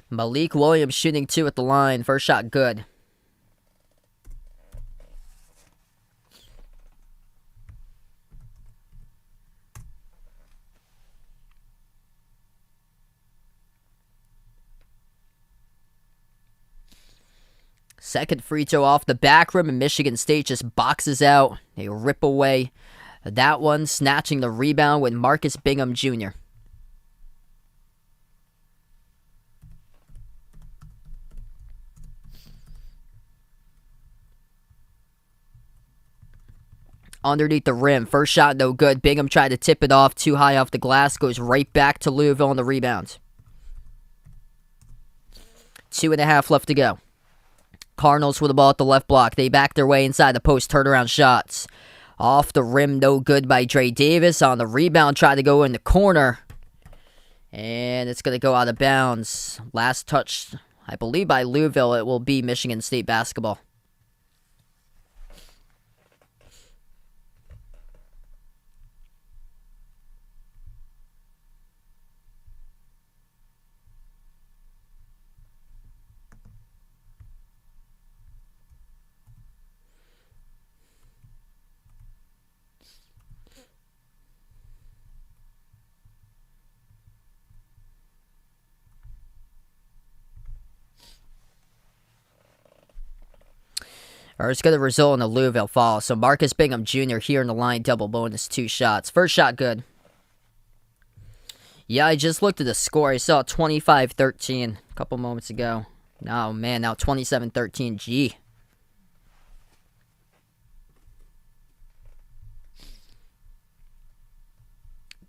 Malik Williams shooting 2 at the line. First shot good. Second free throw off the back rim, and Michigan State just boxes out. They rip away that one, snatching the rebound with Marcus Bingham Jr. underneath the rim. First shot, no good. Bingham tried to tip it off, too high off the glass. Goes right back to Louisville on the rebound. 2.5 left to go. Cardinals with the ball at the left block. They back their way inside the post. Turnaround shots. Off the rim, no good by Dre Davis. On the rebound, tried to go in the corner. And it's going to go out of bounds. Last touch, I believe, by Louisville. It will be Michigan State basketball. Or it's going to result in a Louisville fall. So Marcus Bingham Jr. here in the line, double bonus, 2 shots. First shot good. Yeah, I just looked at the score. I saw 25-13 a couple moments ago. Oh, man, now 27-13. Gee.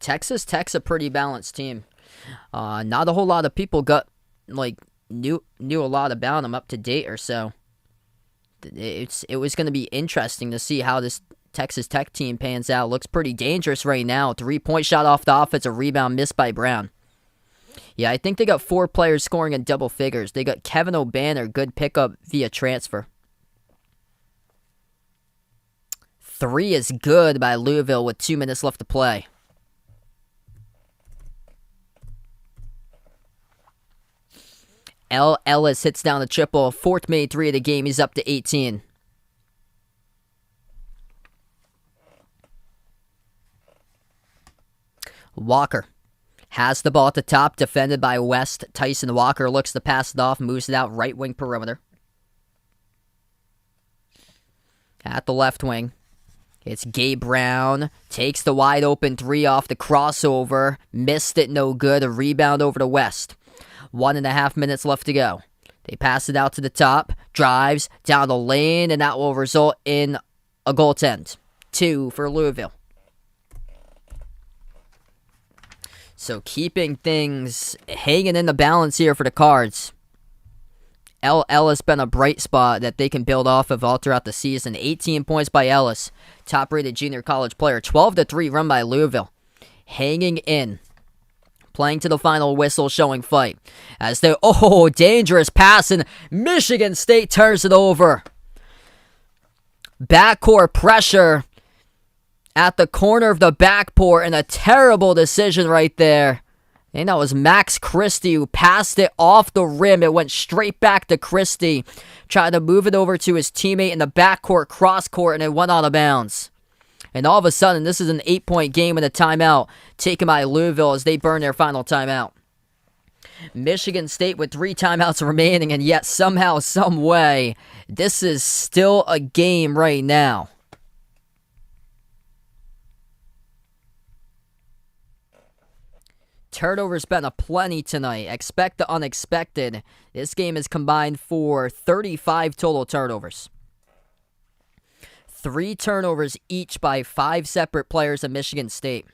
Texas Tech's a pretty balanced team. Not a whole lot of people knew a lot about them up to date or so. It was going to be interesting to see how this Texas Tech team pans out. Looks pretty dangerous right now. 3-point shot off the offensive rebound missed by Brown. Yeah, I think they got 4 players scoring in double figures. They got Kevin O'Banner, good pickup via transfer. 3 is good by Louisville with 2 minutes left to play. L. Ellis hits down the triple. 4th made 3 of the game. He's up to 18. Walker has the ball at the top. Defended by West. Tyson Walker looks to pass it off. Moves it out right wing perimeter. At the left wing. It's Gabe Brown. Takes the wide open 3 off the crossover. Missed it, no good. A rebound over to West. 1.5 minutes left to go. They pass it out to the top. Drives down the lane, and that will result in a goaltend. 2 for Louisville. So keeping things hanging in the balance here for the Cards. L. Ellis been a bright spot that they can build off of all throughout the season. 18 points by Ellis. Top-rated junior college player. 12-3 run by Louisville. Hanging in. Playing to the final whistle, showing fight. As they, dangerous pass, and Michigan State turns it over. Backcourt pressure at the corner of the backcourt, and a terrible decision right there. And that was Max Christie who passed it off the rim. It went straight back to Christie. Tried to move it over to his teammate in the backcourt, cross-court, and it went out of bounds. And all of a sudden, this is an 8-point game with a timeout taken by Louisville as they burn their final timeout. Michigan State with 3 timeouts remaining, and yet somehow, some way, this is still a game right now. Turnovers been aplenty tonight. Expect the unexpected. This game is combined for 35 total turnovers. 3 turnovers each by 5 separate players of Michigan State.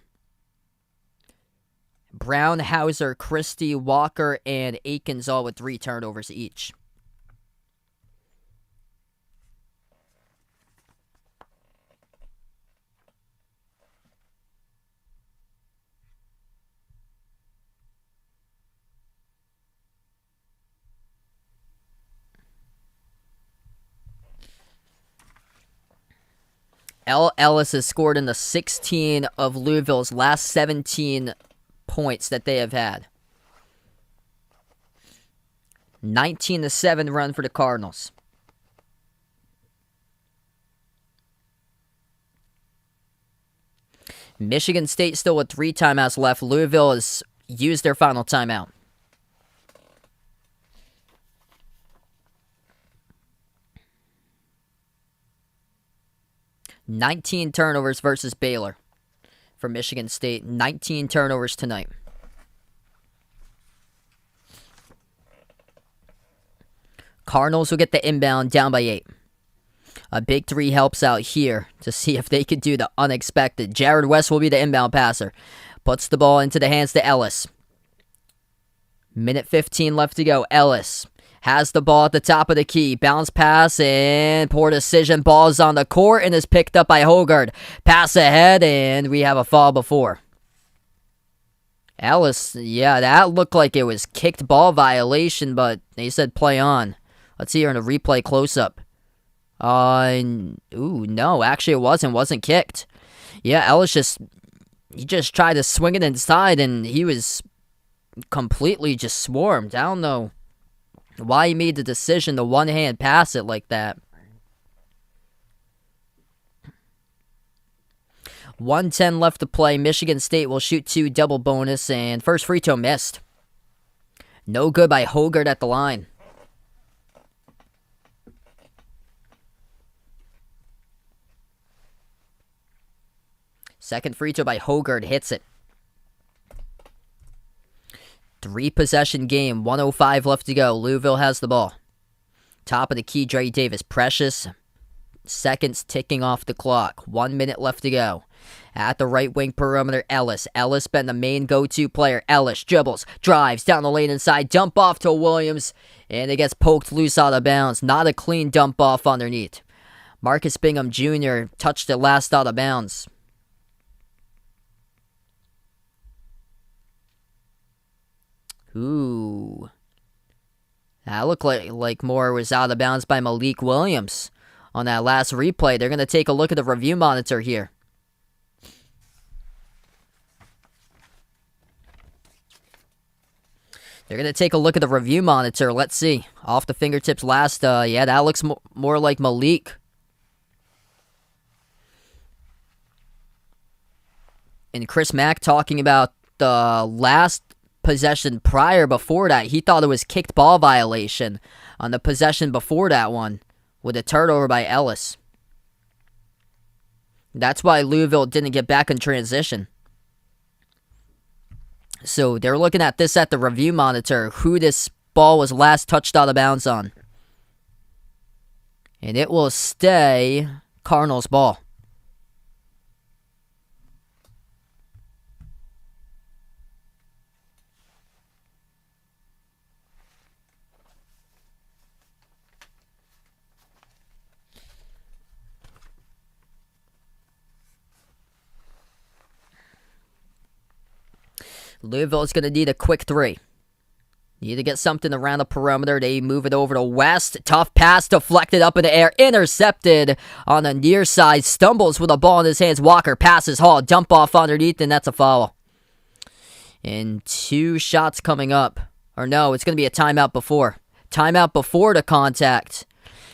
Brown, Hauser, Christie, Walker, and Aikens all with 3 turnovers each. L. Ellis has scored in the 16 of Louisville's last 17 points that they have had. 19-7 run for the Cardinals. Michigan State still with 3 timeouts left. Louisville has used their final timeout. $19 turnovers versus Baylor for Michigan State. 19 turnovers tonight. Cardinals will get the inbound down by 8. A big three helps out here to see if they could do the unexpected. Jared West will be the inbound passer. Puts the ball into the hands to Ellis. Minute 15 left to go. Ellis has the ball at the top of the key. Bounce pass and poor decision. Ball's on the court and is picked up by Hogard. Pass ahead and we have a foul before. Ellis, yeah, that looked like it was kicked ball violation, but they said play on. Let's see here in a replay close-up. No, actually it wasn't kicked. Yeah, Ellis just tried to swing it inside and he was completely just swarmed. I don't know why he made the decision to one-hand pass it like that. 1:10 left to play. Michigan State will shoot 2 double bonus, and first free throw missed. No good by Hogard at the line. Second free throw by Hogard hits it. 3-possession game, 1:05 left to go. Louisville has the ball. Top of the key, Dre Davis. Precious seconds ticking off the clock. 1 minute left to go. At the right wing perimeter, Ellis. Ellis been the main go-to player. Ellis dribbles, drives down the lane inside, dump off to Williams, and it gets poked loose out of bounds. Not a clean dump off underneath. Marcus Bingham Jr. touched it last out of bounds. Ooh. That looked like more was out of bounds by Malik Williams on that last replay. They're going to take a look at the review monitor here. They're going to take a look at the review monitor. Let's see. Off the fingertips last. Yeah, that looks more like Malik. And Chris Mack talking about the last possession before that. He thought it was kicked ball violation on the possession before that one with a turnover by Ellis. That's why Louisville didn't get back in transition. So they're looking at this at the review monitor, who this ball was last touched out of bounds on. And it will stay Cardinals ball. Louisville is going to need a quick 3. Need to get something around the perimeter. They move it over to West. Tough pass deflected up in the air. Intercepted on the near side. Stumbles with a ball in his hands. Walker passes Hall. Dump off underneath, and that's a foul. And 2 shots coming up. Or no, it's going to be a timeout before. Timeout before the contact.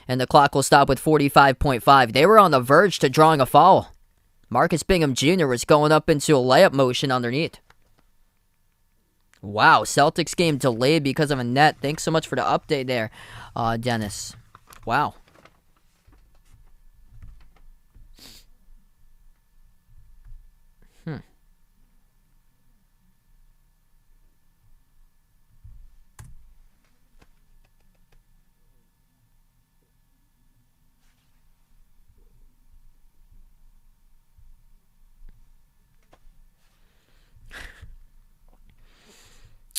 And the clock will stop with 45.5. They were on the verge to drawing a foul. Marcus Bingham Jr. was going up into a layup motion underneath. Wow, Celtics game delayed because of a net. Thanks so much for the update there, Dennis. Wow.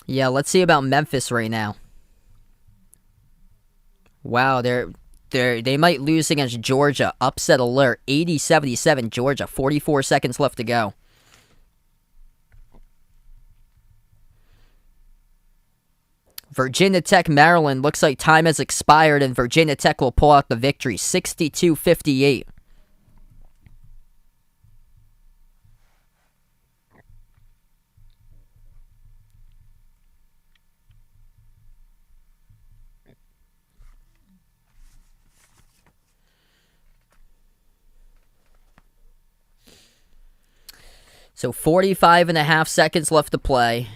Yeah, let's see about Memphis right now. Wow, they might lose against Georgia. Upset alert. 80-77 Georgia. 44 seconds left to go. Virginia Tech, Maryland. Looks like time has expired and Virginia Tech will pull out the victory. 62-58. So 45.5 seconds left to play.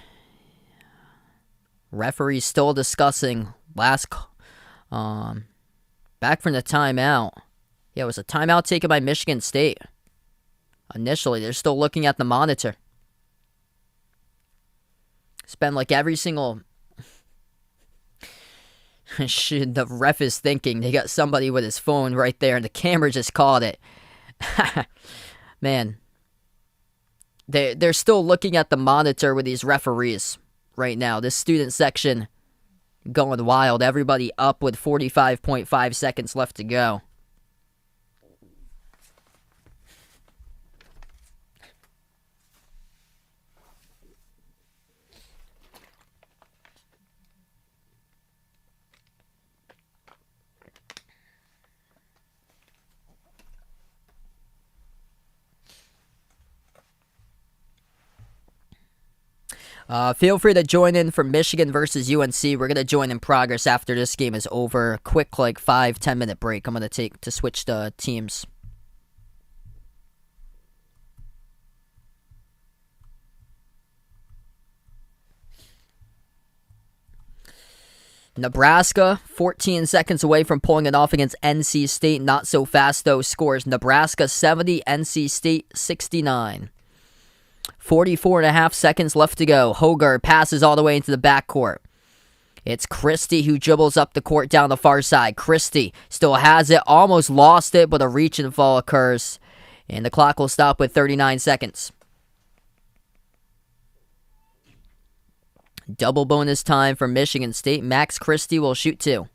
Referee still discussing back from the timeout. Yeah, it was a timeout taken by Michigan State. Initially, they're still looking at the monitor. Spend like every single The ref is thinking. They got somebody with his phone right there, and the camera just caught it. Man. They're still looking at the monitor with these referees right now. This student section going wild. Everybody up with 45.5 seconds left to go. Feel free to join in for Michigan versus UNC. We're going to join in progress after this game is over. Quick, like 5-10 minute break I'm going to take to switch the teams. Nebraska, 14 seconds away from pulling it off against NC State. Not so fast, though. Scores Nebraska 70, NC State 69. 44.5 seconds left to go. Hogarth passes all the way into the backcourt. It's Christie who dribbles up the court down the far side. Christie still has it, almost lost it, but a reach and fall occurs. And the clock will stop with 39 seconds. Double bonus time for Michigan State. Max Christie will shoot 2.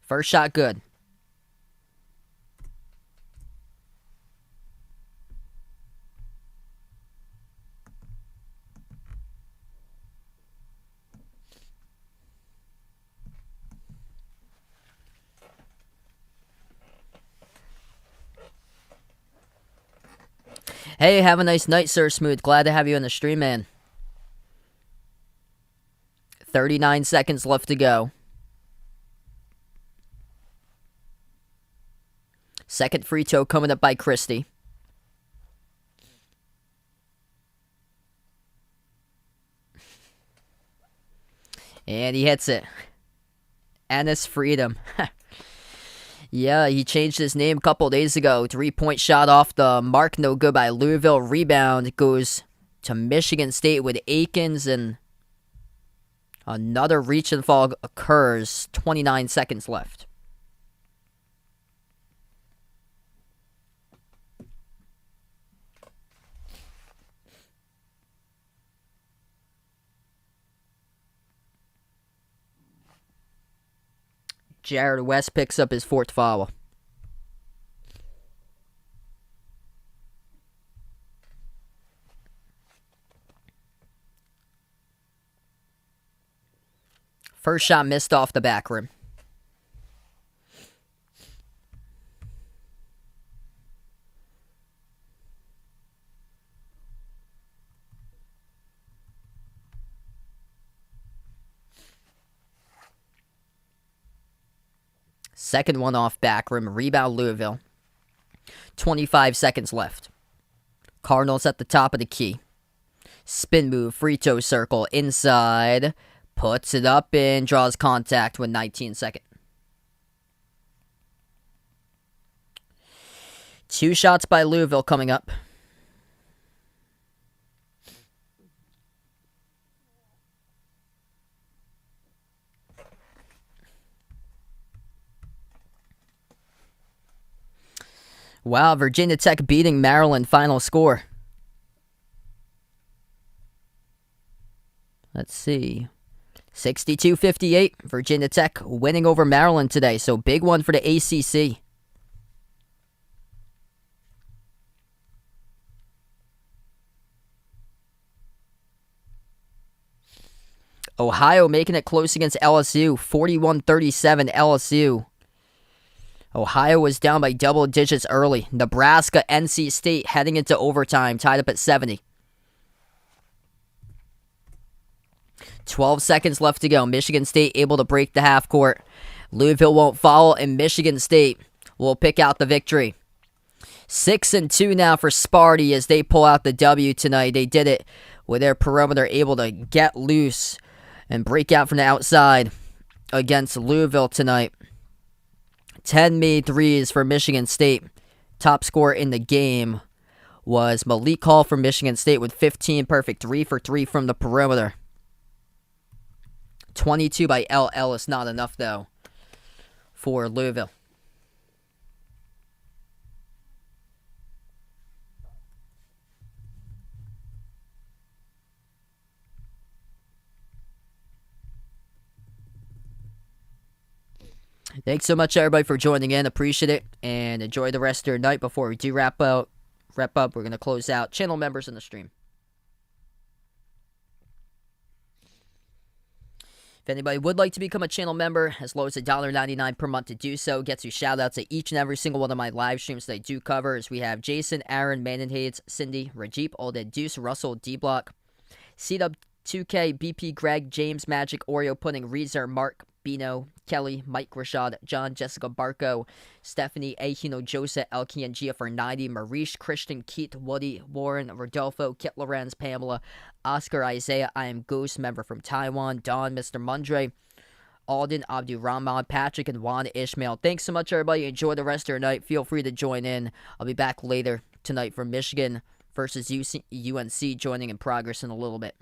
First shot good. Hey, have a nice night, Sir Smooth. Glad to have you on the stream, man. 39 seconds left to go. Second free throw coming up by Christie. And he hits it. Ennis Freedom. Yeah, he changed his name a couple days ago. 3-point shot off the mark. No good by Louisville. Rebound goes to Michigan State with Akins, and another reach and fall occurs. 29 seconds left. Jared West picks up his 4th foul. First shot missed off the back rim. Second one off back rim. Rebound Louisville. 25 seconds left. Cardinals at the top of the key. Spin move. Free throw circle. Inside. Puts it up and draws contact with 19 seconds. 2 shots by Louisville coming up. Wow, Virginia Tech beating Maryland. Final score. Let's see. 62-58. Virginia Tech winning over Maryland today. So big one for the ACC. Ohio making it close against LSU. 41-37 LSU. Ohio was down by double digits early. Nebraska, NC State heading into overtime, tied up at 70. 12 seconds left to go. Michigan State able to break the half court. Louisville won't follow, and Michigan State will pick out the victory. 6-2 now for Sparty as they pull out the W tonight. They did it with their perimeter able to get loose and break out from the outside against Louisville tonight. 10 made threes for Michigan State. Top scorer in the game was Malik Hall from Michigan State with 15 perfect, 3 for 3 from the perimeter. 22 by L. Ellis, not enough though for Louisville. Thanks so much, everybody, for joining in. Appreciate it, and enjoy the rest of your night. Before we do wrap up, we're going to close out channel members in the stream. If anybody would like to become a channel member, as low as $1.99 per month to do so, gets you shout-outs at each and every single one of my live streams that I do cover. As we have Jason, Aaron, Manonhades, Cindy, Rajip, Olded, Deuce, Russell, D-Block, C-Dub, 2K, BP, Greg, James, Magic, Oreo Pudding, Reezer, Mark, Bino, Kelly, Mike, Rashad, John, Jessica, Barco, Stephanie, Ahino, Joseph, Elkie, and Gia for 90, Marish, Christian, Keith, Woody, Warren, Rodolfo, Kit Lorenz, Pamela, Oscar, Isaiah, I Am Goose, member from Taiwan, Don, Mr. Mundre, Alden, Abdu Rahman, Patrick, and Juan Ishmael. Thanks so much, everybody. Enjoy the rest of your night. Feel free to join in. I'll be back later tonight for Michigan versus UNC, joining in progress in a little bit.